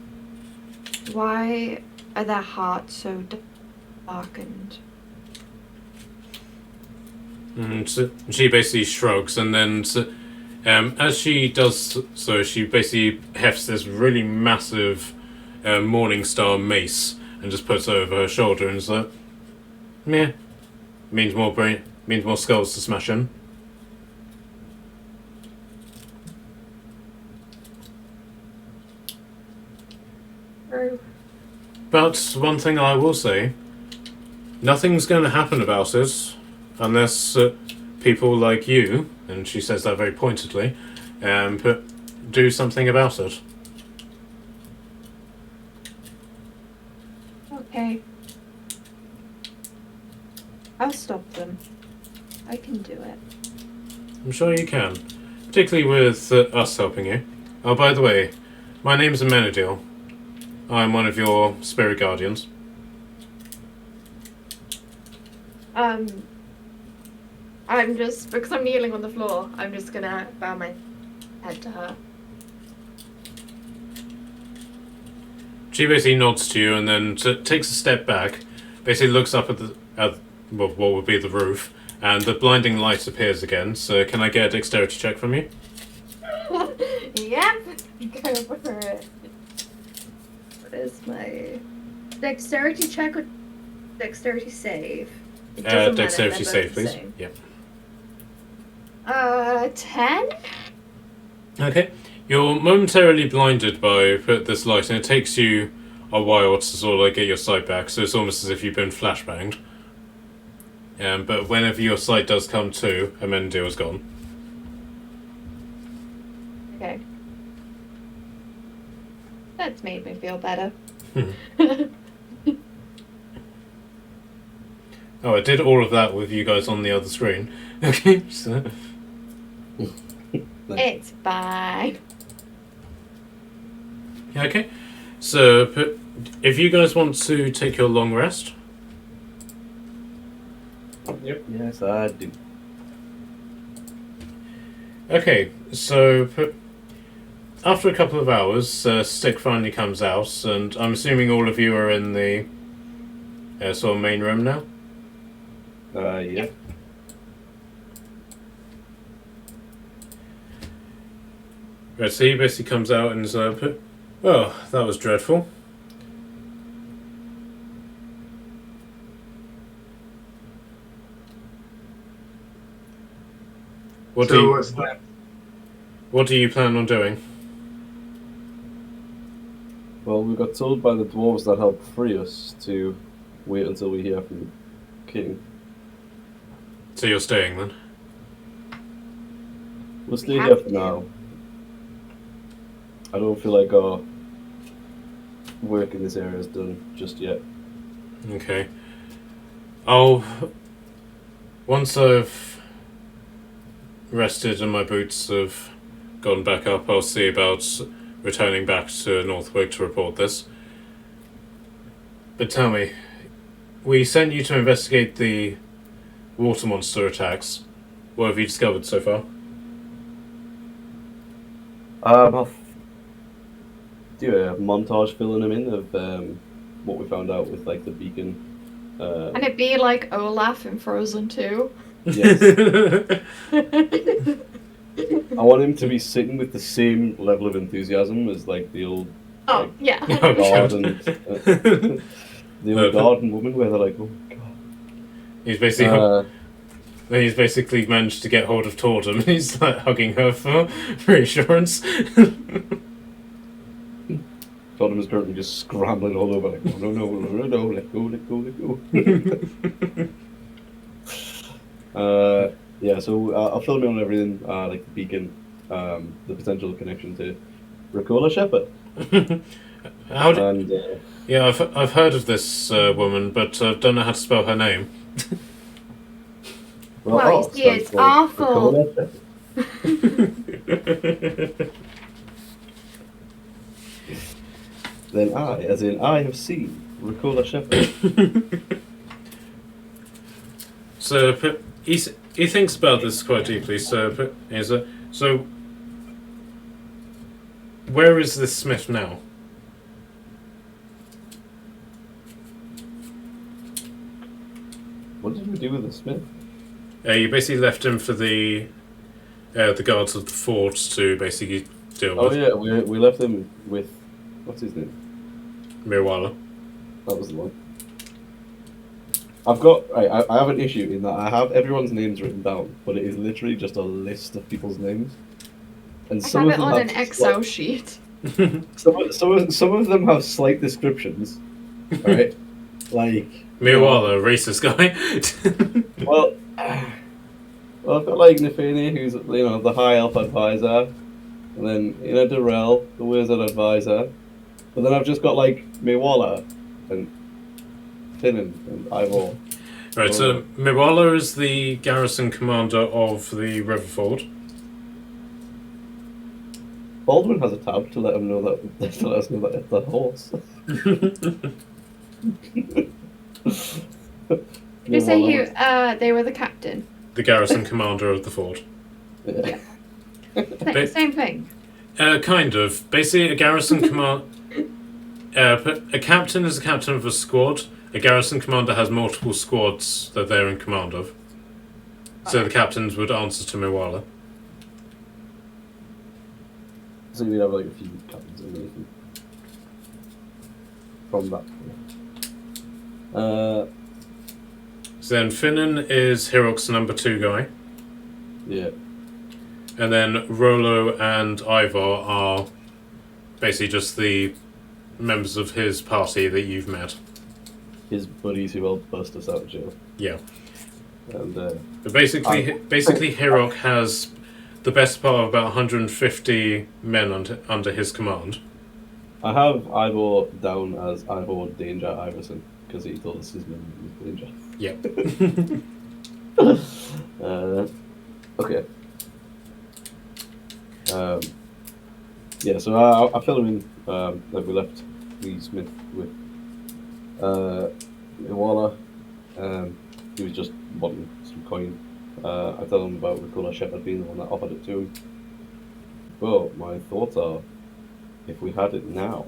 Why are their hearts so darkened? And so she basically shrugs, and then as she does so, she basically hefts this really massive Morning Star mace and just puts it over her shoulder and is like, meh. Means more skulls to smash in. True. But one thing I will say, nothing's going to happen about it unless people like you, and she says that very pointedly, do something about it. Okay. I'll stop them. I can do it. I'm sure you can, particularly with us helping you. Oh, by the way, my name's Amenadiel. I'm one of your spirit guardians. I'm just, because I'm kneeling on the floor, I'm just gonna bow my head to her. She basically nods to you and then takes a step back, basically looks up at what would be the roof, and the blinding light appears again. So can I get a dexterity check from you? Yep. Go for it. What is my dexterity check or dexterity save? It doesn't matter, Dexterity they're save, both the please. same. Yep. 10? Okay. You're momentarily blinded by this light, and it takes you a while to sort of get your sight back, so it's almost as if you've been flashbanged. But whenever your sight does come to, Amenadiel's gone. Okay. That's made me feel better. Oh, I did all of that with you guys on the other screen. Okay, so... It's fine. Okay, so if you guys want to take your long rest... Yep. Yes, I do. Okay, so after a couple of hours, Stick finally comes out, and I'm assuming all of you are in the sort of main room now? Yeah. Right, so he basically comes out and is like, well, that was dreadful. What So what's that? What do you plan on doing? Well, we got told by the dwarves that helped free us to wait until we hear from the king. So you're staying then? We'll stay have here for to. now. I don't feel like our work in this area is done just yet. Okay. Once I've rested and my boots have gone back up, I'll see about returning back to Northwick to report this. But tell me, we sent you to investigate the water monster attacks. What have you discovered so far? I'll do a montage filling them in of what we found out with like the beacon. Can it be like Olaf in Frozen 2? Yes. I want him to be sitting with the same level of enthusiasm as like the old Oh, yeah. Oh, garden, God. the old garden woman, where they're like, oh my god. He's basically managed to get hold of Tordum. He's like hugging her for reassurance. Tottenham is currently just scrambling all over, like, no, let go. Yeah, so I'll fill in on everything, like the beacon, the potential connection to Ricola Shepherd. Yeah, I've heard of this woman, but don't know how to spell her name. Well, you see, it's awful. Ricola Shepherd. Then I, as in I have seen Ricola Shepherd. So he thinks about this quite deeply. So where is this smith now? What did we do with the smith? You basically left him for the guards of the fort to basically deal Oh with. yeah, we left him with what's his name? Mirwala. That was the one. I've got I have an issue in that I have everyone's names written down, but it is literally just a list of people's names. And I some have of it them on have an Excel sheet. some of them have slight descriptions. Right? Like Mirwala, racist guy. well, I've got like Nefene, who's the High Elf Advisor, and then Darrell, the Wizard Advisor, but then I've just got like Mirwala and Finnan and Ivor. Right, so Mirwala is the garrison commander of the Riverford. Baldwin has a tab to let him know that to let us know that it's the horse. Did you say they were the captain? The garrison commander of the fort. Yeah. Same thing. Kind of. Basically, a garrison command. A captain is a captain of a squad. A garrison commander has multiple squads that they're in command of. So the captains would answer to Mirwala. So we'd have like a few captains underneath him. From that. So then Finnan is Hirok's number 2 guy. Yeah. And then Rolo and Ivor are basically just the members of his party that you've met. His buddies who helped bust us out of jail. Yeah. And But basically Hirok has the best part of about 150 men under his command. I have Ivor down as Ivor Danger Iverson because he thought this is name was Danger. Yep. Okay. Yeah, so I fill him in. Like we left Lee Smith with Iwala. He was just wanting some coin. I tell him about Ricola Shepherd being the one that offered it to him. Well, my thoughts are, if we had it now,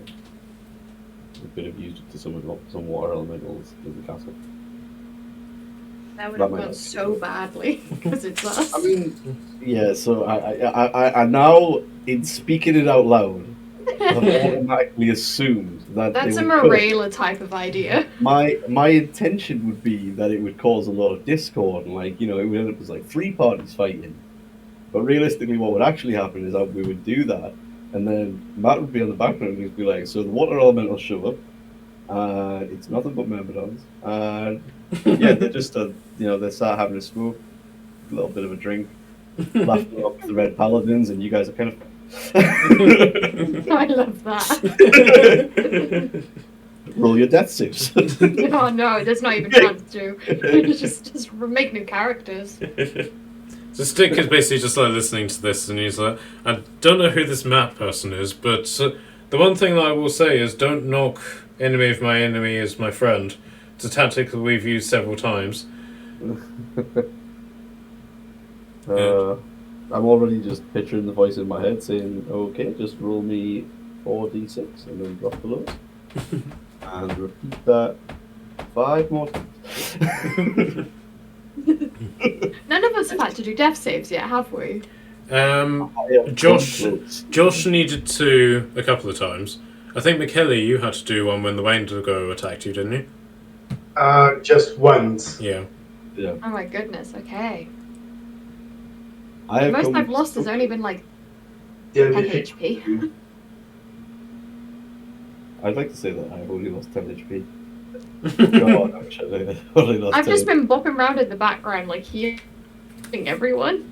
we could have used it to summon up some water elementals in the castle. That would That have might gone not- so badly because it's us. I mean, yeah. So I now, in speaking it out loud, I've automatically assumed that That's a they would cook. Marela type of idea. My intention would be that it would cause a lot of discord and it would end up as like 3 parties fighting. But realistically, what would actually happen is that we would do that, and then Matt would be on the background and he'd be like, "So the water elementals show up, and it's nothing but myrmidons, and yeah, they just they start having a smoke, a little bit of a drink, laughing up the Red Paladins, and you guys are kind of." I love that. Roll your death saves. Oh no, there's not even a chance to. just make new characters. So Stick is basically just like listening to this, and he's like, I don't know who this Matt person is, but the one thing that I will say is don't knock enemy of my enemy is my friend. It's a tactic that we've used several times. I'm already just picturing the voice in my head saying, "Okay, just roll me 4d6 and then drop the lows, and repeat that 5 more times." None of us have had to do death saves yet, have we? Josh needed to a couple of times. I think McKelly, you had to do one when the Wendigo attacked you, didn't you? Just once. Yeah. Yeah. Oh my goodness, okay. I The have most come- I've lost has only been like The 10 only thing HP. I'd like to say that I've only lost 10 HP. God, actually, I've only lost I've 10. just been bopping around in the background like healing everyone.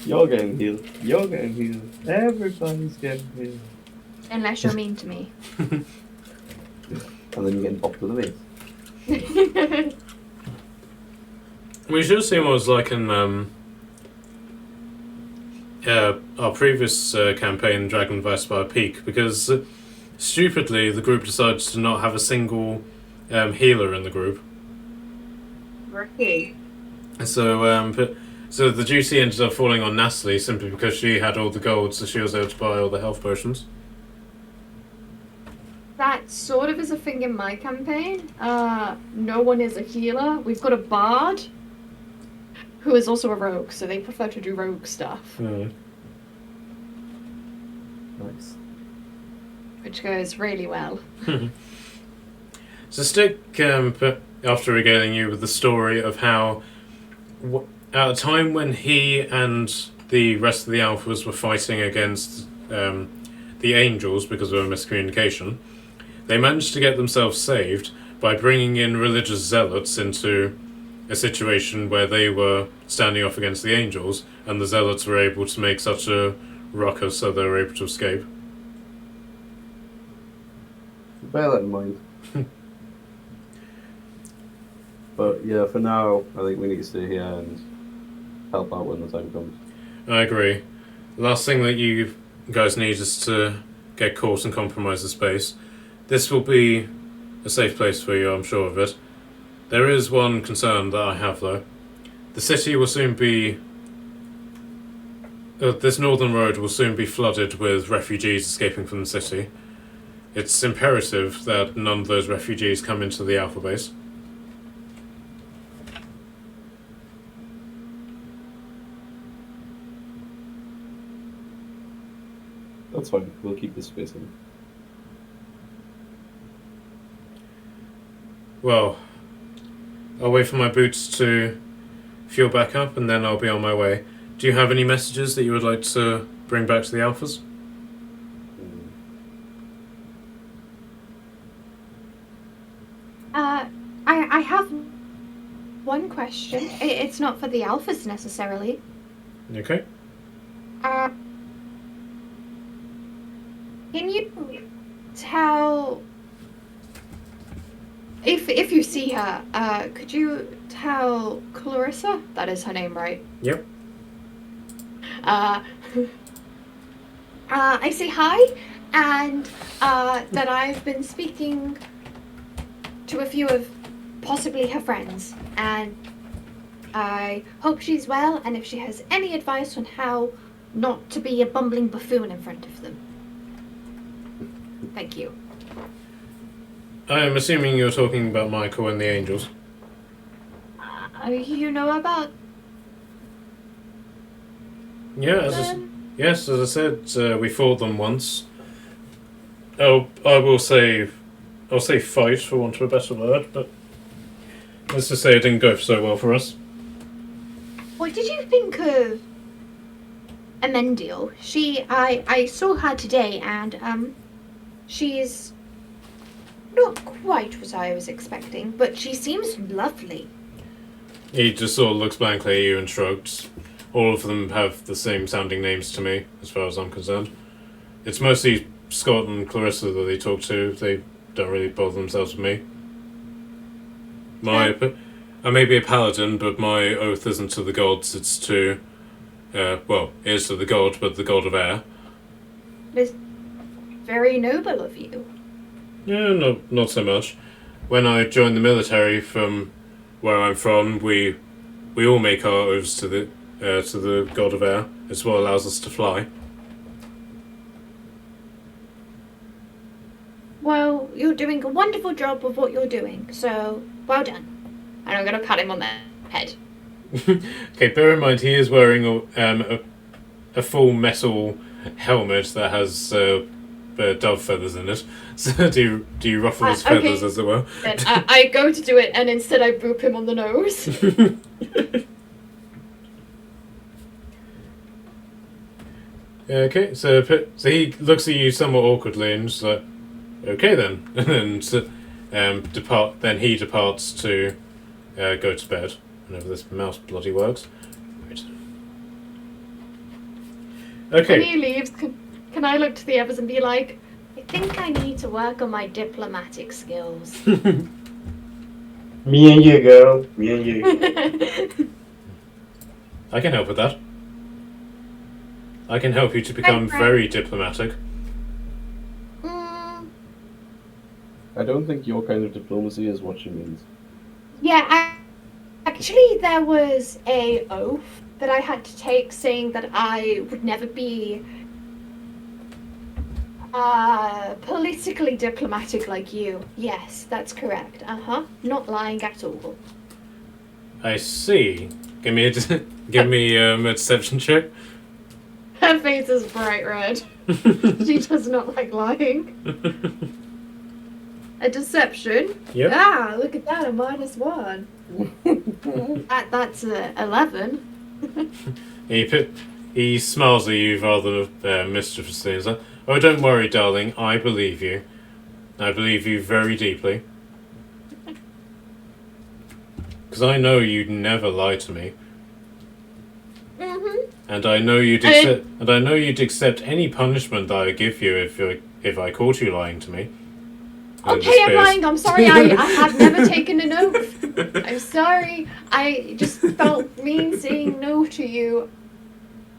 You're getting healed. You're getting healed. Everybody's getting healed. Unless you're mean to me. And then you're getting popped with a mace. We should have seen what it was like in our previous campaign, Dragon Vice by Peak, because stupidly the group decided to not have a single healer in the group. Ricky. So So the duty ended up falling on Natalie simply because she had all the gold, so she was able to buy all the health potions. That sort of is a thing in my campaign. No one is a healer. We've got a bard who is also a rogue, so they prefer to do rogue stuff, Hmm. Nice. which goes really well. So Stick, after regaling you with the story of how, at a time when he and the rest of the Alphas were fighting against the Angels because of a miscommunication, they managed to get themselves saved by bringing in religious zealots into a situation where they were standing off against the Angels, and the zealots were able to make such a ruckus so they were able to escape. Bear that in mind. But yeah, for now, I think we need to stay here and help out when the time comes. I agree. The last thing that you guys need is to get caught and compromise the space. This will be a safe place for you, I'm sure of it. There is one concern that I have, though. The city will soon be... this northern road will soon be flooded with refugees escaping from the city. It's imperative that none of those refugees come into the Alpha base. That's fine. We'll keep this space in. Well, I'll wait for my boots to fuel back up and then I'll be on my way. Do you have any messages that you would like to bring back to the Alphas? I have one question. It's not for the Alphas necessarily. Okay. Can you tell if you see her? Could you tell Clarissa? That is her name, right? Yep. I say hi, and that I've been speaking to a few of possibly her friends, and I hope she's well, and if she has any advice on how not to be a bumbling buffoon in front of them. Thank you. I'm assuming you're talking about Michael and the Angels. You know about Yeah, yes, as I said, we fought them once. Oh, I'll say fight for want of a better word, but let's just say it didn't go so well for us. What did you think of Amendiel? I saw her today, and she's not quite what I was expecting, but she seems lovely. He just sort of looks blankly at you and shrugs. All of them have the same sounding names to me, as far as I'm concerned. It's mostly Scott and Clarissa that they talk to. They don't really bother themselves with me. I may be a paladin, but my oath isn't to the gods, it's to... it is to the god, but the god of air. It's very noble of you. Yeah, not so much. When I joined the military from where I'm from, we all make our oaths to the god of air. It's what allows us to fly. Well, you're doing a wonderful job of what you're doing, so well done. And I'm gonna pat him on the head. Okay, bear in mind he is wearing a full metal helmet that has dove feathers in it. So do you ruffle his Okay. feathers, as it were? Then I go to do it, and instead I boop him on the nose. Okay, so he looks at you somewhat awkwardly and just like, okay then, and Then he departs to go to bed. Whenever this mouse bloody works. Right. Okay. When he leaves, can I look to the others and be like, I think I need to work on my diplomatic skills. Me and you, girl. Me and you. I can help with that. I can help you to become very diplomatic. Mm, I don't think your kind of diplomacy is what she means. yeah, actually there was a oath that I had to take saying that I would never be politically diplomatic like you. Yes, that's correct. Not lying at all. I see. Give me a deception check. Her face is bright red. She does not like lying. A deception? Yep. Ah, look at that, a -1. That's 11. He smiles at you rather mischievously. He's like, "Oh, don't worry, darling. I believe you. I believe you very deeply. Because I know you'd never lie to me. And I know you'd accept any punishment that I give you if I caught you lying to me. Okay, I'm lying. I'm sorry. I have never taken an oath. I'm sorry. I just felt mean saying no to you.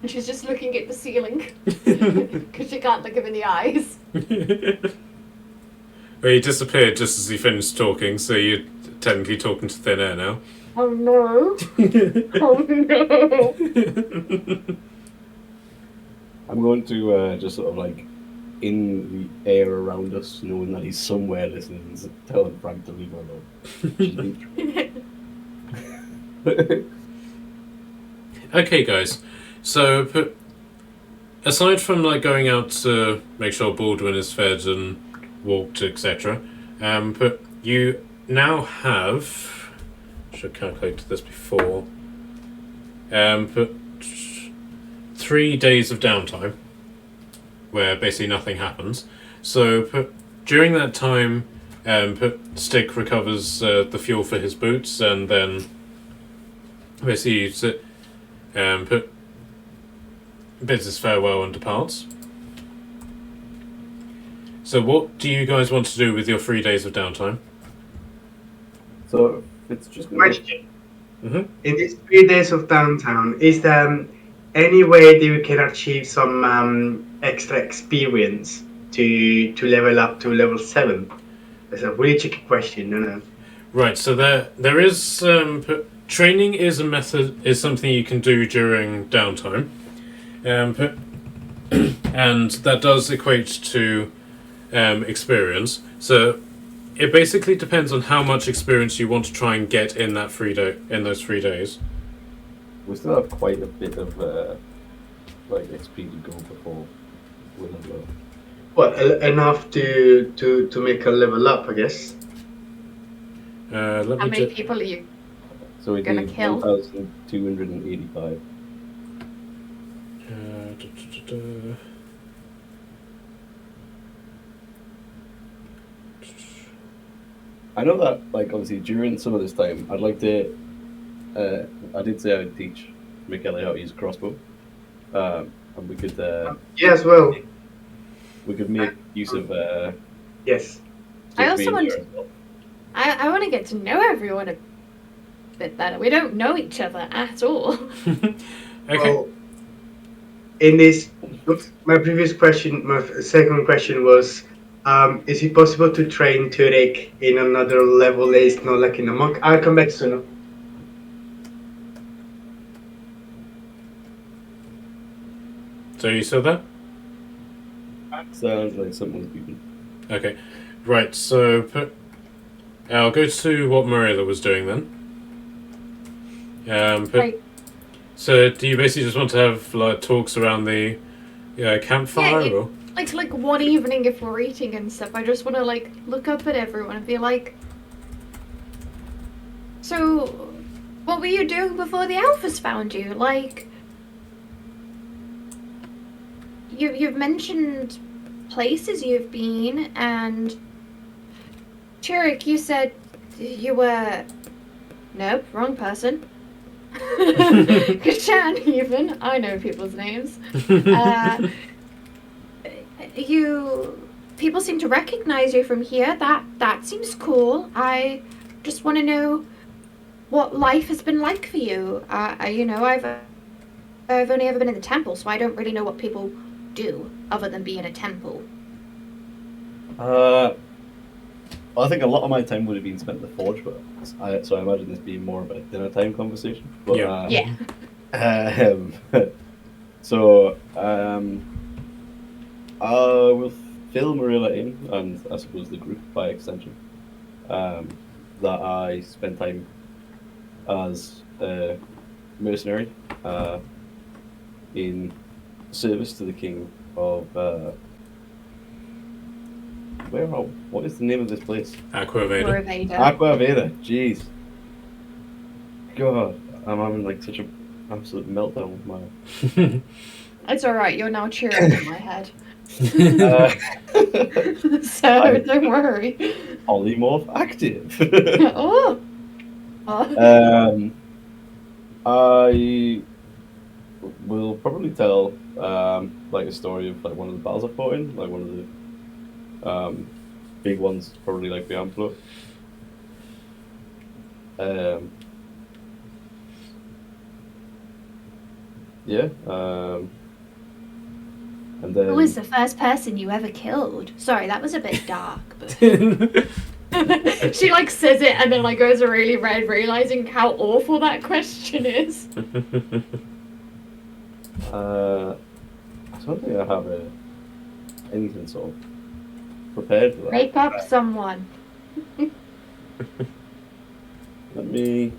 And she's just looking at the ceiling because she can't look him in the eyes. Well, he disappeared just as he finished talking, so you're technically talking to thin air now. Oh no! Oh no! I'm going to just sort of like in the air around us, knowing that he's somewhere listening, and telling Frank to leave her alone. Okay, guys. So, aside from like going out to make sure Baldwin is fed and walked, etc., you now have. Should have calculated this before. 3 days of downtime, where basically nothing happens. So during that time, Stick recovers the fuel for his boots, and then basically bids his farewell and departs. So what do you guys want to do with your 3 days of downtime? So it's just Question. Mm-hmm. In these 3 days of downtown, is there any way that you can achieve some extra experience to level up to level 7? That's a really tricky question, no? Right. So there is training is something you can do during downtime, and that does equate to experience. So it basically depends on how much experience you want to try and get in those 3 days. We still have quite a bit of like XP to go before we level up. Well, enough to make a level up, I guess. Let How me many people are you? So we Gonna need kill. 1,285. I know that, like, obviously during some of this time, I'd like to. I did say I would teach Michele how to use a crossbow, and we could. Yeah, as well. We could make use of. Yes. I also being want there to- as well. I want to get to know everyone a bit better. We don't know each other at all. Okay. Well, in this, my previous question, my second question was, is it possible to train Turek in another level that is not like in a monk? I'll come back soon. So you still there? Sounds like someone's beeping. Okay. Right. So I'll go to what Marilla was doing then. Right. So do you basically just want to have like talks around the campfire, Yeah, or? Like one evening if we're eating and stuff, I just want to like look up at everyone and be like, so what were you doing before the Alphas found you? Like, you've mentioned places you've been, and Turek, you said you were. Nope, wrong person. Kashan, even. I know people's names. People seem to recognize you from here. That seems cool. I just want to know what life has been like for you. I've only ever been in the temple, so I don't really know what people do other than be in a temple. I think a lot of my time would have been spent in the forge, but so I imagine this being more of a dinner time conversation. But, Yeah. Yeah. So, I will fill Marilla in, and I suppose the group by extension, that I spent time as a mercenary in service to the king of what is the name of this place? Aquavada. Vader. Aqua Veda. Jeez. God, I'm having like such an absolute meltdown with my. It's alright, you're now cheering in my head. Uh, So don't worry. polymorph active. Oh. Oh. I will probably tell like a story of like one of the battles I fought in, like one of the big ones, probably like the Amplo. Yeah. And then Who was the first person you ever killed? Sorry, that was a bit dark. But... She like says it and then like goes really red, realizing how awful that question is. I don't think I have anything sort of prepared for that. Rape up someone. Let me.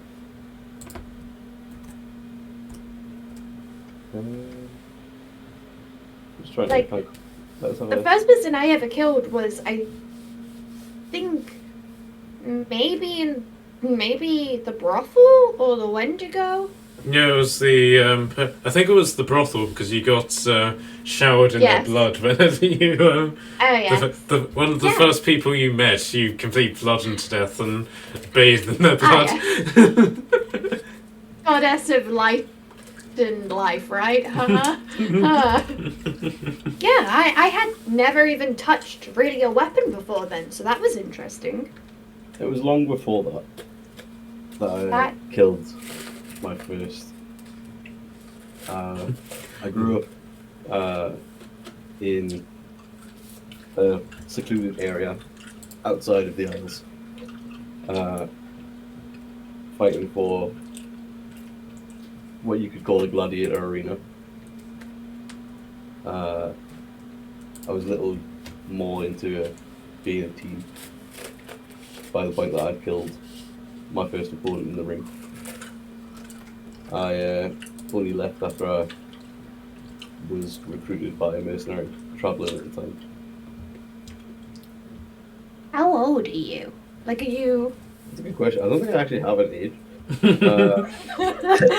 Just trying Like, to think. Let's have The a. first person I ever killed was, I think, maybe the brothel or the Wendigo. Yeah, it was the. I think it was the brothel because you got showered in Yes. their blood whenever you. Oh yeah. One of the Yeah. first people you met, you completely bludgeoned to death and bathed in their blood. Goddess of light and life, right? Yeah, I had never even touched really a weapon before then, so that was interesting. It was long before that I That- killed my first. I grew up in a secluded area outside of the Isles, fighting for what you could call a gladiator arena. I was a little more into being a team by the point that I'd killed my first opponent in the ring. I only left after I was recruited by a mercenary traveller at the time. How old are you? Like, are you? That's a good question. I don't think I actually have an age.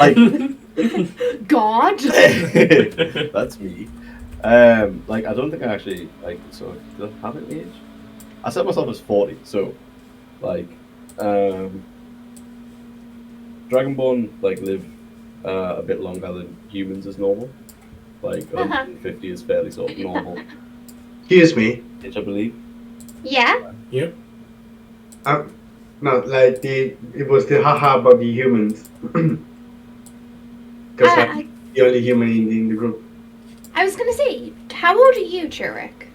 Like, God? that's me. Like, I don't think I actually, like, so, do I have an age? I set myself as 40, so, like, Dragonborn, like, live a bit longer than humans as normal. Like, 150 is fairly sort of normal, Excuse me. which I believe. Yeah? Yep. No, like it was the haha about the humans. Because I'm the only human in the group. I was gonna say, how old are you, Churek?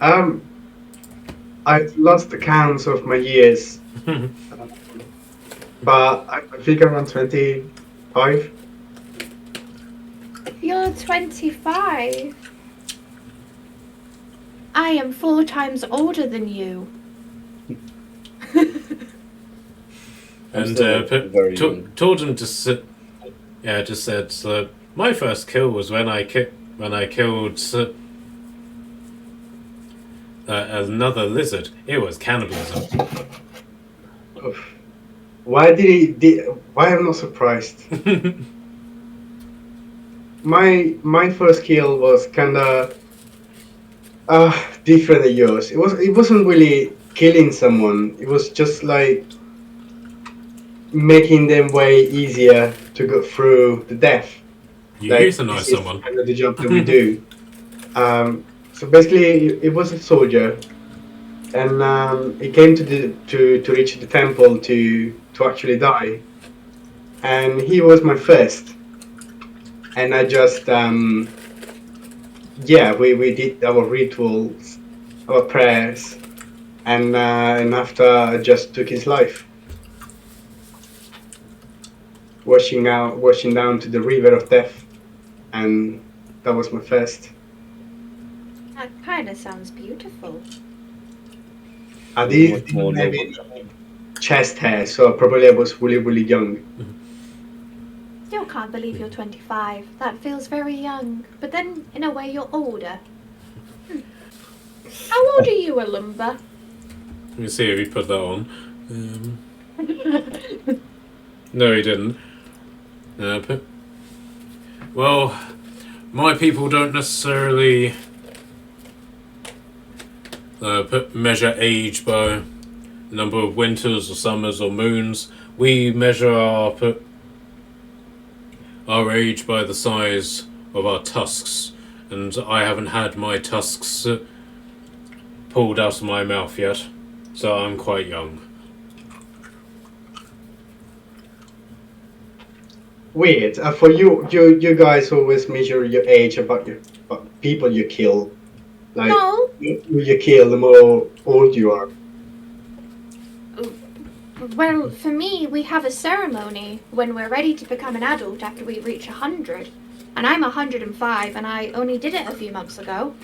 I've lost the counts of my years, but I think around 25. You're 25. I am 4 times older than you. And still very young. Torden just said my first kill was when I killed another lizard. It was cannibalism. Why why am I not surprised? My first kill was kinda different than yours. It wasn't really killing someone. It was just like making them way easier to go through the death. You Like, euthanize this is someone. kind of the job that we do. So basically, it was a soldier, and he came to reach the temple to actually die, and he was my first. And I just we did our rituals, our prayers, and after I just took his life. washing down to the river of death, and that was my first. That kind of sounds beautiful. I Much did more maybe noble. chest hair, so probably I was really, really young. Still can't believe you're 25. That feels very young. But then, in a way, you're older. How old are you, Alumba? Let me see if he put that on. No, he didn't. Well, my people don't necessarily measure age by the number of winters or summers or moons. We measure our age by the size of our tusks, and I haven't had my tusks pulled out of my mouth yet, so I'm quite young. Weird. For you guys always measure your age about people you kill. Like, No. the more you kill, the more old you are. Well, for me, we have a ceremony when we're ready to become an adult after we reach 100. And I'm 105, and I only did it a few months ago.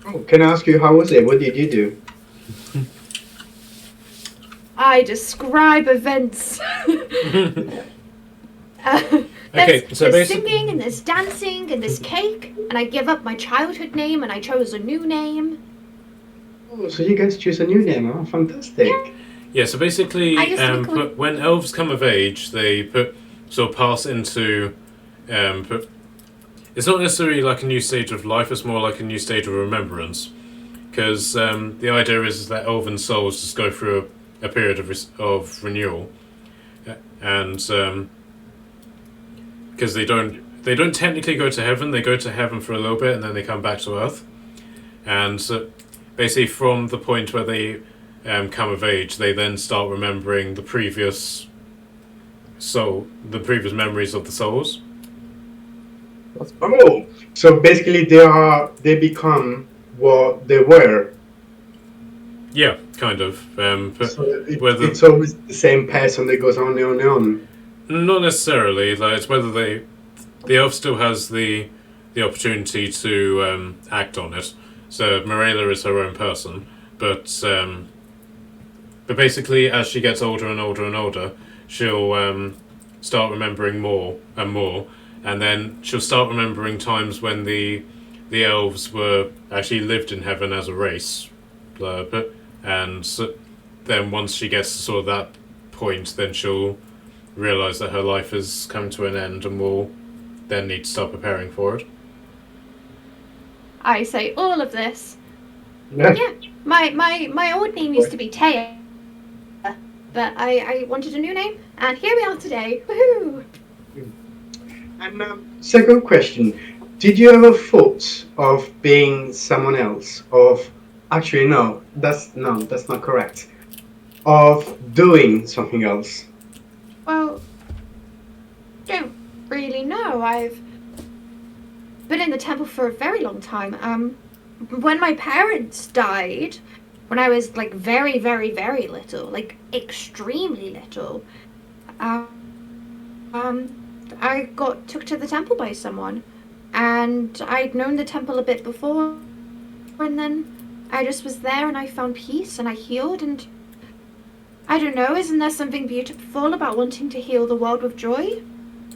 Oh, can I ask you, how was it? What did you do? I describe events. Okay, so there's basically, singing, and there's dancing, and there's cake, and I give up my childhood name, and I chose a new name. Oh, so you guys choose a new name, huh? Fantastic. yeah. So basically, I used to be called- when elves come of age, they sort of pass into it's not necessarily like a new stage of life. It's more like a new stage of remembrance, because the idea is that elven souls just go through a period of renewal, and because they don't technically go to heaven. They go to heaven for a little bit and then they come back to Earth, and basically from the point where they come of age, they then start remembering the previous memories of the souls. Oh, so basically they become what they were. Yeah, kind of. So whether it's always the same person that goes on and on and on. not necessarily, like it's whether the elf still has the opportunity to act on it. So Morella is her own person, but basically as she gets older and older and older, she'll start remembering more and more, and then she'll start remembering times when the elves were actually lived in heaven as a race, and then once she gets to sort of that point, then she'll realise that her life is coming to an end and will then need to start preparing for it. I say all of this. Yeah. Yeah, my old name used to be Taya, but I wanted a new name, and here we are today. Woohoo! And second question, did you ever thought of being someone else? Actually, no, that's not correct. Of doing something else. Well, don't really know. I've been in the temple for a very long time. When my parents died, when I was like very, very, very little, like extremely little, I got took to the temple by someone, and I'd known the temple a bit before, and then I just was there and I found peace and I healed, and I don't know, isn't there something beautiful about wanting to heal the world with joy?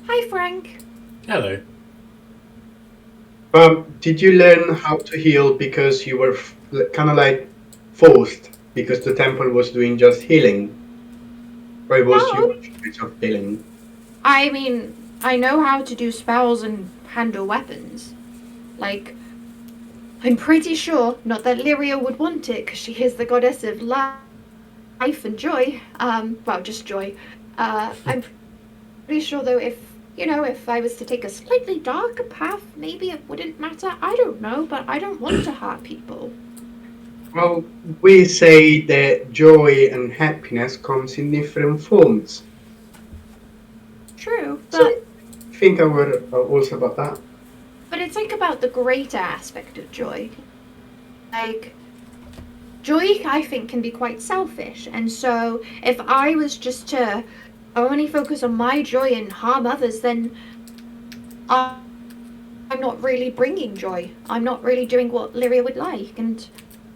Hi, Frank. Hello. Did you learn how to heal because you were kind of like forced because the temple was doing just healing? Or it was No. your choice of healing? I mean, I know how to do spells and handle weapons. Like, I'm pretty sure, not that Lyria would want it, because she is the goddess of life and joy. Well, just joy. I'm pretty sure, though, if I was to take a slightly darker path, maybe it wouldn't matter. I don't know, but I don't want to hurt people. Well, we say that joy and happiness comes in different forms. True, but... So I think I were also about that. But it's like about the greater aspect of joy. Like, joy, I think, can be quite selfish. And so, if I was just to only focus on my joy and harm others, then I'm not really bringing joy. I'm not really doing what Lyria would like, and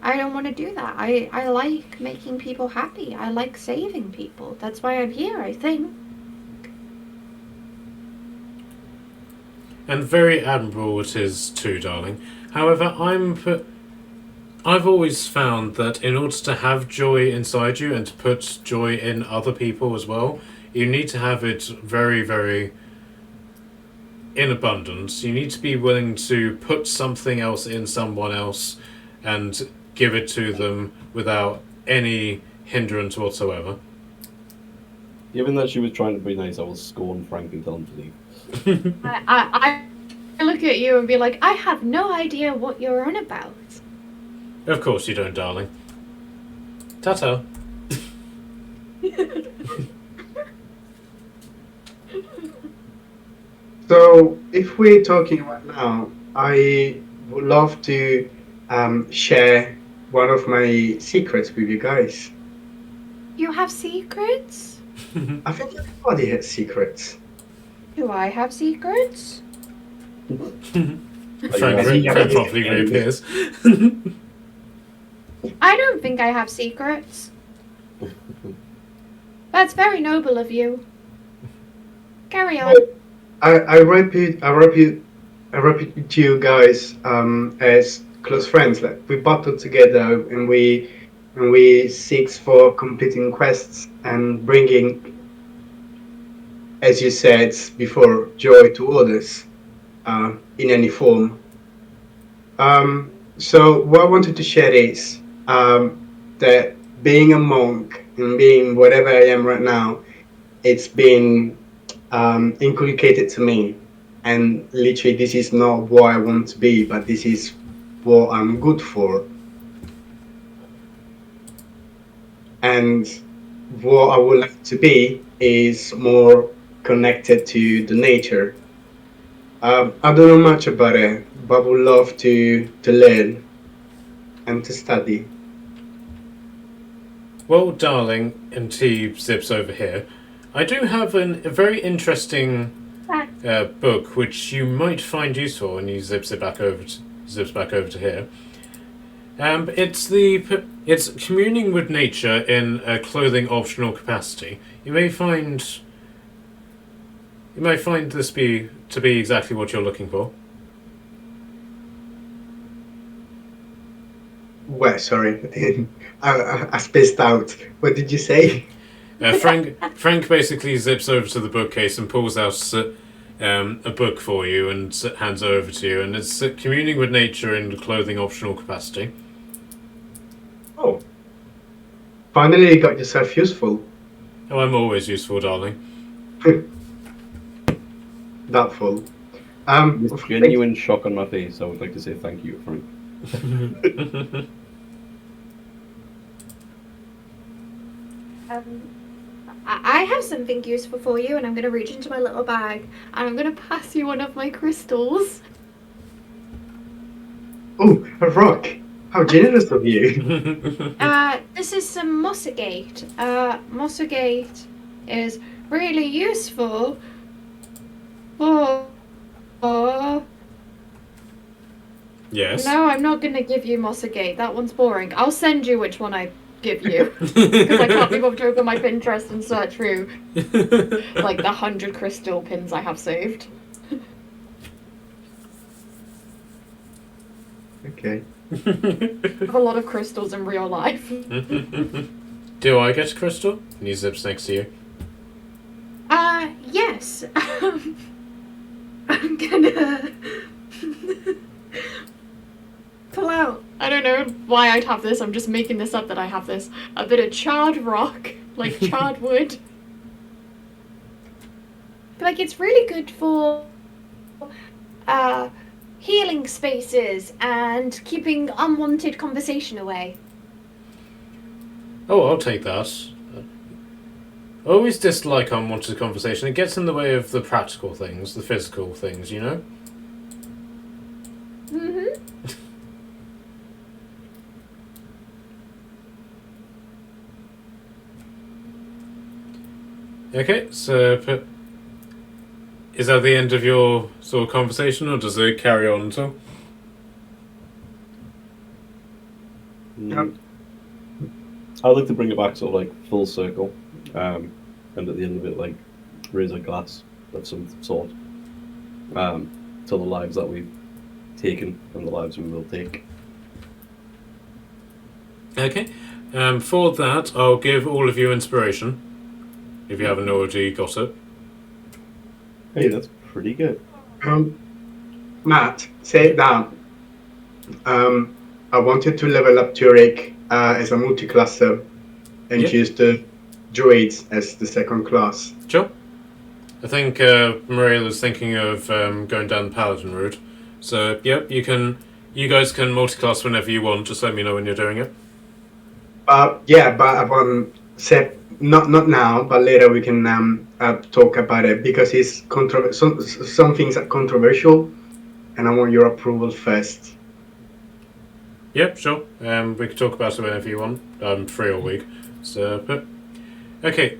I don't want to do that. I like making people happy. I like saving people. That's why I'm here, I think. And very admirable it is too, darling. However, I've always found that in order to have joy inside you and to put joy in other people as well, you need to have it very, very in abundance. You need to be willing to put something else in someone else and give it to them without any hindrance whatsoever. Given that she was trying to be nice, I will scorn Frank and tell him to leave. I look at you and be like, I have no idea what you're on about. Of course you don't, darling. Ta-ta. So, if we're talking right now, I would love to share one of my secrets with you guys. You have secrets? I think everybody has secrets. Do I have secrets? Frank properly reappears. I don't think I have secrets. That's very noble of you. Carry on. I repeat to you guys as close friends. Like we battle together and we seek for completing quests and bringing, as you said before, joy to others in any form. So what I wanted to share is that being a monk and being whatever I am right now, it's been inculcated to me, and literally this is not what I want to be, but this is what I'm good for. And what I would like to be is more connected to the nature. I don't know much about it, but would love to learn and to study. Well, darling, and he zips over here. I do have a very interesting book which you might find useful, and he zips back over to here. It's communing with nature in a clothing optional capacity. You may find this to be exactly what you're looking for. Well, sorry, I spaced out. What did you say? Frank basically zips over to the bookcase and pulls out a book for you and hands it over to you, and it's communing with nature in the clothing optional capacity. Oh, finally you got yourself useful. Oh, I'm always useful, darling. Doubtful. With genuine shock on my face, I would like to say thank you, Frank. I have something useful for you, and I'm going to reach into my little bag, and I'm going to pass you one of my crystals. Oh, a rock! How generous of you! This is some mossagate. Mossagate is really useful for... Yes. No, I'm not going to give you mossagate. That one's boring. I'll send you which one I give you. Because I can't be bothered to open my Pinterest and search through like the 100 crystal pins I have saved. Okay. I have a lot of crystals in real life. Do I get a crystal? And he zips next to you. Yes. I'm gonna pull out. I don't know why I'd have this. I'm just making this up that I have this. A bit of charred rock, like charred wood. But, like, it's really good for healing spaces and keeping unwanted conversation away. Oh, I'll take that. I always dislike unwanted conversation. It gets in the way of the practical things, the physical things, you know? Mm-hmm. Okay, so is that the end of your sort of conversation, or does it carry on at all? I'd like to bring it back sort of like full circle, and at the end of it, like raise a glass of some sort to the lives that we've taken and the lives we will take. Okay. For that, I'll give all of you inspiration, if you haven't already got it. Hey, that's pretty good. Matt, say it down. I wanted to level up Turek as a multi-classer and Yep. use the druids as the second class. Sure. I think Maria was thinking of going down the paladin route. So, yep, you guys can multi-class whenever you want. Just let me know when you're doing it. Yeah, but I want said not now, but later we can talk about it because it's some things are controversial, and I want your approval first. Yep, sure. We can talk about it whenever you want. I'm free all week. So, okay.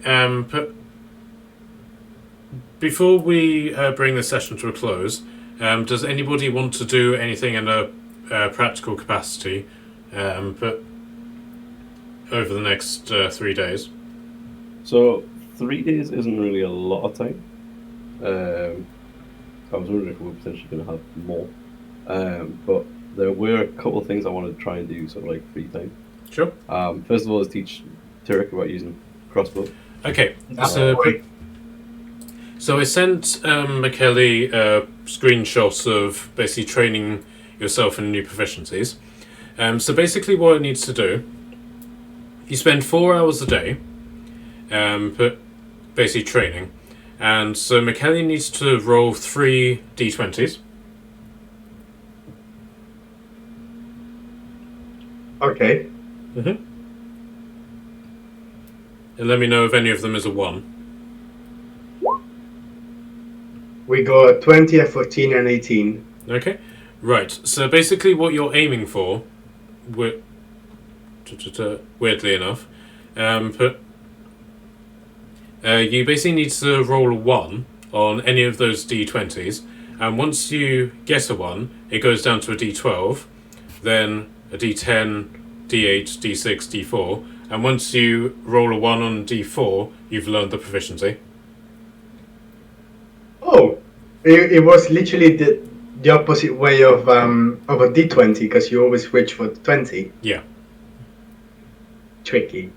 Before we bring the session to a close, does anybody want to do anything in a practical capacity? Over the next 3 days. So 3 days isn't really a lot of time. I was wondering if we were potentially going to have more, but there were a couple of things I wanted to try and do, sort of like free time. Sure. First of all, is teach Turek about using crossbow. Okay. So I sent McKelly screenshots of basically training yourself in new proficiencies. So basically, what it needs to do. You spend 4 hours a day, basically training, and so McKelly needs to roll 3 d20s. Okay. And let me know if any of them is a 1. We got 20, a 14, and 18. Okay, right. So basically, what you're aiming for, weirdly enough, you basically need to roll a 1 on any of those d20s, and once you get a 1, it goes down to a d12, then a d10, d8, d6, d4, and once you roll a 1 on d4, you've learned the proficiency. Oh, it was literally the opposite way of a d20 because you always switch for the 20. Yeah. Tricky.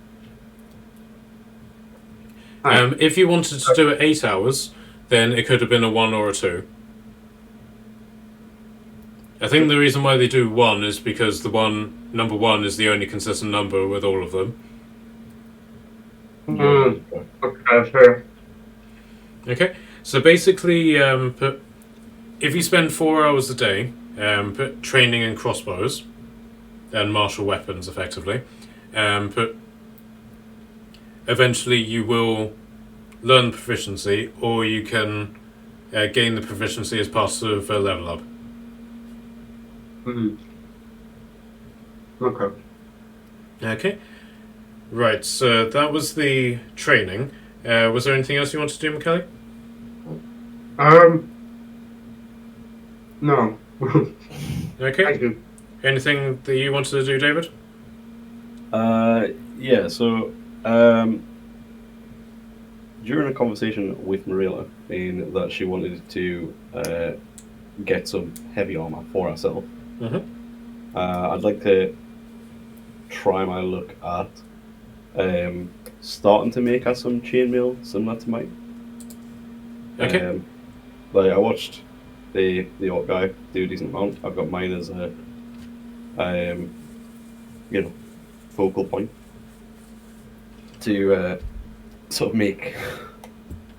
If you wanted to do it 8 hours, then it could have been a 1 or a 2. I think the reason why they do 1 is because number 1 is the only consistent number with all of them. Okay, fair. Okay, so basically, if you spend 4 hours a day training in crossbows and martial weapons, effectively, eventually you will learn proficiency, or you can gain the proficiency as part of a level up. Okay. Okay. Right, so that was the training. Was there anything else you wanted to do, McKelly? No. Okay. Thank you. Anything that you wanted to do, David? Yeah, so during a conversation with Marilla, in that she wanted to get some heavy armor for herself, I'd like to try my luck at starting to make her some chainmail similar to mine. Okay. Like I watched the orc guy do a decent amount. I've got mine as a focal point to sort of make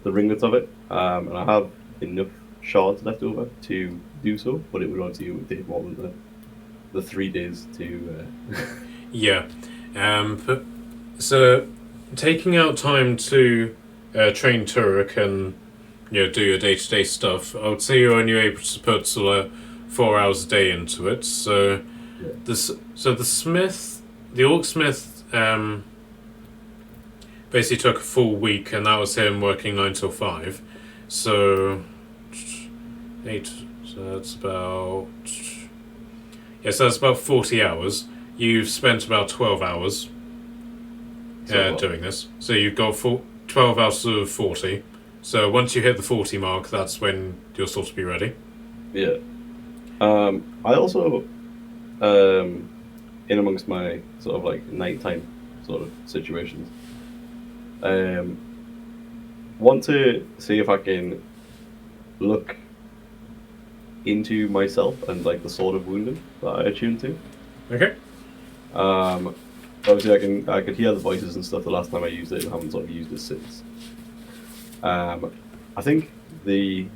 the ringlets of it, and I have enough shards left over to do so, but it would take more than the 3 days to Yeah. So taking out time to train Turek and do your day-to-day stuff, I would say you're only able to put sort of 4 hours a day into it. So the orc smith basically took a full week, and that was him working 9 till 5. So 8. So that's about so that's about 40 hours. You've spent about 12 hours doing this. So you've got 12 out of 40. So once you hit the 40 mark, that's when you'll sort of be ready. Yeah. I also, in amongst my sort of like nighttime sort of situations, want to see if I can look into myself and like the sort of wounding that I attuned to. Okay. Obviously, I could hear the voices and stuff the last time I used it, and haven't sort of used it since. I think the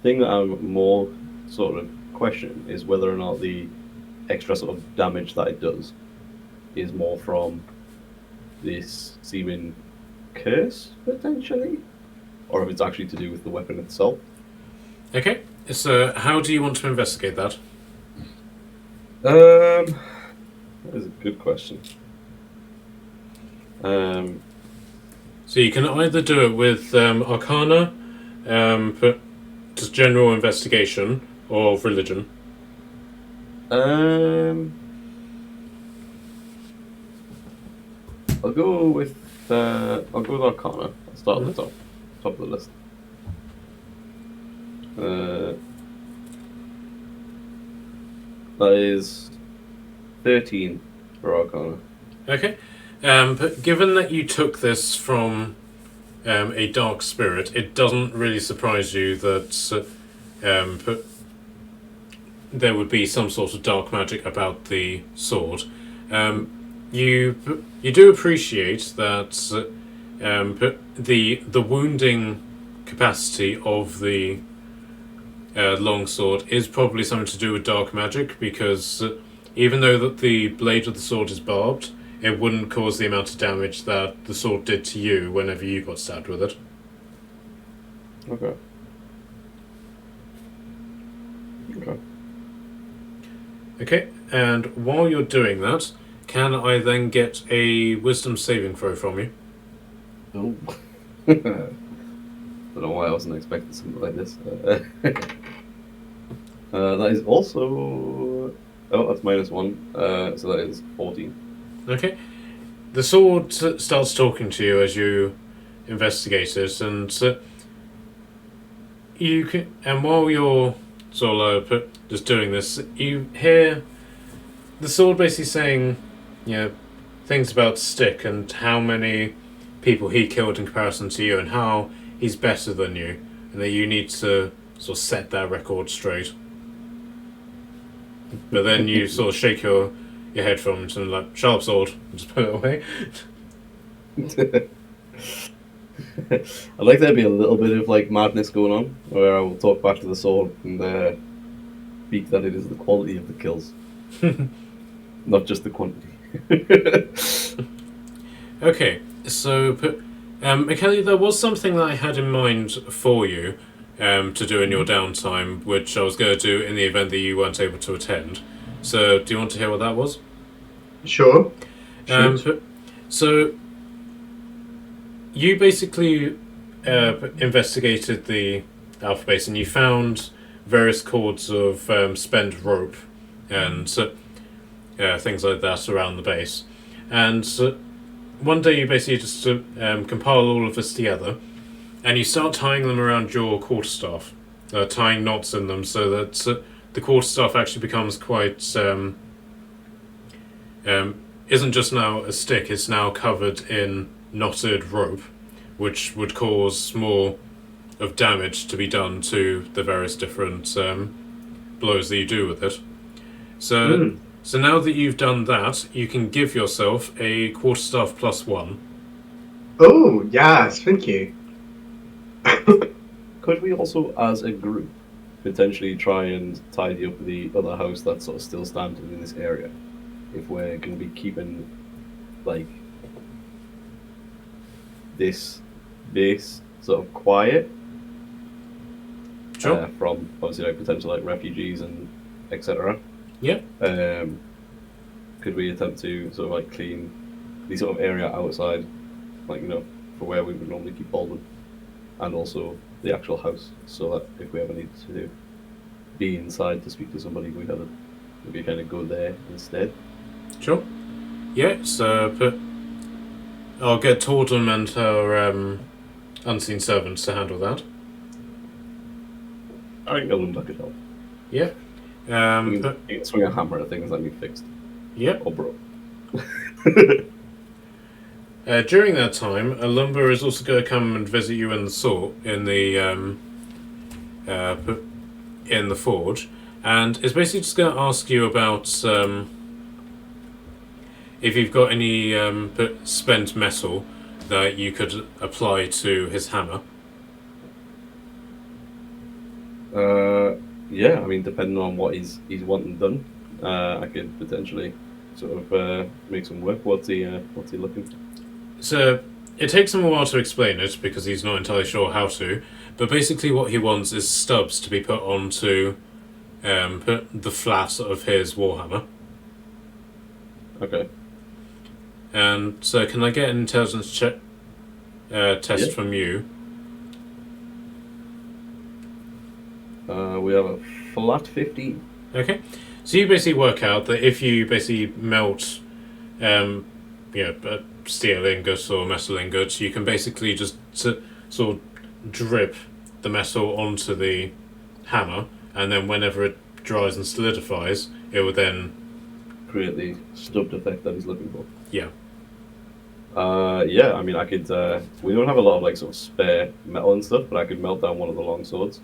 thing that I'm more sort of questioning is whether or not the extra sort of damage that it does is more from this seeming curse potentially, or if it's actually to do with the weapon itself. Okay. So how do you want to investigate that? That is a good question. So you can either do it with Arcana, just general investigation, or religion. I'll go with Arcana. I'll start at the top of the list. That is 13 for Arcana. Okay. But given that you took this from a dark spirit, it doesn't really surprise you that there would be some sort of dark magic about the sword. You do appreciate that the wounding capacity of the longsword is probably something to do with dark magic, because even though that the blade of the sword is barbed, it wouldn't cause the amount of damage that the sword did to you whenever you got stabbed with it. Okay. Okay, and while you're doing that, can I then get a wisdom saving throw from you? Oh. Don't know why I wasn't expecting something like this. That is also... Oh, that's -1. So that is 14. Okay. The sword starts talking to you as you investigate it, and you can, and while you're sort of just doing this, you hear the sword basically saying, things about Stick and how many people he killed in comparison to you, and how he's better than you, and that you need to sort of set that record straight. But then you sort of shake your head from it and like, sharp sword, and just put it away. I'd like there to be a little bit of like madness going on, where I will talk back to the sword and speak that it is the quality of the kills, not just the quantity. Okay, so Michele, there was something that I had in mind for you to do in your downtime, which I was going to do in the event that you weren't able to attend. So, do you want to hear what that was? Sure. So, you basically investigated the alpha base, and you found various cords of spent rope and things like that around the base. And one day you basically just compile all of this together, and you start tying them around your quarterstaff, tying knots in them so that the quarterstaff actually becomes quite... isn't just now a stick, it's now covered in knotted rope, which would cause more of damage to be done to the various different blows that you do with it. So now that you've done that, you can give yourself a quarterstaff +1. Oh, yes, thank you. Could we also, as a group, potentially try and tidy up the other house that's sort of still standing in this area? If we're going to be keeping, like, this base sort of quiet, Sure. from obviously like potential like refugees and etc. Yeah. Could we attempt to sort of like clean the sort of area outside like, you know, for where we would normally keep Baldwin, and also the actual house, so that if we ever needed to be inside to speak to somebody, we could kind of go there instead. Sure. Yeah, so I'll get Tordum and her unseen servants to handle that. I think a lumber could help. Yeah. You can swing a hammer at things that need fixed. Yep. Or broke. During that time, a lumber is also going to come and visit you in the forge, and is basically just going to ask you about if you've got any spent metal that you could apply to his hammer. Yeah, I mean, depending on what he's wanting done, I could potentially sort of make some work. What's he looking for? So it takes him a while to explain it because he's not entirely sure how to. But basically, what he wants is stubs to be put onto the flat of his warhammer. Okay. And so, can I get an intelligence check test from you? We have a flat 15. Okay. So you basically work out that if you basically melt, a steel ingot or metal ingot, you can basically just sort of drip the metal onto the hammer, and then whenever it dries and solidifies, it will then create the stubbed effect that he's looking for. Yeah. Yeah, I mean, I could. We don't have a lot of like sort of spare metal and stuff, but I could melt down one of the long swords.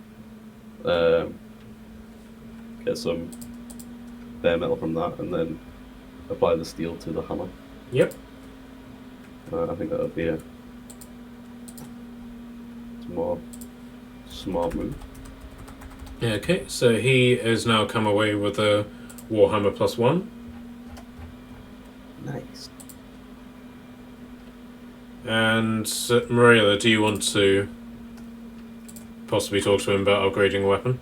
Get some bare metal from that, and then apply the steel to the hammer. Yep. I think that would be a more smart move. Yeah, okay, so he has now come away with a Warhammer +1. Nice. And Marilla, do you want to possibly talk to him about upgrading a weapon?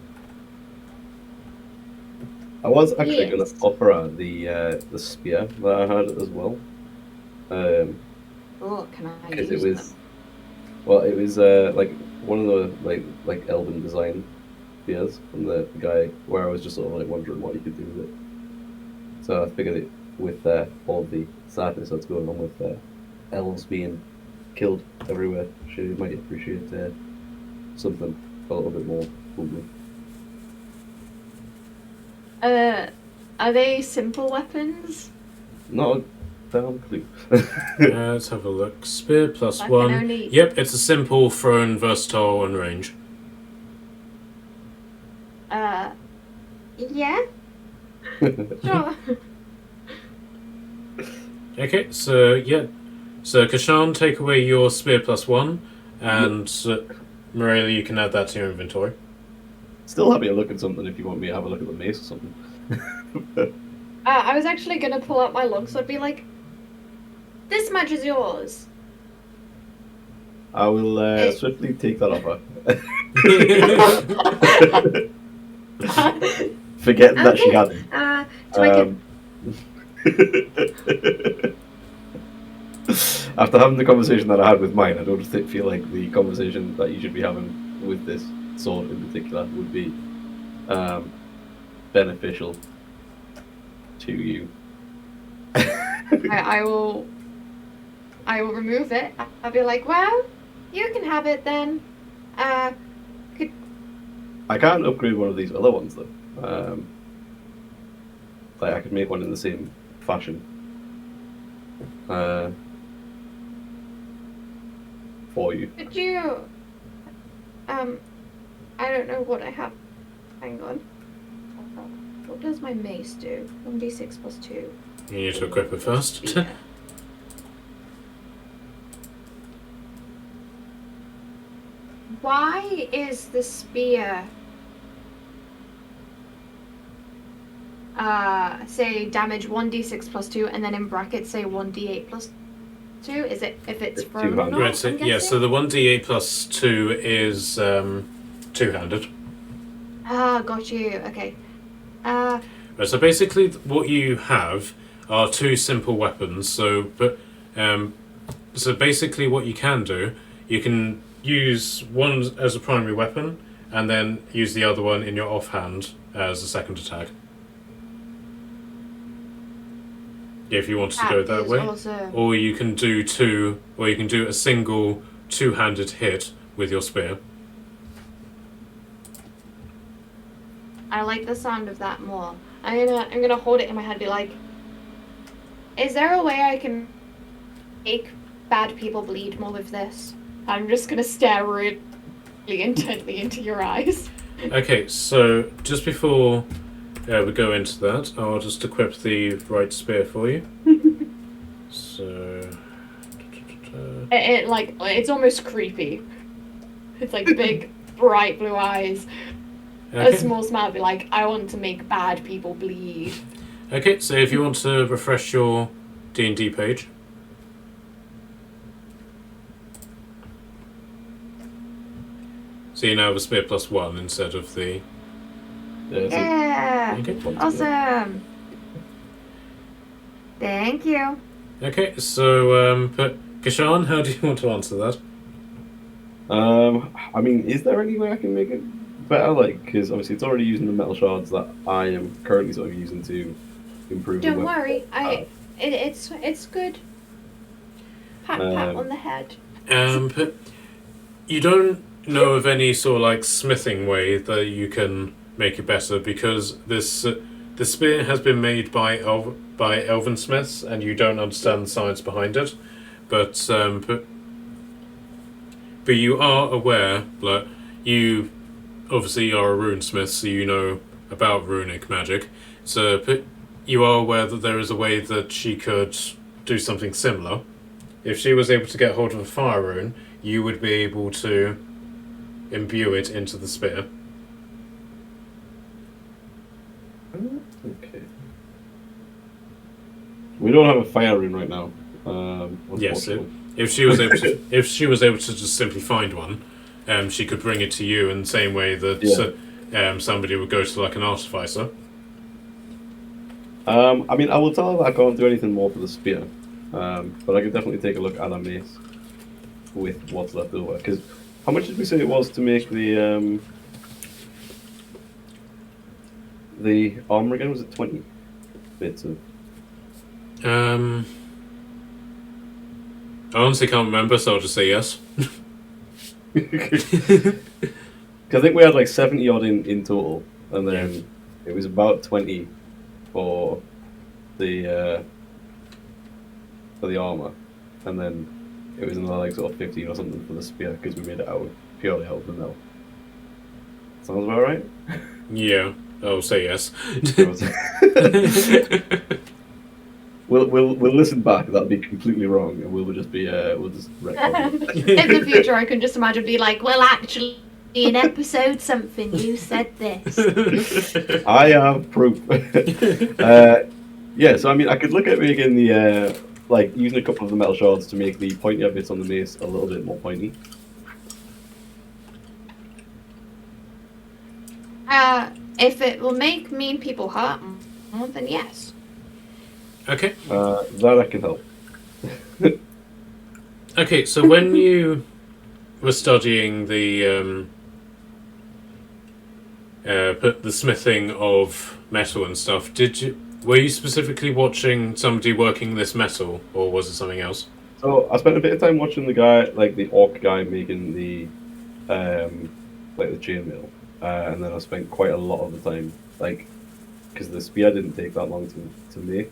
I was actually going Yes. to offer her the spear that I had as well. Oh, can I Because use it was, them? well, it was like one of the like elven design spears from the guy where I was just sort of like wondering what you could do with it. So I figured it with all the sadness that's going on with elves being killed everywhere, she might appreciate something a little bit more homely. Are they simple weapons? Not a damn clue. Let's have a look. Spear I can +1. only- Yep, it's a simple, thrown, versatile, and range. Yeah, sure. Okay, so yeah. So Kashan, take away your spear +1, and Marilla, you can add that to your inventory. Still happy to look at something if you want me to have a look at the mace or something. I was actually gonna pull out my longsword and be like, this much is yours. I will swiftly take that offer. Forgetting that she had it. Do I get... After having the conversation that I had with mine, I don't feel like the conversation that you should be having with this sword in particular would be beneficial to you. I will remove it. I'll be like, well, you can have it then. I can't upgrade one of these other ones though. Like I could make one in the same fashion. For you. Could you... I don't know what I have. Hang on. What does my mace do? 1d6 + 2. You need to equip it first. Spear. Why is the spear... say damage 1d6 + 2, and then in brackets say 1d8 + 2? Is it if it's It's thrown or two-handed. not? Right, so, I'm yeah, so guessing? the 1d8 + 2 is two-handed. Ah, got you. Okay. Right, so basically, what you have are two simple weapons. So, but So basically, what you can do, you can use one as a primary weapon, and then use the other one in your offhand as a second attack. If you wanted to go that is way, awesome. or you can do a single two-handed hit with your spear. I like the sound of that more. I'm gonna hold it in my hand and be like, is there a way I can make bad people bleed more with this? I'm just gonna stare really intently into your eyes. Okay, so just before we go into that, I'll just equip the right spear for you. So, It's almost creepy. It's like big, bright blue eyes. A okay. small smile be like, I want to make bad people bleed. Okay, so if you want to refresh your D&D page. So you now have a spear +1 instead of the... Yeah! Okay. Awesome! Thank you. Okay, so, but Kashan, how do you want to answer that? I mean, is there any way I can make it better? Like, because obviously it's already using the metal shards that I am currently sort of using to improve. Don't the weapon. worry, it's good. Pat on the head. But you don't know of any sort of like smithing way that you can make it better, because this the spear has been made by elven smiths, and you don't understand the science behind it. But you are aware that you obviously are a runesmith, so you know about runic magic. So but you are aware that there is a way that she could do something similar. If she was able to get hold of a fire rune, you would be able to imbue it into the spear. Okay. We don't have a fire rune right now. Yes, unfortunately. if she was able to, if she was able to just simply find one, she could bring it to you in the same way that somebody would go to like an artificer. I mean, I will tell her that I can't do anything more for the spear, but I could definitely take a look at a mace with what's left over. Because how much did we say it was to make the armor again? Was it 20 bits of? I honestly can't remember, so I'll just say yes. Because I think we had like 70 odd in total, and then it was about 20 for the armor, and then it was another like sort of 15 or something for the spear because we made it purely out of the metal. Sounds about right. Yeah, I'll say yes. We'll listen back. That'll be completely wrong, and we'll just be we'll just retcon it. In the future, I can just imagine be like, well, actually, in episode something, you said this. I have proof. Yeah, so I mean, I could look at making the like using a couple of the metal shards to make the pointier bits on the mace a little bit more pointy. If it will make mean people hurt more, then yes. Okay. That I can help. Okay, so when you were studying the smithing of metal and stuff, were you specifically watching somebody working this metal, or was it something else? So I spent a bit of time watching the guy, like the orc guy, making the like the chainmail, and then I spent quite a lot of the time, like, because the spear didn't take that long to make.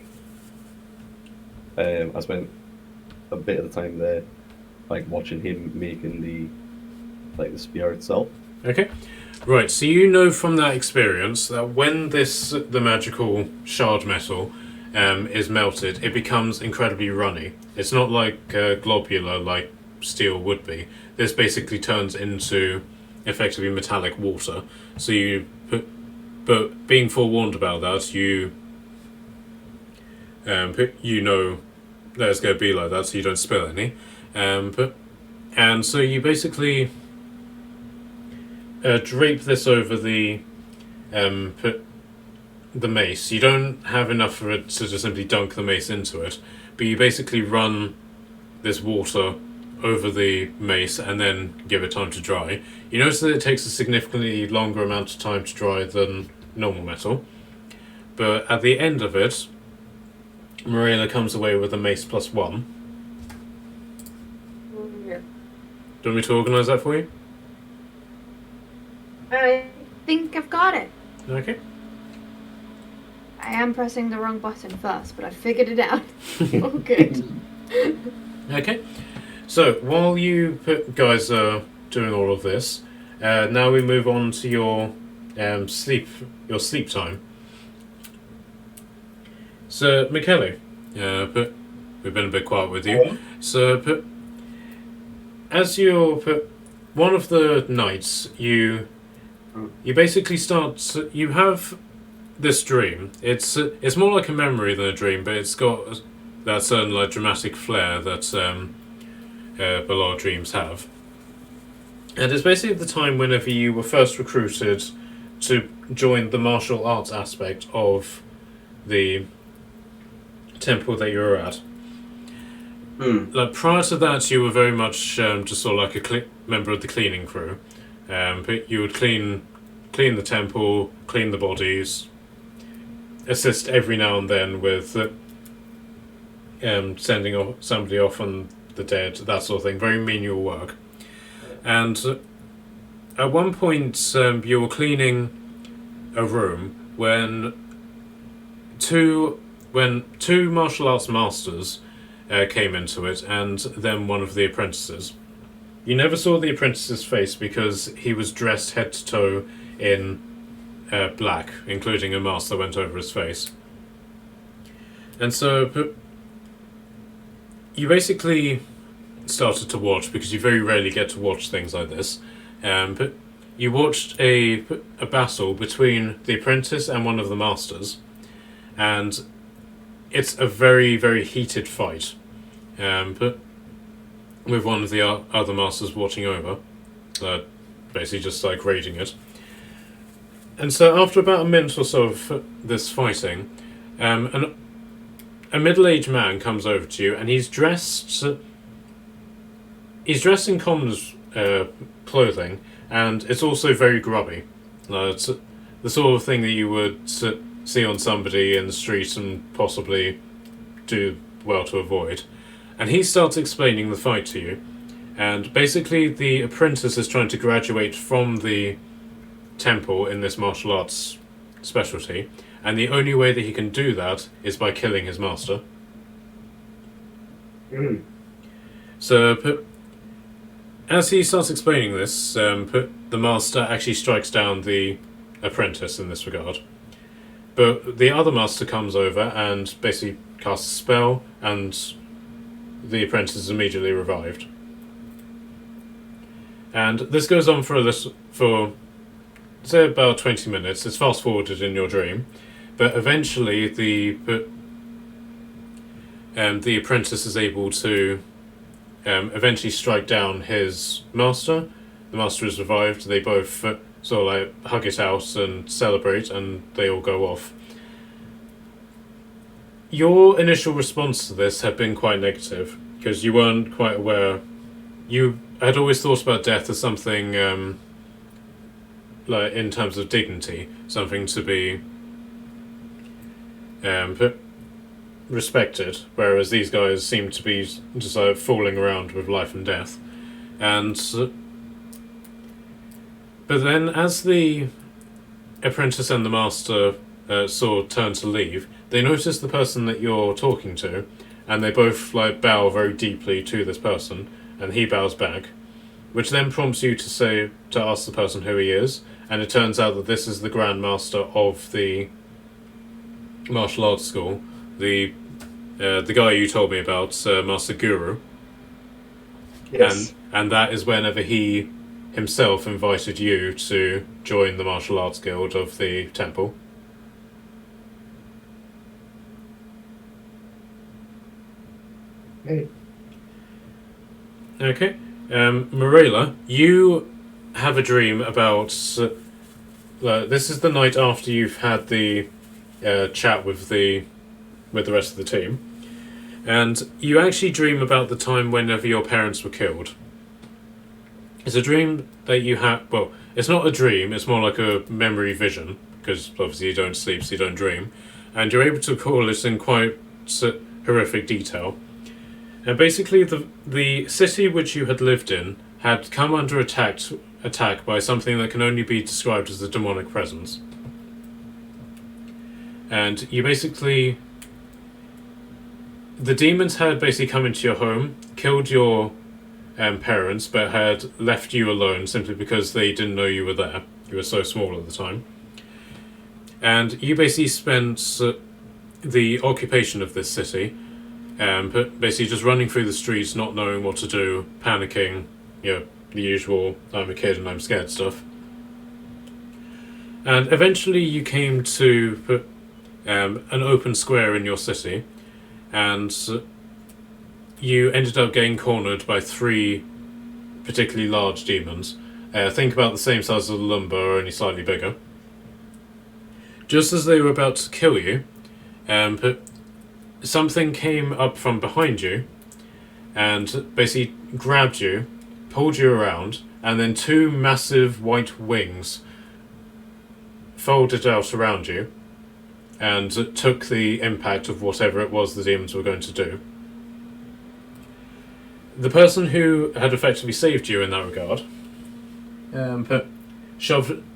I spent a bit of the time there, like watching him making the spear itself. Okay. Right, so you know from that experience that when the magical shard metal is melted, it becomes incredibly runny. It's not like globular like steel would be. This basically turns into effectively metallic water. So but being forewarned about that, you know that it's going to be like that, so you don't spill any. And so you basically drape this over the mace. You don't have enough for it to just simply dunk the mace into it, but you basically run this water over the mace and then give it time to dry, you notice that it takes a significantly longer amount of time to dry than normal metal. But at the end of it, Marilla comes away with a mace +1. Yeah. Do you want me to organise that for you? I think I've got it. Okay. I am pressing the wrong button first, but I figured it out. Oh, good. Okay. So while you guys are doing all of this, now we move on to your sleep time. So Michele, we've been a bit quiet with you. So as you're one of the nights, you basically start. You have this dream. It's more like a memory than a dream, but it's got that certain like dramatic flair that a lot of dreams have. And it's basically the time whenever you were first recruited to join the martial arts aspect of the temple that you were at. Like prior to that, you were very much just sort of like a member of the cleaning crew. But you would clean the temple, clean the bodies, assist every now and then with sending somebody off on the dead, that sort of thing. Very menial work. And at one point, you were cleaning a room when two martial arts masters came into it, and then one of the apprentices. You never saw the apprentice's face because he was dressed head to toe in black, including a mask that went over his face. And so you basically started to watch, because you very rarely get to watch things like this, but you watched a battle between the apprentice and one of the masters, and it's a very, very heated fight, but with one of the other masters watching over, basically just like raging it. And so after about a minute or so of this fighting, a middle-aged man comes over to you, and he's dressed in commoners' clothing, and it's also very grubby. It's the sort of thing that you would see on somebody in the street and possibly do well to avoid. And he starts explaining the fight to you, and basically the apprentice is trying to graduate from the temple in this martial arts specialty, and the only way that he can do that is by killing his master. So as he starts explaining this, the master actually strikes down the apprentice in this regard. But the other master comes over and basically casts a spell, and the apprentice is immediately revived. And this goes on for say about 20 minutes. It's fast forwarded in your dream, but eventually the apprentice is able to eventually strike down his master. The master is revived. They both sort of like hug it out and celebrate, and they all go off. Your initial response to this had been quite negative, because you weren't quite aware. You had always thought about death as something like in terms of dignity, something to be respected, whereas these guys seem to be just like fooling around with life and death. And but then as the apprentice and the master sort of turn to leave, they notice the person that you're talking to, and they both like bow very deeply to this person, and he bows back, which then prompts you to ask the person who he is, and it turns out that this is the Grand Master of the martial arts school, the guy you told me about, Master Guru. Yes. And that is whenever he himself invited you to join the martial arts guild of the temple. Hey. Okay. Marilla, you have a dream about... this is the night after you've had the chat with the rest of the team. And you actually dream about the time whenever your parents were killed. It's a dream that you have. Well, it's not a dream, it's more like a memory vision, because obviously you don't sleep, so you don't dream. And you're able to recall it in quite horrific detail. And basically, the city which you had lived in had come under attack by something that can only be described as a demonic presence. And you basically... The demons had basically come into your home, killed your parents, but had left you alone simply because they didn't know you were there. You were so small at the time. And you basically spent the occupation of this city, but basically just running through the streets, not knowing what to do, panicking, the usual I'm a kid and I'm scared stuff. And eventually you came to an open square in your city, and you ended up getting cornered by 3 particularly large demons. Think about the same size as a lumber, only slightly bigger. Just as they were about to kill you, something came up from behind you and basically grabbed you, pulled you around, and then 2 massive white wings folded out around you and took the impact of whatever it was the demons were going to do. The person who had effectively saved you in that regard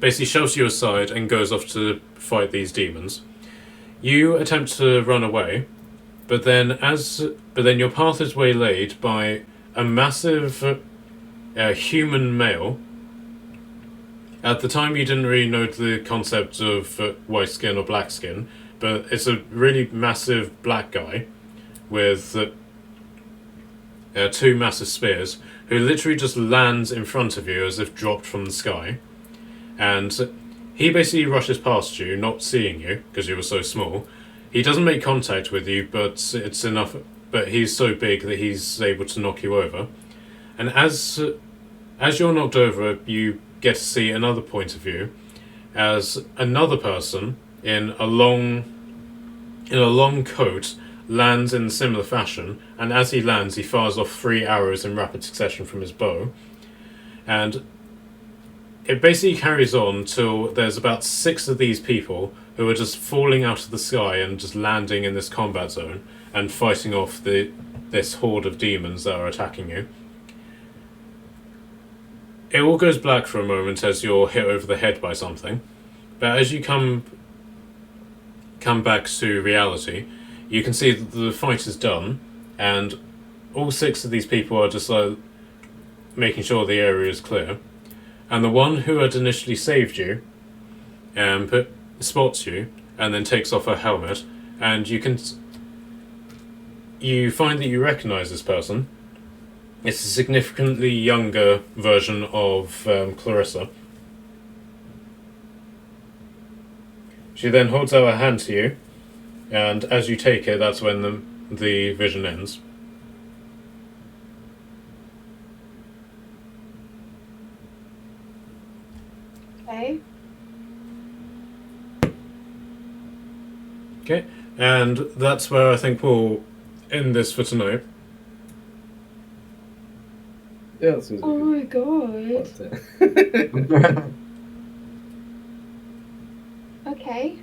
basically shoves you aside and goes off to fight these demons. You attempt to run away, but then your path is waylaid by a massive human male. At the time, you didn't really know the concept of white skin or black skin, but it's a really massive black guy with 2 massive spears, who literally just lands in front of you as if dropped from the sky. And he basically rushes past you, not seeing you, because you were so small. He doesn't make contact with you, but it's enough. But he's so big that he's able to knock you over. And as you're knocked over, you get to see another point of view, as another person in a long coat lands in a similar fashion, and as he lands, he fires off 3 arrows in rapid succession from his bow. And it basically carries on till there's about 6 of these people who are just falling out of the sky and just landing in this combat zone and fighting off this horde of demons that are attacking you. It all goes black for a moment as you're hit over the head by something, but as you come back to reality, you can see that the fight is done, and all 6 of these people are just making sure the area is clear. And the one who had initially saved you spots you and then takes off her helmet, and you find that you recognize this person. It's a significantly younger version of Clarissa. She then holds out her hand to you, and as you take it, that's when the vision ends. Okay. Okay, and that's where I think we'll end this for tonight. Yeah, that seems Oh like my god. a Okay.